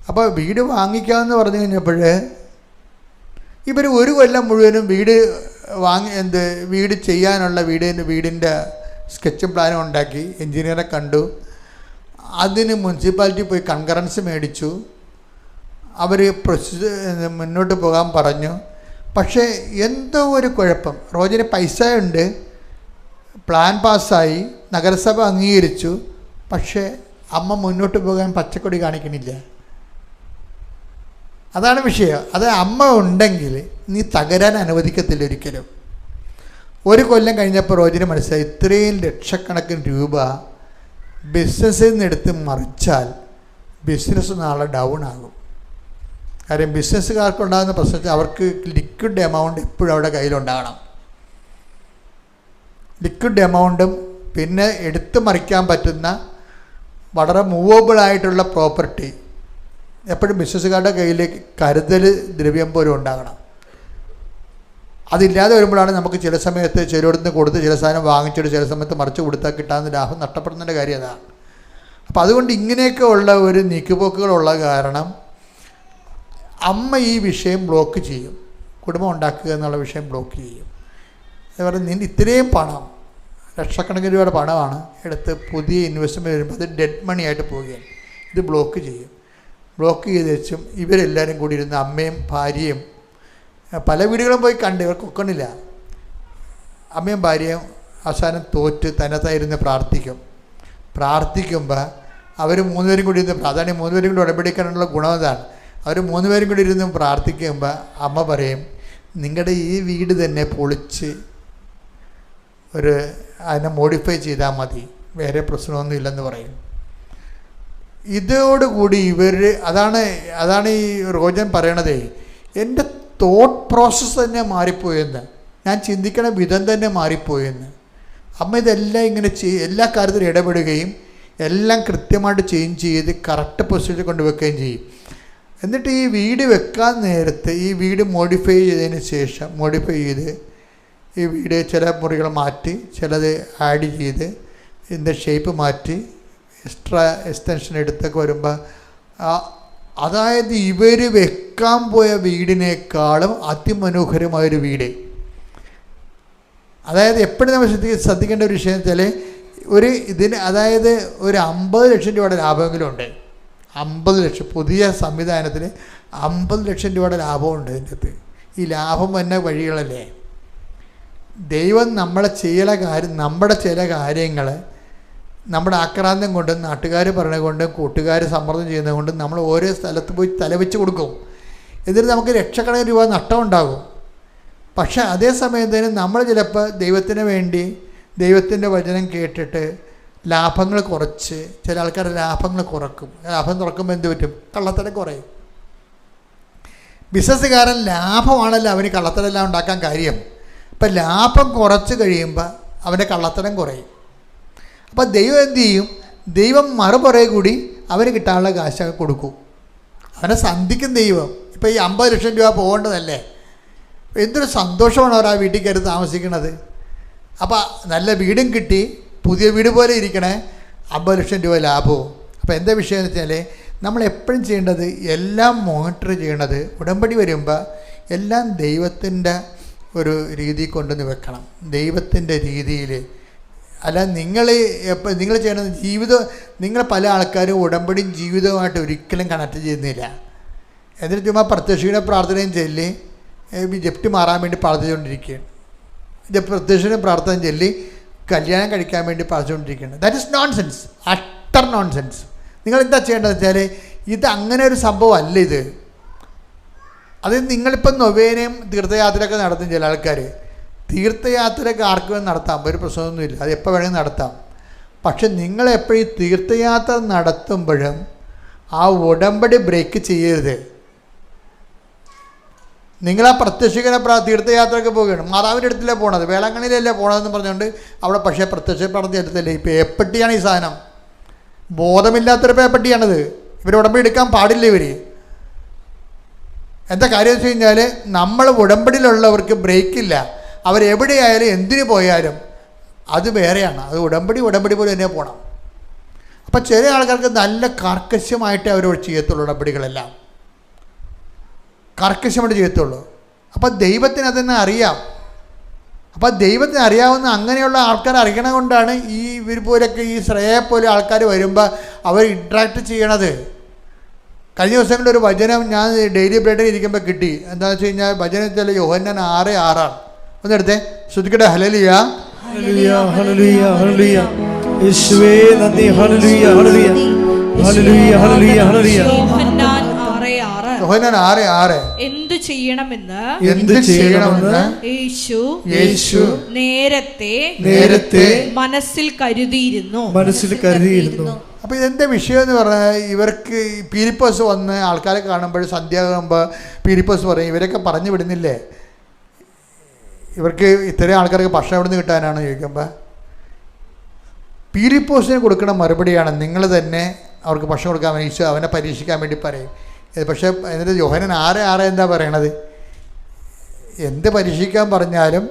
അപ്പോൾ വീട് വാങ്ങിക്കാമെന്ന് പറഞ്ഞു കഴിഞ്ഞപ്പോൾ ഇവർ ഒരു കൊല്ലം മുഴുവനും വീട് ചെയ്യാനുള്ള വീടിൻ്റെ സ്കെച്ചും പ്ലാനും ഉണ്ടാക്കി, എൻജിനീയറെ കണ്ടു. അതിന് മുനിസിപ്പാലിറ്റി പോയി കൺകറൻസ് മേടിച്ചു. അവർ മുന്നോട്ട് പോകാൻ പറഞ്ഞു. പക്ഷേ എന്തോ ഒരു കുഴപ്പം. റോജിന് പൈസ ഉണ്ട്, പ്ലാൻ പാസ്സായി, നഗരസഭ അംഗീകരിച്ചു. പക്ഷേ അമ്മ മുന്നോട്ട് പോകാൻ പച്ചക്കൊടി കാണിക്കണില്ല. അതാണ് വിഷയം. അത് അമ്മ ഉണ്ടെങ്കിൽ നീ തകരാൻ അനുവദിക്കത്തില്ല ഒരിക്കലും. 1 കൊല്ലം കഴിഞ്ഞപ്പോൾ റോജിന് മനസ്സിലായി ഇത്രയും ലക്ഷക്കണക്കിന് രൂപ ബിസിനസ്സിൽ നിന്ന് എടുത്ത് മറിച്ചാൽ ബിസിനസ് നാളെ ഡൗൺ ആകും. കാര്യം ബിസിനസ്സുകാർക്കുണ്ടാകുന്ന പ്രശ്നം വെച്ചാൽ അവർക്ക് ലിക്വിഡ് എമൗണ്ട് എപ്പോഴും അവിടെ കയ്യിലുണ്ടാകണം. ലിക്വിഡ് എമൗണ്ടും പിന്നെ എടുത്തു മറിക്കാൻ പറ്റുന്ന വളരെ മൂവബിളായിട്ടുള്ള പ്രോപ്പർട്ടി എപ്പോഴും ബിസിനസ്സുകാരുടെ കയ്യിൽ കരുതൽ ദ്രവ്യം പോലും ഉണ്ടാകണം. അതില്ലാതെ വരുമ്പോഴാണ് നമുക്ക് ചില സമയത്ത് ചിലയിടത്ത് കൊടുത്ത് ചില സാധനം വാങ്ങിച്ചിട്ട് ചില സമയത്ത് മറിച്ച് കൊടുത്താൽ കിട്ടാവുന്ന ലാഭം നഷ്ടപ്പെടുന്നതിൻ്റെ കാര്യം അതാണ്. അപ്പോൾ അതുകൊണ്ട് ഇങ്ങനെയൊക്കെ ഉള്ള ഒരു നീക്കുപോക്കുകളുള്ള കാരണം അമ്മ ഈ വിഷയം ബ്ലോക്ക് ചെയ്യും. കുടുംബം ഉണ്ടാക്കുക എന്നുള്ള വിഷയം ബ്ലോക്ക് ചെയ്യും. അതുപോലെ നിൻ്റെ ഇത്രയും പണം ലക്ഷക്കണക്കിന് രൂപയുടെ പണമാണ് എടുത്ത് പുതിയ ഇൻവെസ്റ്റ്മെൻറ്റ് വരുമ്പോൾ അത് ഡെഡ് മണി ആയിട്ട് പോവുകയാണ്. ഇത് ബ്ലോക്ക് ചെയ്യും. ബ്ലോക്ക് ചെയ്ത് വെച്ചും ഇവരെല്ലാവരും കൂടി ഇരുന്ന് അമ്മയും ഭാര്യയും പല വീടുകളും പോയി കണ്ട് ഇവർക്ക് ഒക്കണില്ല. അമ്മയും ഭാര്യയും അവസാനം തോറ്റ് തന്നത്തായിരുന്ന് പ്രാർത്ഥിക്കുമ്പോൾ അവർ 3 പേരും കൂടി ഇരുന്ന് അതാണ് 3 പേരും കൂടി ഉടമ്പടിക്കാനുള്ള ഗുണം അതാണ്. അവർ 3 പേരും കൂടി ഇരുന്ന് പ്രാർത്ഥിക്കുമ്പോൾ അമ്മ പറയും നിങ്ങളുടെ ഈ വീട് തന്നെ പൊളിച്ച് അതിനെ മോഡിഫൈ ചെയ്താൽ മതി, വേറെ പ്രശ്നമൊന്നും ഇല്ലെന്ന് പറയും. ഇതോടുകൂടി അതാണ് ഈ റോജൻ പറയണതേ, എൻ്റെ തോട്ട് പ്രോസസ്സ് തന്നെ മാറിപ്പോയെന്ന്, ഞാൻ ചിന്തിക്കണ വിധം തന്നെ മാറിപ്പോയെന്ന്. അമ്മ ഇതെല്ലാം ഇങ്ങനെ എല്ലാ കാര്യത്തിലും ഇടപെടുകയും എല്ലാം കൃത്യമായിട്ട് ചേഞ്ച് ചെയ്ത് കറക്റ്റ് പൊസിഷനിൽ കൊണ്ടുവെക്കുകയും ചെയ്യും. എന്നിട്ട് ഈ വീട് വെക്കാൻ നേരത്ത് ഈ വീട് മോഡിഫൈ ചെയ്തതിന് ശേഷം ഈ വീട് ചില മുറികൾ മാറ്റി ചിലത് ആഡ് ചെയ്ത് ഇതിൻ്റെ ഷേപ്പ് മാറ്റി എക്സ്ട്രാ എക്സ്റ്റൻഷൻ എടുത്തൊക്കെ വരുമ്പോൾ അതായത് ഇവർ വെക്കാൻ പോയ വീടിനേക്കാളും അതിമനോഹരമായൊരു വീട്. അതായത് എപ്പോഴും നമ്മൾ ശ്രദ്ധിക്കേണ്ട ഒരു വിഷയം വെച്ചാൽ അതായത് ഒരു 50 ലക്ഷം രൂപയുടെ ലാഭമെങ്കിലും ഉണ്ട്. 50 ലക്ഷം പുതിയ സംവിധാനത്തിന് 50 ലക്ഷം രൂപയുടെ ലാഭമുണ്ട് ഇതിൻ്റെ അകത്ത്. ഈ ലാഭം വന്ന വഴികളല്ലേ ദൈവം നമ്മുടെ ചില കാര്യങ്ങൾ നമ്മുടെ ആക്രാന്തം കൊണ്ടും നാട്ടുകാർ പറഞ്ഞത് കൊണ്ടും കൂട്ടുകാർ സമ്മർദ്ദം ചെയ്യുന്നത് കൊണ്ടും നമ്മൾ ഓരോ സ്ഥലത്ത് പോയി തലവെച്ച് കൊടുക്കും. എന്നിട്ട് നമുക്ക് ലക്ഷക്കണക്കിന് രൂപ നഷ്ടമുണ്ടാകും. പക്ഷേ അതേസമയം തന്നെ നമ്മൾ ചിലപ്പോൾ ദൈവത്തിന് വേണ്ടി ദൈവത്തിൻ്റെ വചനം കേട്ടിട്ട് ലാഭങ്ങൾ കുറച്ച് ചില ആൾക്കാർ ലാഭങ്ങൾ കുറക്കും. ലാഭം തുറക്കുമ്പോൾ എന്ത് പറ്റും? കള്ളത്തരം കുറയും. ബിസിനസ്സുകാരൻ ലാഭമാണല്ലോ അവന് കള്ളത്തരമെല്ലാം ഉണ്ടാക്കാൻ കാര്യം. അപ്പം ലാഭം കുറച്ച് കഴിയുമ്പോൾ അവൻ്റെ കള്ളത്തരം കുറയും. അപ്പോൾ ദൈവം എന്ത് ചെയ്യും? ദൈവം മറുപുറകെ കൂടി അവന് കിട്ടാനുള്ള കാശൊക്കെ കൊടുക്കും. അവനെ സന്ധിക്കും ദൈവം. ഇപ്പോൾ ഈ 50 ലക്ഷം രൂപ പോകേണ്ടതല്ലേ? എന്തൊരു സന്തോഷമാണ് അവർ ആ വീട്ടിൽ കയറി താമസിക്കുന്നത്. അപ്പോൾ നല്ല വീടും കിട്ടി, പുതിയ വീട് പോലെ ഇരിക്കണേ, 50 ലക്ഷം രൂപ ലാഭവും. അപ്പോൾ എന്താ വിഷയം എന്ന് വെച്ചാൽ നമ്മൾ എപ്പോഴും ചെയ്യേണ്ടത് എല്ലാം മോണിറ്റർ ചെയ്യണത് ഉടമ്പടി വരുമ്പോൾ എല്ലാം ദൈവത്തിൻ്റെ ഒരു രീതി കൊണ്ടുവന്ന് വെക്കണം. ദൈവത്തിൻ്റെ രീതിയിൽ അല്ല നിങ്ങൾ ചെയ്യണത് നിങ്ങൾ പല ആൾക്കാരും ഉടമ്പടിയും ജീവിതവുമായിട്ട് ഒരിക്കലും കണക്ട് ചെയ്യുന്നില്ല. എന്നിട്ട് ചുമ്മാ പ്രത്യക്ഷീണ പ്രാർത്ഥനയും ചൊല്ലി ജപ്തി മാറാൻ വേണ്ടി പ്രാർത്ഥിച്ചുകൊണ്ടിരിക്കുകയാണ്. പ്രത്യക്ഷീണ പ്രാർത്ഥന ചൊല്ലി കല്യാണം കഴിക്കാൻ വേണ്ടി പ്രാർത്ഥിച്ചുകൊണ്ടിരിക്കുകയാണ്. That is nonsense, utter nonsense. നിങ്ങളെന്താ ചെയ്യേണ്ടതെന്ന് വെച്ചാൽ ഇത് അങ്ങനെ ഒരു സംഭവം അല്ല ഇത്. അത് നിങ്ങളിപ്പം നൊവേനയും തീർത്ഥയാത്രയൊക്കെ നടത്തും. ചില ആൾക്കാർ തീർത്ഥയാത്രയൊക്കെ ആർക്ക് വേണം നടത്താം, ഒരു പ്രശ്നമൊന്നുമില്ല, അത് എപ്പോൾ വേണമെങ്കിൽ നടത്താം. പക്ഷെ നിങ്ങളെപ്പോഴും തീർത്ഥയാത്ര നടത്തുമ്പോഴും ആ ഉടമ്പടി ബ്രേക്ക് ചെയ്യരുത്. നിങ്ങളാ പ്രത്യക്ഷികനെ തീർത്ഥയാത്രയൊക്കെ പോവുകയാണ്, മാതാവിൻ്റെ അടുത്തല്ലേ പോകണത്, വേളാങ്കണ്ണിയിലല്ലേ പോകണതെന്ന് പറഞ്ഞുകൊണ്ട് അവിടെ പക്ഷേ പ്രത്യക്ഷ പ്രാർത്ഥന എടുത്തല്ലേ. ഇപ്പോൾ എപ്പട്ടിയാണ് ഈ സാധനം, ബോധമില്ലാത്തൊരു പേപ്പട്ടിയാണിത്. ഇവർ ഉടമ്പടി എടുക്കാൻ പാടില്ല. എന്താ കാര്യം വെച്ച് കഴിഞ്ഞാൽ നമ്മൾ ഉടമ്പടിയിലുള്ളവർക്ക് ബ്രേക്കില്ല. അവരെവിടെയായാലും എന്തിനു പോയാലും അത് വേറെയാണ്. അത് ഉടമ്പടി പോലെ തന്നെ പോകണം. അപ്പം ചില ആൾക്കാർക്ക് നല്ല കർക്കശമായിട്ടേ അവരോട് ചെയ്യത്തുള്ളൂ. ഉടമ്പടികളെല്ലാം കർക്കശമായിട്ട് ചെയ്യത്തുള്ളൂ. അപ്പം ദൈവത്തിന് അതെന്നെ അറിയാം. അപ്പം ദൈവത്തിന് അറിയാവുന്ന അങ്ങനെയുള്ള ആൾക്കാർ അറിയണത് കൊണ്ടാണ് ഇവർ പോലൊക്കെ ഈ ശ്രേയെ പോലെ ആൾക്കാർ വരുമ്പോൾ അവർ ഇൻട്രാക്ട് ചെയ്യണത്. കഴിഞ്ഞ ദിവസങ്ങളിൽ ഒരു വചനം ഞാൻ ഡെയിലി ബ്രെഡിൽ ഇരിക്കുമ്പോൾ കിട്ടി. എന്താണെന്ന് വെച്ച് കഴിഞ്ഞാൽ വചനം വെച്ചാൽ യോഹന്നാൻ 6:6 ഒന്നെടുത്തേ, ശ്രദ്ധിക്കട്ടെ. ഹല്ലേലൂയ ഹല്ലേലൂയ ഹല്ലേലൂയ ഹല്ലേലൂയ യേശുവേ നന്ദി. ഹല്ലേലൂയ ഹല്ലേലൂയ ഹല്ലേലൂയ ഹല്ലേലൂയ ഹല്ലേലൂയ. യോഹന്നാൻ 6:6 യോഹന്നാൻ 6:6 എന്തു ചെയ്യണമെന്ന് യേശു നേരത്തെ മനസ്സിൽ കരുതിയിരുന്നു. അപ്പോൾ ഇതെന്താ വിഷയം എന്ന് പറഞ്ഞാൽ, ഇവർക്ക് പീലിപ്പോസ് വന്ന് ആൾക്കാരെ കാണുമ്പോൾ സന്ധ്യയാകുമ്പോൾ പീലിപ്പോസ് പറയും, ഇവരൊക്കെ പറഞ്ഞു വിടുന്നില്ലേ, ഇവർക്ക് ഇത്രയും ആൾക്കാർക്ക് ഭക്ഷണം എവിടെ നിന്ന് കിട്ടാനാണ് ചോദിക്കുമ്പോൾ പീലിപ്പോസിന് കൊടുക്കുന്ന മറുപടിയാണ്, നിങ്ങൾ തന്നെ അവർക്ക് ഭക്ഷണം കൊടുക്കാൻ വേണ്ടി ഈശോ അവനെ പരീക്ഷിക്കാൻ വേണ്ടി പറയും. പക്ഷേ എന്നിട്ട് യോഹന്നാൻ 6:6 എന്താ പറയണത്? എന്ത് പരീക്ഷിക്കാൻ പറഞ്ഞാലും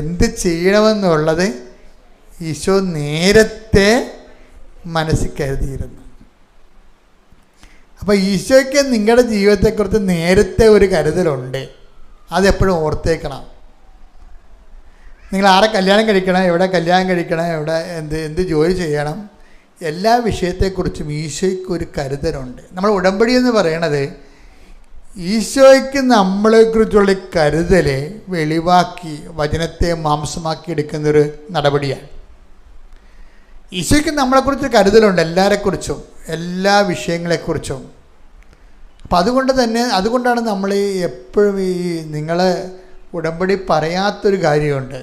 എന്ത് ചെയ്യണമെന്നുള്ളത് ഈശോ നേരത്തെ മനസ്സിൽ കരുതിയിരുന്നു. അപ്പോൾ ഈശോയ്ക്ക് നിങ്ങളുടെ ജീവിതത്തെക്കുറിച്ച് നേരത്തെ ഒരു കരുതലുണ്ട്. അതെപ്പോഴും ഓർത്തേക്കണം. നിങ്ങൾ ആരെ കല്യാണം കഴിക്കണം, എവിടെ കല്യാണം കഴിക്കണം, എവിടെ എന്ത് ജോലി ചെയ്യണം, എല്ലാ വിഷയത്തെക്കുറിച്ചും ഈശോയ്ക്ക് ഒരു കരുതലുണ്ട്. നമ്മൾ ഉടമ്പടി എന്ന് പറയണത് ഈശോയ്ക്ക് നമ്മളെക്കുറിച്ചുള്ള കരുതൽ വെളിവാക്കി വചനത്തെ മാംസമാക്കി എടുക്കുന്നൊരു നടപടിയാണ്. ഈശോയ്ക്ക് നമ്മളെക്കുറിച്ച് കരുതലുണ്ട്, എല്ലാവരെക്കുറിച്ചും, എല്ലാ വിഷയങ്ങളെക്കുറിച്ചും. അപ്പം അതുകൊണ്ടാണ് നമ്മൾ എപ്പോഴും നിങ്ങൾ ഉടമ്പടി പറയാത്തൊരു കാര്യമുണ്ട്,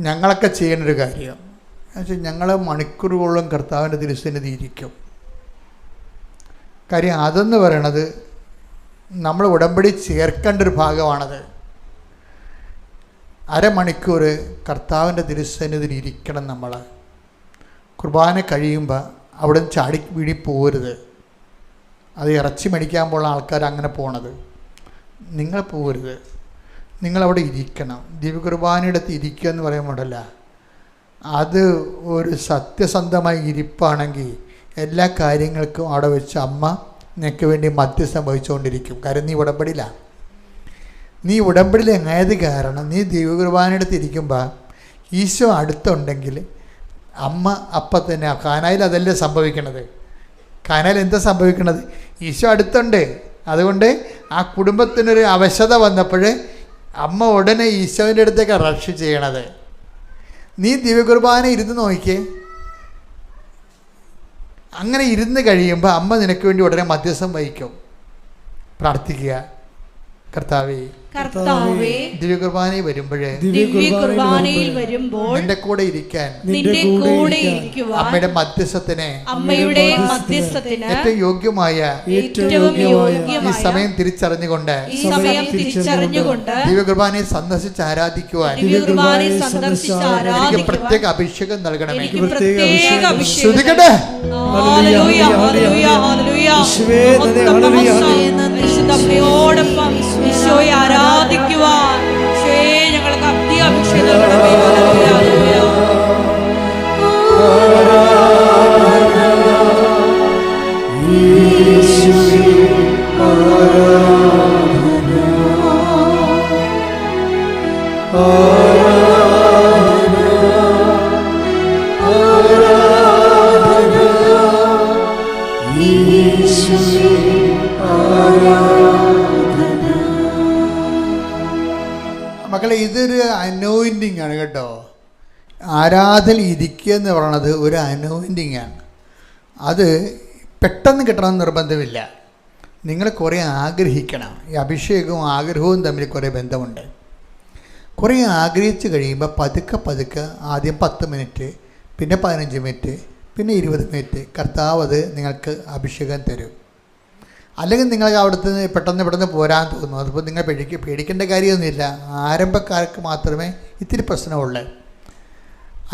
ഞങ്ങളൊക്കെ ചെയ്യേണ്ടൊരു കാര്യം എന്നുവെച്ചാൽ ഞങ്ങൾ മണിക്കൂറുകളോളം കർത്താവിൻ്റെ തിരുസന്നിധി ഇരിക്കും. കാര്യം അതെന്ന് പറയണത് നമ്മൾ ഉടമ്പടി ചേർക്കേണ്ട ഒരു ഭാഗമാണത്. അരമണിക്കൂർ കർത്താവിൻ്റെ തിരുസന്നിധിയിൽ ഇരിക്കണം. നമ്മൾ കുർബാന കഴിയുമ്പോൾ അവിടെ നിന്ന് ചാടി വീടി പോകരുത്. അത് ഇറച്ചി മേടിക്കാൻ പോകുന്ന ആൾക്കാർ അങ്ങനെ പോണത്. നിങ്ങൾ പോകരുത്, നിങ്ങളവിടെ ഇരിക്കണം. ദിവ്യകുർബാനയുടെ അടുത്ത് ഇരിക്കുക എന്ന് പറയുമ്പോഴല്ല, അത് ഒരു സത്യസന്ധമായ ഇരിപ്പാണെങ്കിൽ എല്ലാ കാര്യങ്ങൾക്കും അവിടെ വെച്ച് അമ്മ നിനക്ക് വേണ്ടി മധ്യസ്ഥം വഹിച്ചുകൊണ്ടിരിക്കും. കാര്യം നീ ഉടമ്പടിയിലാണ്. നീ ഉടമ്പടിയിൽ എങ്ങായത് കാരണം നീ ദിവ്യകുർബാനയുടെ അടുത്ത് ഇരിക്കുമ്പോൾ ഈശോ അടുത്തുണ്ടെങ്കിൽ അമ്മ അപ്പം തന്നെ, കാനായിൽ അതല്ലേ സംഭവിക്കണത്. കാനായിൽ എന്താ സംഭവിക്കണത്? ഈശോ അടുത്തുണ്ട്. അതുകൊണ്ട് ആ കുടുംബത്തിനൊരു അവശത വന്നപ്പോൾ അമ്മ ഉടനെ ഈശോൻ്റെ അടുത്തേക്ക് റഷ് ചെയ്യണത്. നീ ദിവ്യകുർബാന ഇരുന്ന് നോക്കിയേ. അങ്ങനെ ഇരുന്ന് കഴിയുമ്പോൾ അമ്മ നിനക്ക് വേണ്ടി ഉടനെ മധ്യസ്ഥം വഹിക്കും. പ്രാർത്ഥിക്കുക, കർത്താവേ ദിവ്യകുർബാനയിൽ വരുമ്പോൾ നിന്റെ കൂടെ ഇരിക്കാൻ അമ്മയുടെ മധ്യസ്ഥത്തിന് ഏറ്റവും യോഗ്യമായ ഈ സമയം തിരിച്ചറിഞ്ഞുകൊണ്ട് ദിവ്യകുർബാനയെ സന്ദർശിച്ച് ആരാധിക്കുവാൻ എനിക്ക് പ്രത്യേക അഭിഷേകം നൽകണമേ. ശ്രദ്ധിക്കട്ടെ. ഈശോയെ ആരാധിക്കുവാൻ ഞങ്ങൾക്ക് അധിക അഭിഷേകം മക്കളെ, ഇതൊരു അനോയിൻറ്റിങ് ആണ് കേട്ടോ. ആരാധന ഇരിക്കുക എന്ന് പറയുന്നത് ഒരു അനോയിൻറ്റിങ് ആണ്. അത് പെട്ടെന്ന് കിട്ടണമെന്ന് നിർബന്ധമില്ല. നിങ്ങൾ കുറേ ആഗ്രഹിക്കണം. ഈ അഭിഷേകവും ആഗ്രഹവും തമ്മിൽ കുറേ ബന്ധമുണ്ട്. കുറേ ആഗ്രഹിച്ച് കഴിയുമ്പോൾ പതുക്കെ ആദ്യം 10 മിനിറ്റ്, പിന്നെ 15 മിനിറ്റ്, പിന്നെ 20 മിനിറ്റ് കർത്താവ് അത് നിങ്ങൾക്ക് അഭിഷേകം തരും. അല്ലെങ്കിൽ നിങ്ങൾക്ക് അവിടുന്ന് പെട്ടെന്ന് പോരാൻ തോന്നും. അതിപ്പോൾ നിങ്ങൾ പേടിക്കേണ്ട കാര്യമൊന്നുമില്ല. ആരംഭക്കാർക്ക് മാത്രമേ ഇത്തിരി പ്രശ്നമുള്ളൂ.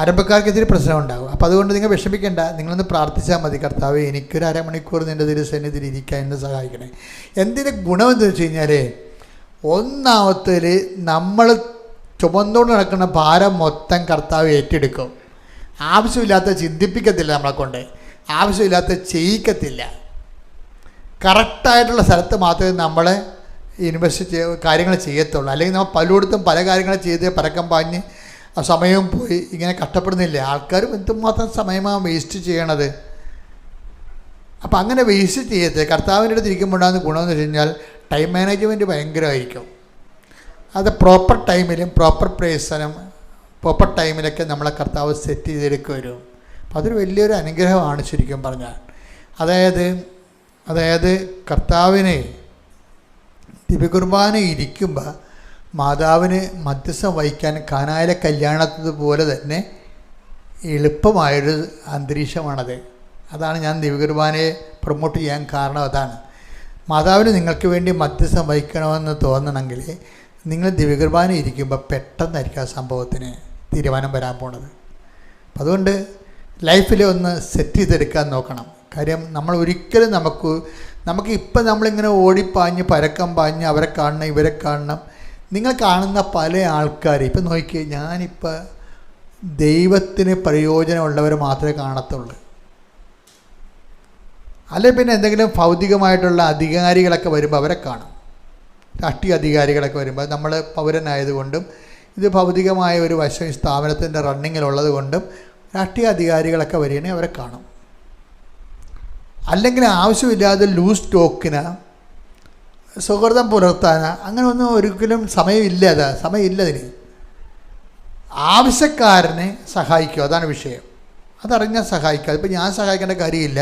ആരംഭക്കാർക്ക് ഇത്തിരി പ്രശ്നം ഉണ്ടാകും. അപ്പോൾ അതുകൊണ്ട് നിങ്ങൾ വിഷമിക്കേണ്ട. നിങ്ങളൊന്ന് പ്രാർത്ഥിച്ചാൽ മതി, കർത്താവേ എനിക്കൊരു അരമണിക്കൂർ നിൻ്റെ തിരുസന്നിധിയിൽ ഇരിക്കാൻ എന്നെ സഹായിക്കണേ. എന്തിൻ്റെ ഗുണമെന്ന് വെച്ച് കഴിഞ്ഞാൽ, ഒന്നാമത്തേൽ നമ്മൾ ചുമന്നുകൊണ്ട് നടക്കുന്ന ഭാരം മൊത്തം കർത്താവ് ഏറ്റെടുക്കും. ആവശ്യമില്ലാത്ത ചിന്തിപ്പിക്കത്തില്ല, നമ്മളെ കൊണ്ട് ആവശ്യമില്ലാത്ത ചെയ്യിക്കത്തില്ല. കറക്റ്റായിട്ടുള്ള സ്ഥലത്ത് മാത്രമേ നമ്മൾ ഇൻവെസ്റ്റ് കാര്യങ്ങൾ ചെയ്യത്തുള്ളൂ. അല്ലെങ്കിൽ നമ്മൾ പലയിടത്തും പല കാര്യങ്ങളും ചെയ്ത് പരക്കം പാഞ്ഞ് സമയവും പോയി ഇങ്ങനെ കഷ്ടപ്പെടുന്നില്ല. ആൾക്കാരും എന്തുമാത്രം സമയമാണ് വേസ്റ്റ് ചെയ്യണത്. അപ്പം അങ്ങനെ വേസ്റ്റ് ചെയ്യരുത്. കർത്താവിൻ്റെ അടുത്ത് ഇരിക്കുമ്പോഴാകുന്ന ഗുണമെന്ന് വെച്ച് കഴിഞ്ഞാൽ ടൈം മാനേജ്മെൻറ്റ് ഭയങ്കരമായിരിക്കും. അത് പ്രോപ്പർ ടൈമിലും പ്രോപ്പർ പ്ലേസിനും പ്രോപ്പർ ടൈമിലൊക്കെ നമ്മളെ കർത്താവ് സെറ്റ് ചെയ്തെടുക്കുക വരും. അപ്പോൾ അതൊരു വലിയൊരു അനുഗ്രഹമാണ് ശരിക്കും പറഞ്ഞാൽ. അതായത് അതായത് കർത്താവിനെ ദിവ്യകുർബാന ഇരിക്കുമ്പോൾ മാതാവിന് മധ്യസ്ഥം വഹിക്കാൻ കാനായിലെ കല്യാണത്തതുപോലെ തന്നെ എളുപ്പമായൊരു അന്തരീക്ഷമാണത്. അതാണ് ഞാൻ ദിവ്യകുർബാനയെ പ്രൊമോട്ട് ചെയ്യാൻ കാരണം. അതാണ് മാതാവിന് നിങ്ങൾക്ക് വേണ്ടി മധ്യസ്ഥം വഹിക്കണമെന്ന് തോന്നണമെങ്കിൽ നിങ്ങൾ ദിവ്യകുർബാന ഇരിക്കുമ്പോൾ പെട്ടെന്നായിരിക്കും ആ സംഭവത്തിന് തീരുമാനം വരാൻ പോണത്. അപ്പം അതുകൊണ്ട് ലൈഫിൽ ഒന്ന് സെറ്റ് ചെയ്തെടുക്കാൻ നോക്കണം. കാര്യം നമ്മൾ ഒരിക്കലും നമുക്ക് ഇപ്പം നമ്മളിങ്ങനെ ഓടിപ്പാഞ്ഞ് പരക്കം പാഞ്ഞ് അവരെ കാണണം ഇവരെ കാണണം. നിങ്ങൾ കാണുന്ന പല ആൾക്കാർ ഇപ്പം നോക്കിയേ, ഞാനിപ്പോൾ ദൈവത്തിന് പ്രയോജനമുള്ളവർ മാത്രമേ കാണത്തുള്ളൂ. അല്ലെ പിന്നെ എന്തെങ്കിലും ഭൗതികമായിട്ടുള്ള അധികാരികളൊക്കെ വരുമ്പോൾ അവരെ കാണും. രാഷ്ട്രീയ അധികാരികളൊക്കെ വരുമ്പോൾ നമ്മൾ പൗരനായതുകൊണ്ടും ഇത് ഭൗതികമായ ഒരു വശം ഈ സ്ഥാപനത്തിൻ്റെ റണ്ണിങ്ങിലുള്ളത് കൊണ്ടും രാഷ്ട്രീയ അധികാരികളൊക്കെ വരികയാണെങ്കിൽ അവരെ കാണും. അല്ലെങ്കിൽ ആവശ്യമില്ലാതെ ലൂസ് ടോക്കിന് സൗഹൃദം പുലർത്താൻ അങ്ങനെ ഒന്നും ഒരിക്കലും സമയമില്ലതിന്. ആവശ്യക്കാരനെ സഹായിക്കുക, അതാണ് വിഷയം. അതറിഞ്ഞാൽ സഹായിക്കുക. അതിപ്പോൾ ഞാൻ സഹായിക്കേണ്ട കാര്യമില്ല,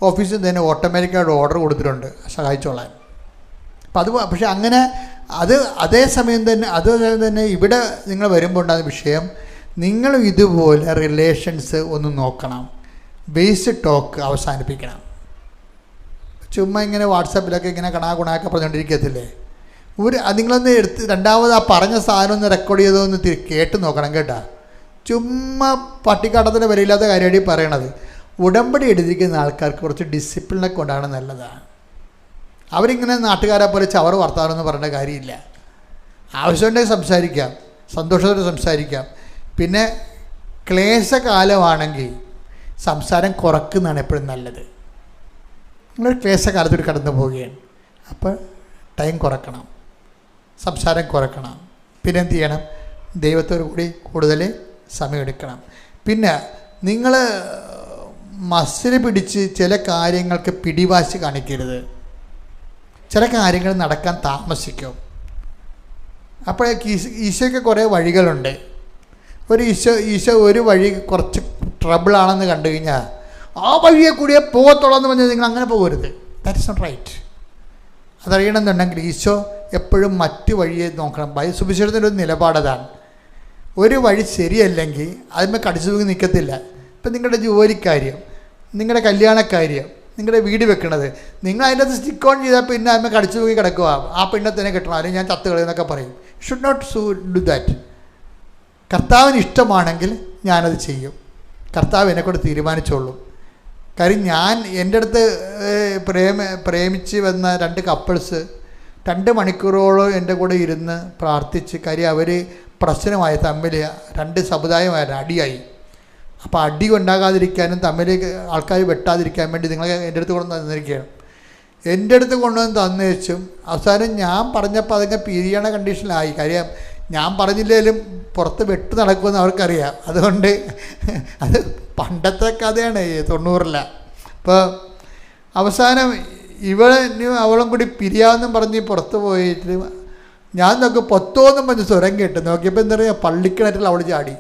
ഓഫീസിൽ തന്നെ ഓട്ടോമാറ്റിക്കായിട്ട് ഓർഡർ കൊടുത്തിട്ടുണ്ട് സഹായിച്ചോളാൻ. അപ്പം പക്ഷെ അങ്ങനെ അതേസമയം തന്നെ ഇവിടെ നിങ്ങൾ വരുമ്പോൾ ഉണ്ടാകുന്ന വിഷയം, നിങ്ങൾ ഇതുപോലെ റിലേഷൻസ് ഒന്ന് നോക്കണം. ബേസ് ടോക്ക് അവസാനിപ്പിക്കണം. ചുമ്മാ ഇങ്ങനെ വാട്സാപ്പിലൊക്കെ ഇങ്ങനെ കണാകുണാക്കെ പറഞ്ഞുകൊണ്ടിരിക്കത്തില്ലേ? നിങ്ങളൊന്ന് രണ്ടാമത് ആ പറഞ്ഞ സാധനം ഒന്ന് റെക്കോർഡ് ചെയ്തൊന്ന് കേട്ട് നോക്കണം കേട്ടോ. ചുമ്മാ പട്ടിക്കാട്ടത്തിൻ്റെ വിലയില്ലാത്ത കാര്യമാണ് ഈ പറയണത്. ഉടമ്പടി എടുത്തിരിക്കുന്ന ആൾക്കാർക്ക് കുറച്ച് ഡിസിപ്ലിനൊക്കെ കൊണ്ടാണ് നല്ലതാണ്. അവരിങ്ങനെ നാട്ടുകാരെ പോലെ ചവറ് വർത്താനമൊന്നും പറയേണ്ട കാര്യമില്ല. ആവശ്യമുണ്ടെങ്കിൽ സംസാരിക്കാം, സന്തോഷത്തോടെ സംസാരിക്കാം. പിന്നെ ക്ലേശകാലമാണെങ്കിൽ സംസാരം കുറക്കുന്നതാണ് എപ്പോഴും നല്ലത്. നിങ്ങളൊരു ക്ലേശകാലത്തോട് കടന്നു പോവുകയാണ്, അപ്പോൾ ടൈം കുറക്കണം, സംസാരം കുറക്കണം. പിന്നെ എന്ത് ചെയ്യണം? ദൈവത്തോടു കൂടി കൂടുതൽ സമയമെടുക്കണം. പിന്നെ നിങ്ങൾ മസിൽ പിടിച്ച് ചില കാര്യങ്ങൾക്ക് പിടിവാശി കാണിക്കരുത്. ചില കാര്യങ്ങൾ നടക്കാൻ താമസിക്കും. അപ്പോഴേക്ക് ഈശോയ്ക്ക് കുറേ വഴികളുണ്ട്. ഈശോ ഒരു വഴി കുറച്ച് ട്രബിളാണെന്ന് കണ്ടു കഴിഞ്ഞാൽ ആ വഴിയെ കൂടിയേ പോകത്തുള്ളൂ എന്ന് പറഞ്ഞാൽ നിങ്ങൾ അങ്ങനെ പോകരുത്. That is not right. അതറിയണമെന്നുണ്ടെങ്കിൽ ഈശോ എപ്പോഴും മറ്റു വഴിയെ നോക്കണം. സുവിശേഷത്തിൻ്റെ ഒരു നിലപാടതാണ്. ഒരു വഴി ശരിയല്ലെങ്കിൽ അതിന്മേൽ കടിച്ചു തൂങ്ങി നിൽക്കത്തില്ല. ഇപ്പം നിങ്ങളുടെ ജോലിക്കാര്യം, നിങ്ങളുടെ കല്യാണക്കാര്യം, നിങ്ങളുടെ വീട് വെക്കണത്, നിങ്ങൾ അതിൻ്റെ അകത്ത് സ്റ്റിക്ക് ഓൺ ചെയ്താൽ പിന്നെ അതിന്മേൽ കടിച്ചു തൂങ്ങി കിടക്കുക. ആ പിന്നെ തന്നെ കിട്ടണം, അല്ലെങ്കിൽ ഞാൻ ചത്തുകളെന്നൊക്കെ പറയും. Should not do that. കർത്താവിന് ഇഷ്ടമാണെങ്കിൽ ഞാനത് ചെയ്യും. കർത്താവ് എന്നെക്കൊണ്ട് തീരുമാനിച്ചോളൂ. കാര്യം എൻ്റെ അടുത്ത് പ്രേമിച്ച് വന്ന 2 കപ്പിൾസ് 2 മണിക്കൂറോളം എൻ്റെ കൂടെ ഇരുന്ന് പ്രാർത്ഥിച്ച്. കാര്യം അവർ പ്രശ്നമായി, തമ്മിൽ 2 സമുദായമായിരുന്നു, അടിയായി. അപ്പോൾ അടി ഉണ്ടാകാതിരിക്കാനും തമ്മിൽ ആൾക്കാർ വെട്ടാതിരിക്കാൻ വേണ്ടി നിങ്ങളെ എൻ്റെ അടുത്ത് കൊണ്ടുവന്ന് തന്നിരിക്കുകയാണ്. എൻ്റെ അടുത്ത് കൊണ്ടുവന്ന് തന്നേച്ചും അവസാനം ഞാൻ പറഞ്ഞപ്പോൾ അതിങ്ങനെ പിരിയണ കണ്ടീഷനിലായി. കാര്യം ഞാൻ പറഞ്ഞില്ലെങ്കിലും പുറത്ത് വെട്ട് നടക്കുമെന്ന് അവർക്കറിയാം. അതുകൊണ്ട് അത് പണ്ടത്തെ കഥയാണ്, 90-ലെ. അപ്പോൾ അവസാനം അവളും കൂടി പിരിയാമെന്നും പറഞ്ഞ് പുറത്ത് പോയിട്ട് ഞാൻ നോക്കി പൊത്തോന്നും പറഞ്ഞ് സ്വരം കേട്ട് നോക്കിയപ്പോൾ എന്താ പറയുക, പള്ളിക്കിണറ്റിൽ അവൾ ചാടി.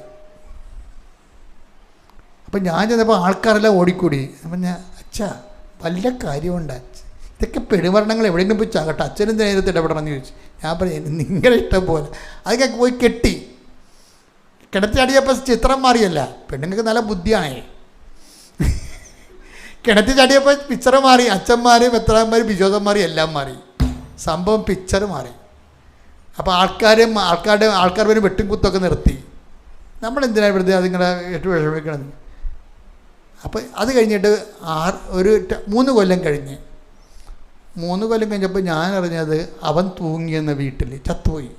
അപ്പം ഞാൻ ചെന്നപ്പോൾ ആൾക്കാരെല്ലാം ഓടിക്കൂടി. അപ്പം ഞാൻ അച്ഛാ വല്ല കാര്യമുണ്ട്, ഇതൊക്കെ പെരുമരണങ്ങൾ എവിടെയെങ്കിലും പോയി ചാകട്ടെ, അച്ഛനും നേരത്തെ ഇടപെടണമെന്ന് ചോദിച്ചു. ഞാൻ പറഞ്ഞു നിങ്ങളുടെ ഇഷ്ടം പോലെ. അതൊക്കെ പോയി കെട്ടി കിണറ്റിച്ചടിയപ്പോൾ ചിത്രം മാറിയല്ല, പെണ്ണുങ്ങൾക്ക് നല്ല ബുദ്ധിയാണേ. കിണറ്റി ചാടിയപ്പോൾ പിക്ചർ മാറി, അച്ഛന്മാർ മെത്രാന്മാർ ബിജോദന്മാർ എല്ലാം മാറി, സംഭവം പിക്ചർ മാറി. അപ്പോൾ ആൾക്കാർ വരെ വെട്ടും കുത്തൊക്കെ നിർത്തി. നമ്മളെന്തിനാണ് വെറുതെ അതിങ്ങനെ ഏറ്റവും വിഷമിക്കണം. അപ്പോൾ അത് കഴിഞ്ഞിട്ട് 3 കൊല്ലം കഴിഞ്ഞ് 3 കൊല്ലം കഴിഞ്ഞപ്പോൾ ഞാൻ അറിഞ്ഞത് അവൻ തൂങ്ങിയെന്ന വീട്ടിൽ ചത്തുപോയി.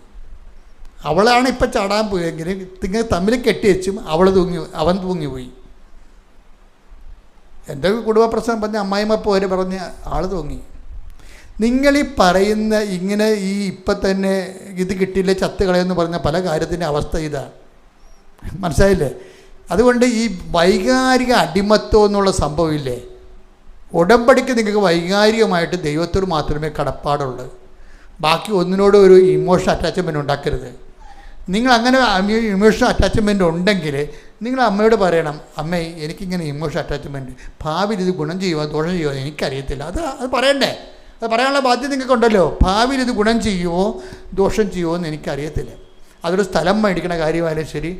അവളാണ് ഇപ്പം ചാടാൻ പോയെങ്കിൽ നിങ്ങൾ തമ്മിൽ കെട്ടിവെച്ചും അവൻ തൂങ്ങിപ്പോയി. എൻ്റെ കുടുംബ പ്രശ്നം പറഞ്ഞ അമ്മായിമ്മ പോര് പറഞ്ഞ് ആൾ തൂങ്ങി. നിങ്ങളീ പറയുന്ന ഇങ്ങനെ ഇപ്പം തന്നെ ഇത് കിട്ടിയില്ല ചത്തുകളയെന്ന് പറഞ്ഞ പല കാര്യത്തിൻ്റെ അവസ്ഥ ഇതാണ്. മനസ്സിലായില്ലേ? അതുകൊണ്ട് ഈ വൈകാരിക അടിമത്വം എന്നുള്ള സംഭവമില്ലേ, ഉടമ്പടിക്ക് നിങ്ങൾക്ക് വൈകാരികമായിട്ട് ദൈവത്തോട് മാത്രമേ കടപ്പാടുള്ളൂ. ബാക്കി ഒന്നിനോട് ഒരു ഇമോഷണൽ അറ്റാച്ച്മെൻറ്റ് ഉണ്ടാക്കരുത്. നിങ്ങൾ അങ്ങനെ ഇമോഷണൽ അറ്റാച്ച്മെൻറ്റ് ഉണ്ടെങ്കിൽ നിങ്ങൾ അമ്മയോട് പറയണം, അമ്മേ എനിക്കിങ്ങനെ ഇമോഷൻ അറ്റാച്ച്മെൻറ്റ്, ഭാവിയിൽ ഇത് ഗുണം ചെയ്യുമോ ദോഷം ചെയ്യുമോ എനിക്കറിയത്തില്ല. അത് പറയണ്ടേ? അത് പറയാനുള്ള ബാധ്യത നിങ്ങൾക്കുണ്ടല്ലോ. ഭാവിയിൽ ഇത് ഗുണം ചെയ്യുമോ ദോഷം ചെയ്യുമോ എന്ന് എനിക്കറിയത്തില്ല. അതൊരു സ്ഥലം മേടിക്കണ കാര്യമായാലും ശരി.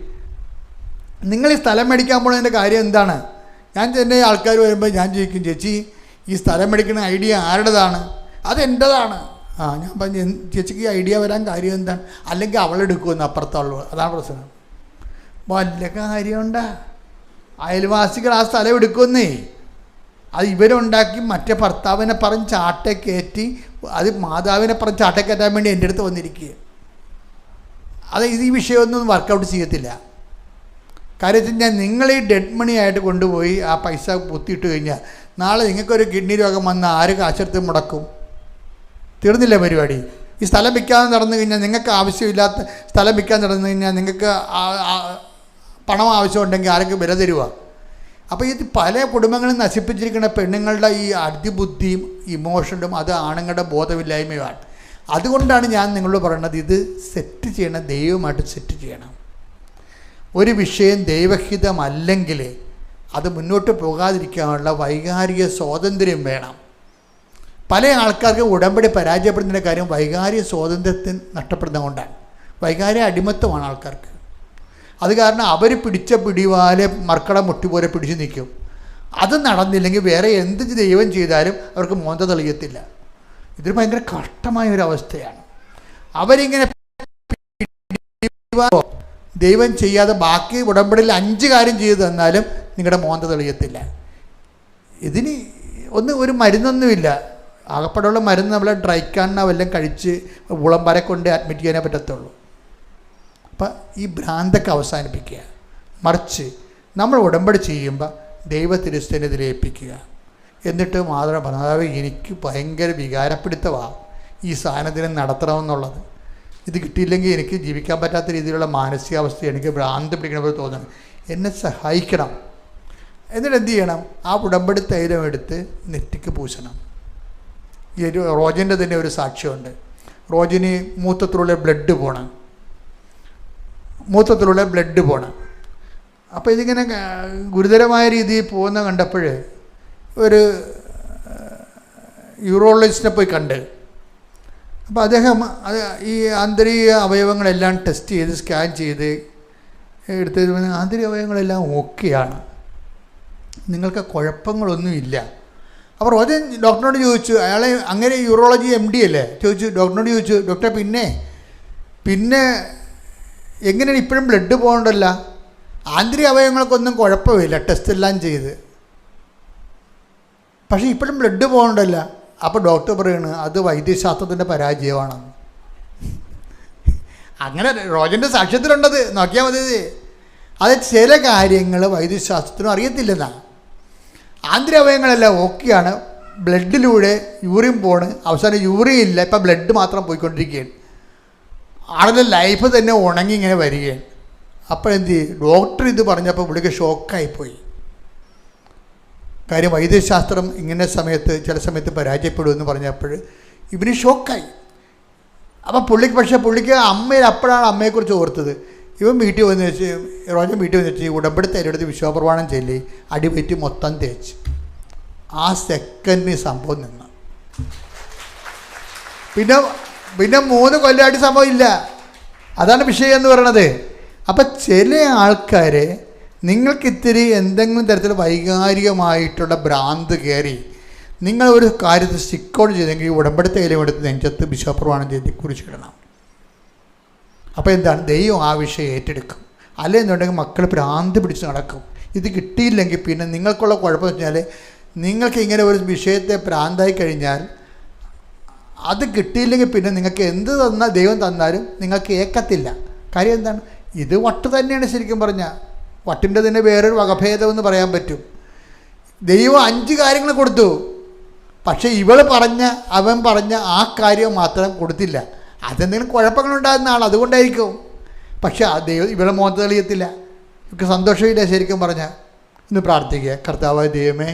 നിങ്ങൾ ഈ സ്ഥലം മേടിക്കാൻ പോകുന്നതിൻ്റെ കാര്യം എന്താണ്? ഞാൻ എൻ്റെ ആൾക്കാർ വരുമ്പോൾ ഞാൻ ചോദിക്കും, ചേച്ചി ഈ സ്ഥലം മേടിക്കുന്ന ഐഡിയ ആരുടേതാണ്? അതെൻ്റെതാണ്. ഞാൻ പറഞ്ഞു, ചേച്ചിക്ക് ഈ ഐഡിയ വരാൻ കാര്യം എന്താണ്? അല്ലെങ്കിൽ അവളെടുക്കുമെന്ന് അപ്പുറത്തുള്ളൂ. അതാണ് പ്രശ്നം. വല്ല കാര്യമുണ്ടാ? അയൽവാസികൾ ആ സ്ഥലം എടുക്കുന്നേ. അത് ഇവരുണ്ടാക്കി മറ്റേ ഭർത്താവിനെ പറഞ്ഞ് ചാട്ട കയറ്റി, അത് മാതാവിനെ പറഞ്ഞ് ചാട്ട കയറ്റാൻ വേണ്ടി എൻ്റെ അടുത്ത് വന്നിരിക്കുക. അത് ഈ വിഷയമൊന്നും വർക്കൗട്ട് ചെയ്യത്തില്ല. കാര്യം വെച്ച് കഴിഞ്ഞാൽ നിങ്ങൾ ഈ ഡെഡ് മണി ആയിട്ട് കൊണ്ടുപോയി ആ പൈസ പൊത്തിയിട്ട് കഴിഞ്ഞാൽ നാളെ നിങ്ങൾക്കൊരു കിഡ്നി രോഗം വന്ന് ആര് കാശെടുത്ത് മുടക്കും? തീർന്നില്ല പരിപാടി. ഈ സ്ഥലം വിൽക്കാതെ നടന്നു കഴിഞ്ഞാൽ, നിങ്ങൾക്ക് ആവശ്യമില്ലാത്ത സ്ഥലം വിൽക്കാൻ നടന്നു കഴിഞ്ഞാൽ നിങ്ങൾക്ക് പണം ആവശ്യമുണ്ടെങ്കിൽ ആരൊക്കെ വില തരുക? അപ്പോൾ ഇത് പല കുടുംബങ്ങളും നശിപ്പിച്ചിരിക്കുന്ന പെണ്ണുങ്ങളുടെ ഈ അതിബുദ്ധിയും ഇമോഷനും അത് ആണുങ്ങളുടെ ബോധമില്ലായ്മയുമാണ്. അതുകൊണ്ടാണ് ഞാൻ നിങ്ങളോട് പറയുന്നത്, ഇത് സെറ്റ് ചെയ്യണം, ദൈവമായിട്ട് സെറ്റ് ചെയ്യണം. ഒരു വിഷയം ദൈവഹിതമല്ലെങ്കിൽ അത് മുന്നോട്ട് പോകാതിരിക്കാനുള്ള വൈകാരിക സ്വാതന്ത്ര്യം വേണം. പല ആൾക്കാർക്ക് ഉടമ്പടി പരാജയപ്പെടുന്നതിൻ്റെ കാര്യം വൈകാരിക സ്വാതന്ത്ര്യത്തിന് നഷ്ടപ്പെടുന്നത് കൊണ്ടാണ്. വൈകാരിക അടിമത്തമാണ് ആൾക്കാർക്ക്. അത് കാരണം അവർ പിടിച്ച പിടിവാലെ മർക്കട മുട്ടി പോലെ പിടിച്ചു നിൽക്കും. അത് നടന്നില്ലെങ്കിൽ വേറെ എന്ത് ദൈവം ചെയ്താലും അവർക്ക് മോന്ത തെളിയത്തില്ല. ഇതൊരു ഭയങ്കര കഷ്ടമായ ഒരു അവസ്ഥയാണ്. അവരിങ്ങനെ ദൈവം ചെയ്യാതെ ബാക്കി ഉടമ്പടിയിൽ 5 കാര്യം ചെയ്തു തന്നാലും നിങ്ങളുടെ മോന്ത തെളിയത്തില്ല. ഇതിന് ഒരു മരുന്നൊന്നുമില്ല. ആകപ്പെടെയുള്ള മരുന്ന് നമ്മളെ ഡ്രൈക്കാണ വല്ലതും കഴിച്ച് ഉളമ്പരെ കൊണ്ട് അഡ്മിറ്റ് ചെയ്യാനേ പറ്റത്തുള്ളൂ. അപ്പം ഈ ഭ്രാന്തൊക്കെ അവസാനിപ്പിക്കുക. മറിച്ച് നമ്മൾ ഉടമ്പടി ചെയ്യുമ്പോൾ ദൈവത്തിരുസ്ഥനിധിയിൽ ഏൽപ്പിക്കുക. എന്നിട്ട് മാത്രം പറഞ്ഞാൽ എനിക്ക് ഭയങ്കര വികാരപ്പിടുത്തമാണ് ഈ സാധനത്തിന് നടത്തണമെന്നുള്ളത്. ഇത് കിട്ടിയില്ലെങ്കിൽ എനിക്ക് ജീവിക്കാൻ പറ്റാത്ത രീതിയിലുള്ള മാനസികാവസ്ഥ, എനിക്ക് ഭ്രാന്ത് പിടിക്കണ പോലെ തോന്നണം, എന്നെ സഹായിക്കണം. എന്നിട്ട് എന്ത് ചെയ്യണം? ആ ഉടമ്പടി തൈലം എടുത്ത് നെറ്റിക്ക് പൂശണം. ഈ ഒരു റോജൻ്റെ തന്നെ ഒരു സാക്ഷ്യമുണ്ട്. റോജിന് മൂത്രത്തിലുള്ള ബ്ലഡ് പോണം. അപ്പോൾ ഇതിങ്ങനെ ഗുരുതരമായ രീതിയിൽ പോകുന്ന കണ്ടപ്പോൾ ഒരു യൂറോളജിസ്റ്റിനെ പോയി കണ്ട്. അപ്പോൾ അദ്ദേഹം അത് ഈ ആന്തരിക അവയവങ്ങളെല്ലാം ടെസ്റ്റ് ചെയ്ത് സ്കാൻ ചെയ്ത് എടുത്തത് ആന്തരിക അവയവങ്ങളെല്ലാം ഓക്കെയാണ്, നിങ്ങൾക്ക് കുഴപ്പങ്ങളൊന്നുമില്ല. അപ്പോൾ റോജൻ ഡോക്ടറിനോട് ചോദിച്ചു, അയാളെ അങ്ങനെ യൂറോളജി MD അല്ലേ, ഡോക്ടറിനോട് ചോദിച്ചു, ഡോക്ടറെ പിന്നെ എങ്ങനെയാണ് ഇപ്പോഴും ബ്ലഡ് പോകണ്ടല്ല? ആന്തരിക അവയവങ്ങൾക്കൊന്നും കുഴപ്പമില്ല, ടെസ്റ്റ് എല്ലാം ചെയ്ത്, പക്ഷേ ഇപ്പോഴും ബ്ലഡ് പോകണ്ടല്ല. അപ്പോൾ ഡോക്ടർ പറയുന്നത് അത് വൈദ്യശാസ്ത്രത്തിൻ്റെ പരാജയമാണെന്ന്. അങ്ങനെ റോജൻ്റെ സാക്ഷ്യത്തിലുണ്ടത്, നോക്കിയാൽ മതി. അത് ചില കാര്യങ്ങൾ വൈദ്യശാസ്ത്രത്തിനും അറിയത്തില്ലെന്നാണ്. ആന്തരിക അവയവങ്ങളെല്ലാം ഓക്കെയാണ്, ബ്ലഡിലൂടെ യൂറിൻ പോണ്, അവസാനം യൂറിൻ ഇല്ല, ഇപ്പം ബ്ലഡ് മാത്രം പോയിക്കൊണ്ടിരിക്കുകയാണ്. ആളുടെ ലൈഫ് തന്നെ ഉണങ്ങി ഇങ്ങനെ വരികയാണ്. അപ്പോഴെന്ത് ചെയ്യും? ഡോക്ടർ ഇത് പറഞ്ഞപ്പോൾ പുള്ളിക്ക് ഷോക്കായിപ്പോയി. കാര്യം വൈദ്യശാസ്ത്രം ഇങ്ങനെ ചില സമയത്ത് പരാജയപ്പെടുമെന്ന് പറഞ്ഞപ്പോൾ ഇവന് ഷോക്കായി. അപ്പം പുള്ളിക്ക് അപ്പോഴാണ് അമ്മയെക്കുറിച്ച് ഓർത്തത്. ഇവൻ വീട്ടിൽ വന്ന് വെച്ച്, റോജൻ വീട്ടിൽ വന്ന് വെച്ച് ഉടമ്പടി തൈലെടുത്ത് വിശ്വാസപ്രമാണം ചൊല്ലി അടിപറ്റി മൊത്തം തേച്ച്. ആ സെക്കൻഡിന് സംഭവം നിന്ന്. പിന്നെ 3 കൊല്ലമായിട്ട് സംഭവം ഇല്ല. അതാണ് വിഷയം എന്ന് പറയണത്. അപ്പം ചില ആൾക്കാരെ നിങ്ങൾക്കിത്തിരി എന്തെങ്കിലും തരത്തിൽ വൈകാരികമായിട്ടുള്ള ഭ്രാന്ത് കയറി നിങ്ങൾ ഒരു കാര്യത്തിൽ സ്റ്റിക്കോട് ചെയ്തെങ്കിൽ ഉടമ്പടി തൈലം എടുത്ത് നെഞ്ചത്ത് വിശ്വാസപ്രമാണം ചെയ്ത് കുറിച്ചിടണം. അപ്പോൾ എന്താണ്? ദൈവം ആ വിഷയം ഏറ്റെടുക്കും. അല്ലെന്നുണ്ടെങ്കിൽ മക്കൾ ഭ്രാന്ത് പിടിച്ച് നടക്കും. ഇത് കിട്ടിയില്ലെങ്കിൽ പിന്നെ നിങ്ങൾക്കുള്ള കുഴപ്പം വെച്ചാൽ, നിങ്ങൾക്ക് ഇങ്ങനെ ഒരു വിഷയത്തെ ഭ്രാന്തായി കഴിഞ്ഞാൽ അത് കിട്ടിയില്ലെങ്കിൽ പിന്നെ നിങ്ങൾക്ക് എന്ത് ദൈവം തന്നാലും നിങ്ങൾക്ക് ഏക്കത്തില്ല. കാര്യം എന്താണ്? ഇത് വട്ട് തന്നെയാണ്. ശരിക്കും പറഞ്ഞാൽ വട്ടിൻ്റെ തന്നെ വേറൊരു വകഭേദം എന്ന് പറയാൻ പറ്റും. ദൈവം 5 കാര്യങ്ങൾ കൊടുത്തു, പക്ഷേ അവൻ പറഞ്ഞ ആ കാര്യം മാത്രം കൊടുത്തില്ല. അതെന്തെങ്കിലും കുഴപ്പങ്ങളുണ്ടാകുന്ന ആൾ, അതുകൊണ്ടായിരിക്കും. പക്ഷെ ആ ദൈവം ഇവളെ മുഖത്ത് തെളിയത്തില്ല. ഇവർക്ക് സന്തോഷമില്ല. ശരിക്കും പറഞ്ഞാൽ ഇന്ന് പ്രാർത്ഥിക്കുക, കർത്താവായ ദൈവമേ,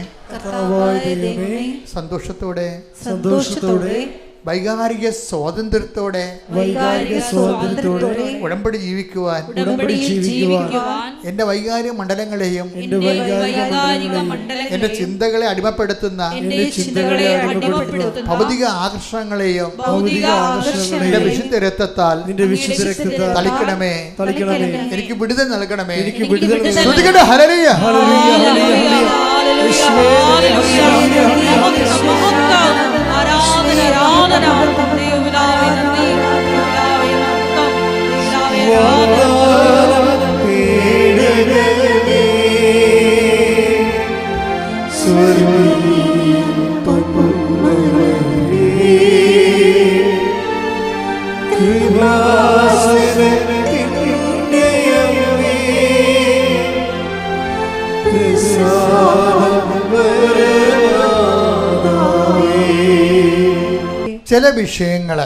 സന്തോഷത്തോടെ വൈകാരിക സ്വാതന്ത്ര്യത്തോടെ ഉടമ്പടി ജീവിക്കുവാൻ എൻ്റെ വൈകാരിക മണ്ഡലങ്ങളെയും എൻ്റെ ചിന്തകളെ അടിമപ്പെടുത്തുന്ന ഭൗതിക ആകർഷണങ്ങളെയും എൻ്റെ വിശുദ്ധ രക്തത്താൽ തളിക്കണമേ. എനിക്ക് വിടുതൽ നൽകണമേ. ശ്രുതികട്ടെ ഹല്ലേലൂയ. ചില വിഷയങ്ങൾ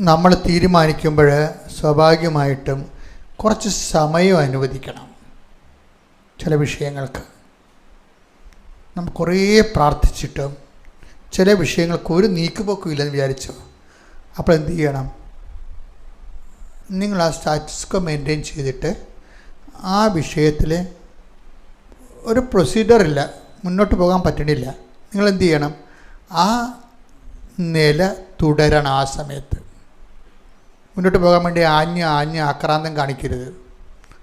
നമ്മൾ തീരുമാനിക്കുമ്പോൾ സ്വാഭാവികമായിട്ടും കുറച്ച് സമയം അനുവദിക്കണം. ചില വിഷയങ്ങൾക്ക് നമ്മൾ കുറേ പ്രാർത്ഥിച്ചിട്ടും ചില വിഷയങ്ങൾക്ക് ഒരു നീക്കുപോക്കും ഇല്ലെന്ന് വിചാരിച്ചു. അപ്പോൾ എന്ത് ചെയ്യണം? നിങ്ങൾ ആ സ്റ്റാറ്റസ് മെയിൻറ്റെയിൻ ചെയ്തിട്ട് ആ വിഷയത്തിൽ ഒരു പ്രൊസീജിയറില്ല, മുന്നോട്ട് പോകാൻ പറ്റണില്ല, നിങ്ങൾ എന്ത് ചെയ്യണം? ആ നില തുടരണം. ആ സമയത്ത് മുന്നോട്ട് പോകാൻ വേണ്ടി ആഞ്ഞ് ആക്രാന്തം കാണിക്കരുത്.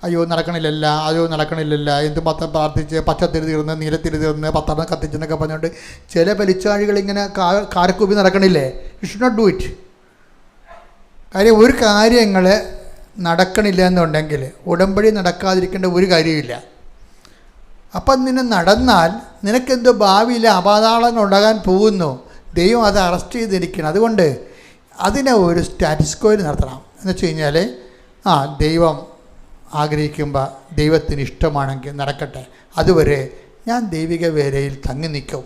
അയ്യോ നടക്കണില്ലല്ല, അയ്യോ നടക്കണില്ലല്ല, എന്തുമാത്രം പ്രാർത്ഥിച്ച് പച്ചത്തിരി തീർന്ന് നീലത്തിരി തീർന്ന് പത്തെണ്ണം കത്തിച്ചെന്നൊക്കെ പറഞ്ഞുകൊണ്ട് ചില വലിച്ചാഴികൾ ഇങ്ങനെ കാരക്കൂപ്പി നടക്കണില്ലേ? You should not do it. കാര്യം ഒരു കാര്യങ്ങൾ നടക്കണില്ല എന്നുണ്ടെങ്കിൽ ഉടമ്പടി നടക്കാതിരിക്കേണ്ട ഒരു കാര്യമില്ല. അപ്പം നിന്നെ നടന്നാൽ നിനക്കെന്തോ ഭാവിയിൽ അപാതാളങ്ങൾ ഉണ്ടാകാൻ പോകുന്നു. ദൈവം അത് അറസ്റ്റ് ചെയ്തിരിക്കണം. അതുകൊണ്ട് അതിനെ ഒരു സ്റ്റാറ്റസ് കോയിൽ നടത്തണം. എന്ന് വെച്ച് കഴിഞ്ഞാൽ ദൈവം ആഗ്രഹിക്കുമ്പോൾ ദൈവത്തിന് ഇഷ്ടമാണെങ്കിൽ നടക്കട്ടെ, അതുവരെ ഞാൻ ദൈവിക വേലയിൽ തങ്ങി നിൽക്കും.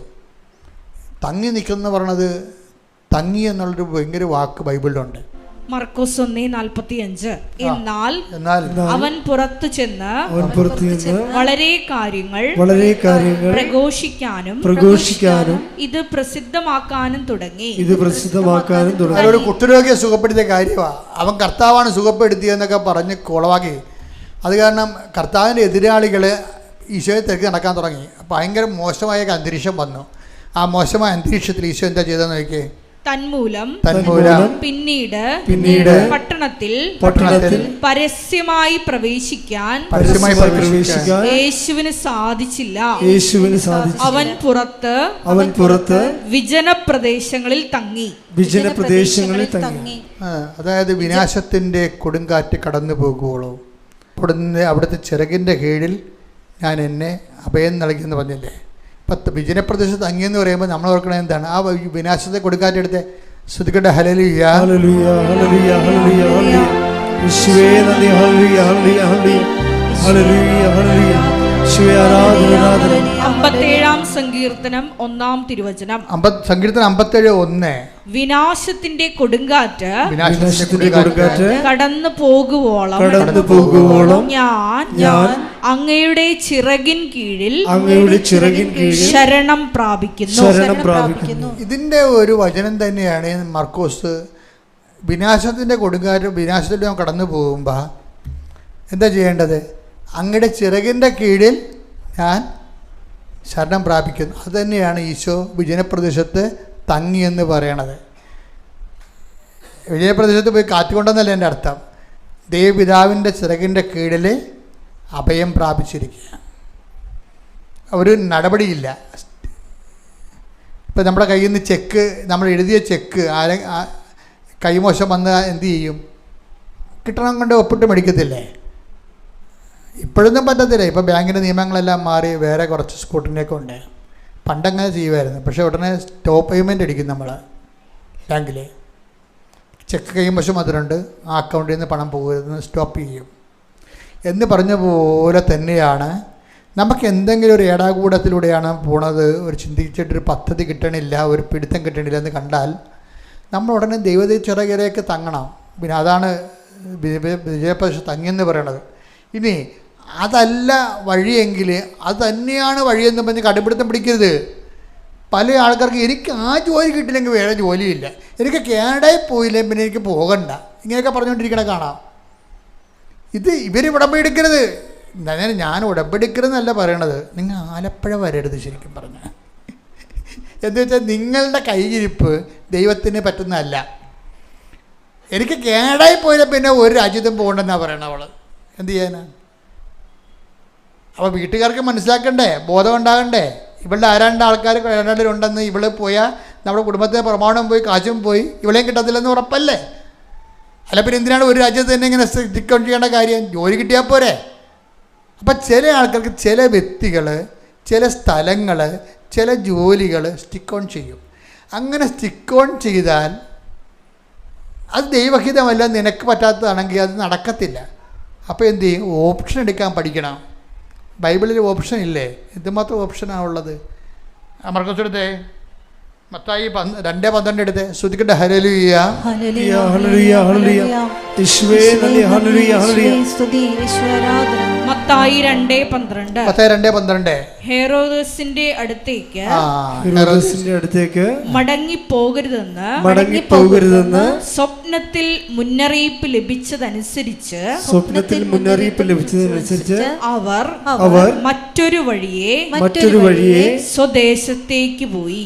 തങ്ങി നിൽക്കും എന്ന് പറയണത്, തങ്ങി എന്നുള്ളൊരു ഭയങ്കര വാക്ക് ബൈബിളിലുണ്ട്. മർക്കോസ് 1:45. എന്നാൽ അവൻ പുറത്തു ചെന്ന് വളരെ കാര്യങ്ങൾ പ്രഘോഷിക്കാനും ഇത് പ്രസിദ്ധമാക്കാനും തുടങ്ങി. ഒരു കുഷ്ഠരോഗിയെ സുഖപ്പെടുത്തിയ കാര്യമാണ്. അവൻ കർത്താവാണ് സുഖപ്പെടുത്തിയെന്നൊക്കെ പറഞ്ഞ് കുളവാക്കി. അത് കാരണം കർത്താവിൻ്റെ എതിരാളികൾ ഈശോയെ തിരക്കി നടക്കാൻ തുടങ്ങി. ഭയങ്കര മോശമായ അന്തരീക്ഷം വന്നു. ആ മോശമായ അന്തരീക്ഷത്തിൽ ഈശോ എന്താ ചെയ്തെന്ന് നോക്കിയേ? തന്മൂലം പിന്നീട് പട്ടണത്തിൽ പരസ്യമായി പ്രവേശിക്കാൻ യേശുവിന് സാധിച്ചില്ല. അവൻ പുറത്ത് വിജനപ്രദേശങ്ങളിൽ തങ്ങി. അതായത് വിനാശത്തിന്റെ കൊടുങ്കാറ്റ് കടന്നു പോകുവോളൂ അവിടുത്തെ ചിറകിന്റെ കീഴിൽ ഞാൻ എന്നെ അഭയം നൽകിയെന്ന് പറഞ്ഞില്ലേ? വിജനപ്രദേശത്ത് തങ്ങിയെന്ന് പറയുമ്പോൾ നമ്മൾ ഓർക്കണത് എന്താണ്? ആ വിനാശത്തെ കൊടുക്കാറ്റെടുത്ത് ശ്രുതിക്കട്ടെ ഹല്ലേലൂയ. 57 സങ്കീർത്തനം 1 തിരുവചനം. സങ്കീർത്തനം 57:1. വിനാശത്തിന്റെ കൊടുങ്കാറ്റ് കടന്നു പോകുവോളം ഞാൻ അങ്ങയുടെ ചിറകിൻ കീഴിൽ ശരണം പ്രാപിക്കുന്നു. ഇതിന്റെ ഒരു വചനം തന്നെയാണ് മർക്കോസ്. വിനാശത്തിന്റെ കൊടുങ്കാറ്റ് വിനാശത്തിൽ കടന്നു പോകുമ്പോൾ എന്താ ചെയ്യേണ്ടത്? അങ്ങയുടെ ചിറകിൻ്റെ കീഴിൽ ഞാൻ ശരണം പ്രാപിക്കുന്നു. അതുതന്നെയാണ് ഈശോ വിജനപ്രദേശത്ത് തങ്ങിയെന്ന് പറയണത്. വിജനപ്രദേശത്ത് പോയി കാറ്റുകൊണ്ടെന്നല്ല എൻ്റെ അർത്ഥം. ദൈവപിതാവിൻ്റെ ചിറകിൻ്റെ കീഴിൽ അഭയം പ്രാപിച്ചിരിക്കുക. ഒരു നടപടിയില്ല. ഇപ്പം നമ്മുടെ കയ്യിൽ നിന്ന് ചെക്ക്, നമ്മൾ എഴുതിയ ചെക്ക് കൈമോശം വന്ന് എന്തു ചെയ്യും? കിട്ടണം കൊണ്ട് ഒപ്പിട്ട് മേടിക്കത്തില്ലേ? ഇപ്പോഴൊന്നും പറ്റത്തില്ല. ഇപ്പോൾ ബാങ്കിൻ്റെ നിയമങ്ങളെല്ലാം മാറി വേറെ കുറച്ച് സ്കൂട്ടറിനെയൊക്കെ ഉണ്ട്. പണ്ടങ്ങനെ ചെയ്യുമായിരുന്നു. പക്ഷേ ഉടനെ സ്റ്റോപ്പ് പേയ്മെൻ്റ് അടിക്കും നമ്മൾ ബാങ്കിൽ. ചെക്ക് കൈവശം അതിലുണ്ട്, ആ അക്കൗണ്ടിൽ നിന്ന് പണം പോകരുതെന്ന് സ്റ്റോപ്പ് ചെയ്യും എന്ന് പറഞ്ഞ പോലെ തന്നെയാണ് നമുക്ക് എന്തെങ്കിലും ഒരു ഏടാകൂടത്തിലൂടെയാണ് പോണത്, ഒരു ചിന്തിച്ചിട്ടൊരു പദ്ധതി കിട്ടണില്ല, ഒരു പിടുത്തം കിട്ടണില്ല എന്ന് കണ്ടാൽ നമ്മൾ ഉടനെ ദൈവത്തെ ചിറകിലേക്ക് തങ്ങണം. പിന്നെ അതാണ് വിജയപ്രദേശ തങ്ങിയെന്ന് പറയണത്. ഇനി അതല്ല വഴിയെങ്കിൽ അത് തന്നെയാണ് വഴിയെന്ന് പറഞ്ഞ് കടുപിടുത്തം പിടിക്കരുത്. പല ആൾക്കാർക്ക് എനിക്ക് ആ ജോലി കിട്ടില്ലെങ്കിൽ വേറെ ജോലിയില്ല, എനിക്ക് കാനഡയിൽ പോയില്ലേ പിന്നെ എനിക്ക് പോകണ്ട, ഇങ്ങനെയൊക്കെ പറഞ്ഞുകൊണ്ടിരിക്കണ കാണാം. ഇത് ഇവർ ഉടമ്പടിക്കരുത്. ഞാൻ ഉടമ്പടിക്കരുതെന്നല്ല പറയണത്, നിങ്ങൾ ആലപ്പുഴ വരരുത് ശരിക്കും പറഞ്ഞാൽ. എന്ന് വെച്ചാൽ നിങ്ങളുടെ കൈയിരിപ്പ് ദൈവത്തിന് പറ്റുന്നതല്ല. എനിക്ക് കാനഡയിൽ പോയില്ല പിന്നെ ഒരു രാജ്യത്തും പോകണ്ടെന്നാണ് പറയണത് അവൾ. എന്ത് ചെയ്യാനാണ്? അപ്പോൾ വീട്ടുകാർക്ക് മനസ്സിലാക്കണ്ടേ, ബോധം ഉണ്ടാകണ്ടേ? ഇവളുടെ ആരാണ്ട് ആൾക്കാർ കാനഡയിലുണ്ടെന്ന്, ഇവള് പോയാൽ നമ്മുടെ കുടുംബത്തെ പ്രമാണം പോയി കാശും പോയി, ഇവളെയും കിട്ടത്തില്ലെന്ന് ഉറപ്പല്ലേ? അല്ല പിന്നെ എന്തിനാണ് ഒരു രാജ്യത്ത് തന്നെ ഇങ്ങനെ സ്റ്റിക്ക് ഓൺ ചെയ്യേണ്ട കാര്യം? ജോലി കിട്ടിയാൽ പോരെ. അപ്പം ചില ആൾക്കാർക്ക് ചില വ്യക്തികൾ, ചില സ്ഥലങ്ങൾ, ചില ജോലികൾ സ്റ്റിക്ക് ഓൺ ചെയ്യും. അങ്ങനെ സ്റ്റിക്ക് ഓൺ ചെയ്താൽ അത് ദൈവഹിതമല്ല, നിനക്ക് പറ്റാത്തതാണെങ്കിൽ അത് നടക്കത്തില്ല. അപ്പോൾ എന്ത് ചെയ്യും? ഓപ്ഷൻ എടുക്കാൻ പഠിക്കണം. ബൈബിളിൽ ഓപ്ഷൻ ഇല്ലേ? എന്തുമാത്രം ഓപ്ഷനാണ് ഉള്ളത്. മർക്കോസ് മത്തായി 2:12 എടുത്ത് ശ്രദ്ധിക്കട്ടെ. ഹല്ലേലൂയ ഹല്ലേലൂയ ഹല്ലേലൂയ ഹല്ലേലൂയ യേശുവേ നന്ദി, ഹല്ലേലൂയ ഹല്ലേലൂയ സ്തുതി യേശുവേ ആരാധന. മത്തായി 2:12 ഹെരോദസിന്റെ അടുത്തേക്ക് മടങ്ങിപ്പോകരുതെന്ന് സ്വപ്നത്തിൽ മുന്നറിയിപ്പ് ലഭിച്ചതനുസരിച്ച് അവർ മറ്റൊരു വഴിയെ സ്വദേശത്തേക്ക് പോയി.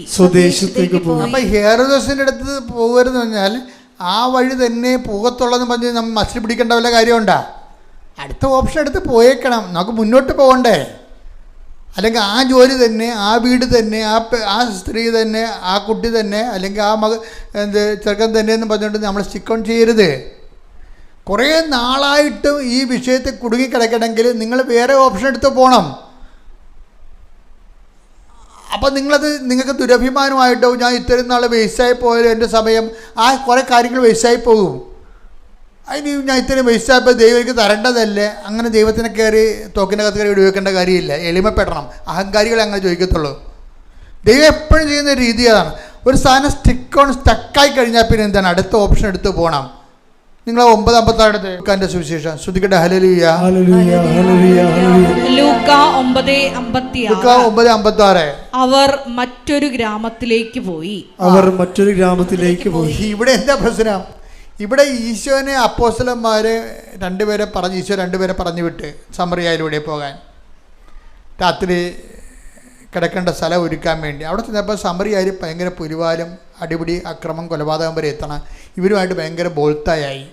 അപ്പൊ ഹെരോദസിന്റെ അടുത്ത് പോകരുതെന്ന് പറഞ്ഞാൽ ആ വഴി തന്നെ പോകത്തുള്ളതെന്ന് പറഞ്ഞ് നമ്മൾ മസിൽ പിടിക്കേണ്ട വല്ല കാര്യമുണ്ടാ? അടുത്ത ഓപ്ഷൻ എടുത്ത് പോയേക്കണം. നമുക്ക് മുന്നോട്ട് പോകണ്ടേ? അല്ലെങ്കിൽ ആ ജോലി തന്നെ, ആ വീട് തന്നെ, ആ സ്ത്രീ തന്നെ, ആ കുട്ടി തന്നെ, അല്ലെങ്കിൽ ആ ചെറുക്കൻ തന്നെ എന്ന് പറഞ്ഞുകൊണ്ട് നമ്മൾ സ്റ്റിക്ക് ഓൺ ചെയ്യരുത്. കുറേ നാളായിട്ടും ഈ വിഷയത്തിൽ കുടുങ്ങിക്കിടക്കണമെങ്കിൽ നിങ്ങൾ വേറെ ഓപ്ഷൻ എടുത്ത് പോകണം. അപ്പം നിങ്ങൾക്ക് ദുരഭിമാനമായിട്ടോ ഞാൻ ഇത്രയും നാൾ വേസ്റ്റായി പോയാലും എൻ്റെ സമയം ആ കുറേ കാര്യങ്ങൾ വേസ്റ്റായി പോകും. അതിന് ഞാൻ ഇത്രയും വേസ്റ്റായപ്പോൾ ദൈവം എനിക്ക് തരേണ്ടതല്ലേ? അങ്ങനെ ദൈവത്തിനെ കയറി തോക്കിനകത്ത് കയറി ഉപയോഗിക്കേണ്ട കാര്യമില്ല. എളിമപ്പെടണം. അഹങ്കാരികളെ അങ്ങനെ ചോദിക്കത്തുള്ളൂ. ദൈവം എപ്പോഴും ചെയ്യുന്ന രീതി അതാണ്. ഒരു സാധനം സ്റ്റക്കായി കഴിഞ്ഞാൽ പിന്നെ എന്താണ്? അടുത്ത ഓപ്ഷൻ എടുത്ത് പോകണം. നിങ്ങൾ 9:56 സുവിശേഷം ശ്രദ്ധിക്കട്ടെ. ഹല്ലേലൂയ ഹല്ലേലൂയ ഹല്ലേലൂയ ലൂക്കാ 9:56 അവർ മറ്റൊരു ഗ്രാമത്തിലേക്ക് പോയി. ഇവിടെ എന്താ പ്രശ്നം? ഇവിടെ ഈശോനെ അപ്പോസ്തലന്മാരെ ഈശോ രണ്ടുപേരെ പറഞ്ഞു വിട്ട് സമറിയയിലൂടെ പോകാൻ, രാത്രി കിടക്കേണ്ട സ്ഥലം ഒരുക്കാൻ വേണ്ടി. അവിടെ ചെന്നപ്പോൾ സമറിയയിൽ ഭയങ്കര പുലിവാലും അടിപിടി അക്രമം കൊലപാതകം വരെ എത്തണം. ഇവരുമായിട്ട് ഭയങ്കര ബോൾത്തായി.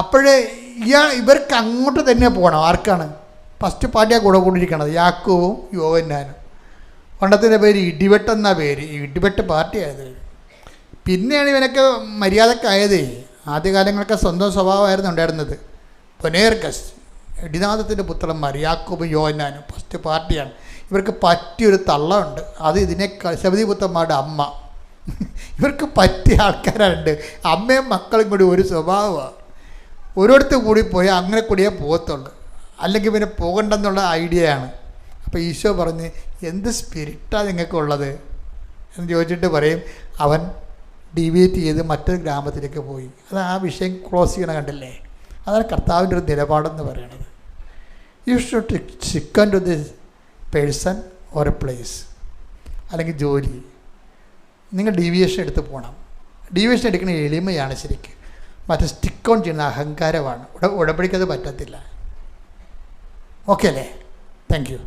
അപ്പോഴേ ഇവർക്ക് അങ്ങോട്ട് തന്നെ പോകണം. ആർക്കാണ്? ഫസ്റ്റ് പാർട്ടിയാണ് കൂടെ കൂടിയിരിക്കണത്, യാക്കോബും യോഹന്നാനും. പണ്ടത്തിൻ്റെ പേര് ഇടിവെട്ടെന്ന പേര്, ഇടിവെട്ട് പാർട്ടിയായത്. പിന്നെയാണ് ഇവനൊക്കെ മര്യാദക്കായത്. ആദ്യകാലങ്ങളൊക്കെ സ്വന്തം സ്വഭാവമായിരുന്നു ഉണ്ടായിരുന്നത്. പൊനേർഗസ് ഇടിനാഥത്തിൻ്റെ പുത്രന്മാർ യാക്കോബും യോഹന്നാനും ഫസ്റ്റ് പാർട്ടിയാണ്. ഇവർക്ക് പറ്റിയൊരു തള്ളമുണ്ട്. അത് സെബദി പുത്രന്മാരുടെ അമ്മ. ഇവർക്ക് പറ്റിയ ആൾക്കാരുണ്ട്. അമ്മയും മക്കളും കൂടി ഒരു സ്വഭാവമാണ്. ഒരിടത്ത് കൂടി പോയാൽ അങ്ങനെ കൂടിയേ പോകത്തുള്ളൂ, അല്ലെങ്കിൽ പിന്നെ പോകണ്ടെന്നുള്ള ഐഡിയയാണ്. അപ്പോൾ ഈശോ പറഞ്ഞ് എന്ത് സ്പിരിറ്റാണ് നിങ്ങൾക്കുള്ളത് എന്ന് ചോദിച്ചിട്ട് പറയും അവൻ ഡീവിയേറ്റ് ചെയ്ത് മറ്റൊരു ഗ്രാമത്തിലേക്ക് പോയി. അത് ആ വിഷയം ക്ലോസ് ചെയ്യണം. കണ്ടില്ലേ? അതാണ് കർത്താവിൻ്റെ ഒരു നിലപാടെന്ന് പറയുന്നത്. You should stick on to this person or a place, അല്ലെങ്കിൽ ജോലി. നിങ്ങൾ ഡീവിയേഷൻ എടുത്ത് പോകണം. ഡീവിയേഷൻ എടുക്കുന്ന എളിമയാണ് ശരിക്കും. മറ്റേ സ്റ്റിക്ക് ഓൺ ചെയ്യുന്ന അഹങ്കാരമാണ്. ഉടമ്പടിക്കത് പറ്റത്തില്ല. ഓക്കെ അല്ലേ? Thank you.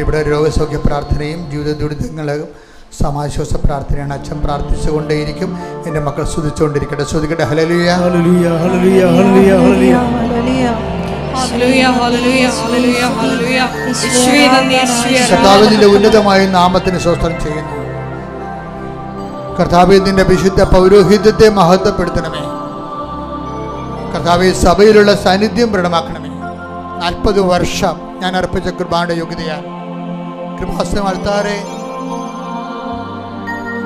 ഇവിടെ രോഗസൗഖ്യ പ്രാർത്ഥനയും ജീവിത ദുരിതങ്ങളും സമാശ്വാസ പ്രാർത്ഥനയാണ്. അച്ഛൻ പ്രാർത്ഥിച്ചുകൊണ്ടേയിരിക്കും. എൻ്റെ മക്കൾ സ്തുതിച്ചുകൊണ്ടിരിക്കട്ടെ. സ്തുതിക്കട്ടെ. ഹല്ലേലൂയ ഹല്ലേലൂയ ഹല്ലേലൂയ ഹല്ലേലൂയ ഹല്ലേലൂയ കർത്താവിന്റെ ഉന്നതമായ നാമത്തിന് സ്തോത്രം ചെയ്യുന്നു. കർത്താവേ, നിന്റെ വിശുദ്ധ പൗരോഹിത്യത്തെ മഹത്വപ്പെടുത്തണമേ. കർത്താവേ, സഭയിലുള്ള സാന്നിധ്യം ദൃഢമാക്കണമേ. 40 വർഷം ഞാൻ അർപ്പിച്ച കൃപയുടെ യോഗ്യതയാണ്. കൃപാസനം അൾത്താരെ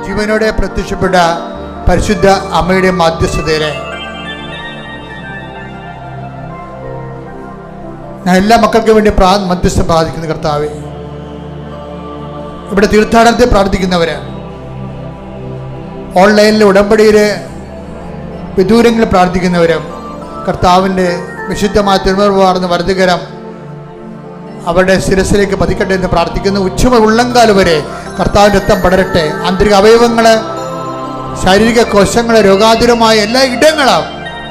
ജീവനോടെ പ്രത്യക്ഷപ്പെട്ട പരിശുദ്ധ അമ്മയുടെ മധ്യസ്ഥതയിലെ ഞാൻ എല്ലാ മക്കൾക്കും വേണ്ടി മധ്യസ്ഥം പ്രാർത്ഥിക്കുന്നു. കർത്താവേ, ഇവിടെ തീർത്ഥാടനത്തെ പ്രാർത്ഥിക്കുന്നവര്, ഓൺലൈനിൽ ഉടമ്പടിയിൽ വിദൂരങ്ങളിൽ പ്രാർത്ഥിക്കുന്നവരും, കർത്താവിൻ്റെ വിശുദ്ധമായ തിരുമുറിവാർന്ന വലതുകരം അവരുടെ ശിരസിലേക്ക് പതിക്കട്ടെ എന്ന് പ്രാർത്ഥിക്കുന്നു. ഉച്ചമ ഉള്ളങ്കാൽ വരെ കർത്താവിൻ്റെ രക്തം പടരട്ടെ. ആന്തരിക അവയവങ്ങൾ, ശാരീരിക കോശങ്ങൾ, രോഗാതുരമായ എല്ലാ ഇടങ്ങളും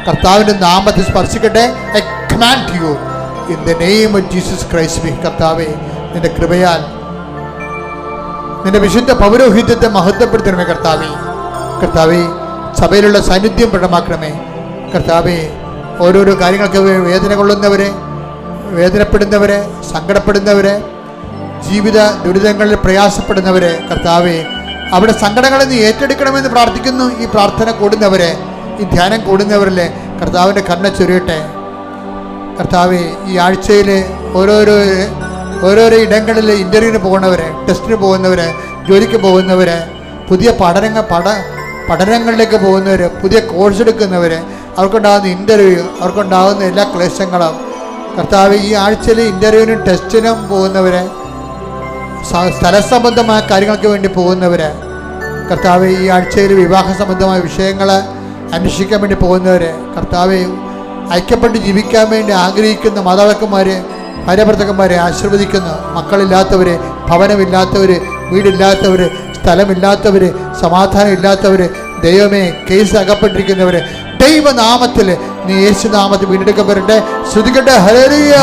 കർത്താവിൻ്റെ നാമത്തിൽ സ്പർശിക്കട്ടെ. I command you in the name of Jesus Christ. കർത്താവേ, നിന്റെ കൃപയാൽ നിന്റെ വിശുദ്ധ പൗരോഹിത്യത്തെ മഹത്വപ്പെടുത്തണമേ കർത്താവേ. കർത്താവേ, സഭയിലുള്ള സാന്നിധ്യം പ്രകടമാക്കണമേ കർത്താവേ. ഓരോരോ കാര്യങ്ങൾക്ക് വേദന കൊള്ളുന്നവരെ, വേദനപ്പെടുന്നവരെ, സങ്കടപ്പെടുന്നവരെ, ജീവിത ദുരിതങ്ങളിൽ പ്രയാസപ്പെടുന്നവരെ കർത്താവേ, അവിടെ സങ്കടങ്ങളെ നീ ഏറ്റെടുക്കണമെന്ന് പ്രാർത്ഥിക്കുന്നു. ഈ പ്രാർത്ഥന കൂടുന്നവരെ, ഈ ധ്യാനം കൂടുന്നവരിലെ കർത്താവിൻ്റെ കരുണ ചൊരിയട്ടെ കർത്താവേ. ഈ ആഴ്ചയിൽ ഓരോരോ ഇടങ്ങളിൽ ഇൻ്റർവ്യൂവിന് പോകുന്നവരെ, ടെസ്റ്റിന് പോകുന്നവരെ, ജോലിക്ക് പോകുന്നവരെ, പുതിയ പഠനങ്ങളിലേക്ക് പോകുന്നവർ, പുതിയ കോഴ്സ് എടുക്കുന്നവർ, അവർക്കുണ്ടാകുന്ന ഇൻ്റർവ്യൂ, അവർക്കുണ്ടാകുന്ന എല്ലാ ക്ലേശങ്ങളും കർത്താവ്, ഈ ആഴ്ചയിൽ ഇൻ്റർവ്യൂവിനും ടെസ്റ്റിനും പോകുന്നവരെ, സ്ഥലസംബന്ധമായ കാര്യങ്ങൾക്ക് വേണ്ടി പോകുന്നവർ കർത്താവ്, ഈ ആഴ്ചയിൽ വിവാഹ സംബന്ധമായ വിഷയങ്ങൾ അന്വേഷിക്കാൻ വേണ്ടി പോകുന്നവർ കർത്താവ്, ഐക്യപ്പെട്ട് ജീവിക്കാൻ വേണ്ടി ആഗ്രഹിക്കുന്ന മാതാപിതാക്കന്മാർ, ഭാര്യാഭർത്താക്കന്മാരെ ആശീർവദിക്കുന്നു. മക്കളില്ലാത്തവർ, ഭവനമില്ലാത്തവർ, വീടില്ലാത്തവർ, സ്ഥലമില്ലാത്തവർ, സമാധാനം ഇല്ലാത്തവർ, ദൈവമേ കേസ് അകപ്പെട്ടിരിക്കുന്നവർ ദൈവനാമത്തിൽ നീ യേശുനാമത്തിൽ വീണ്ടെടുക്കപ്പെടട്ടെ. ശ്രുതിക്കട്ടെ. ഹല്ലേലൂയ.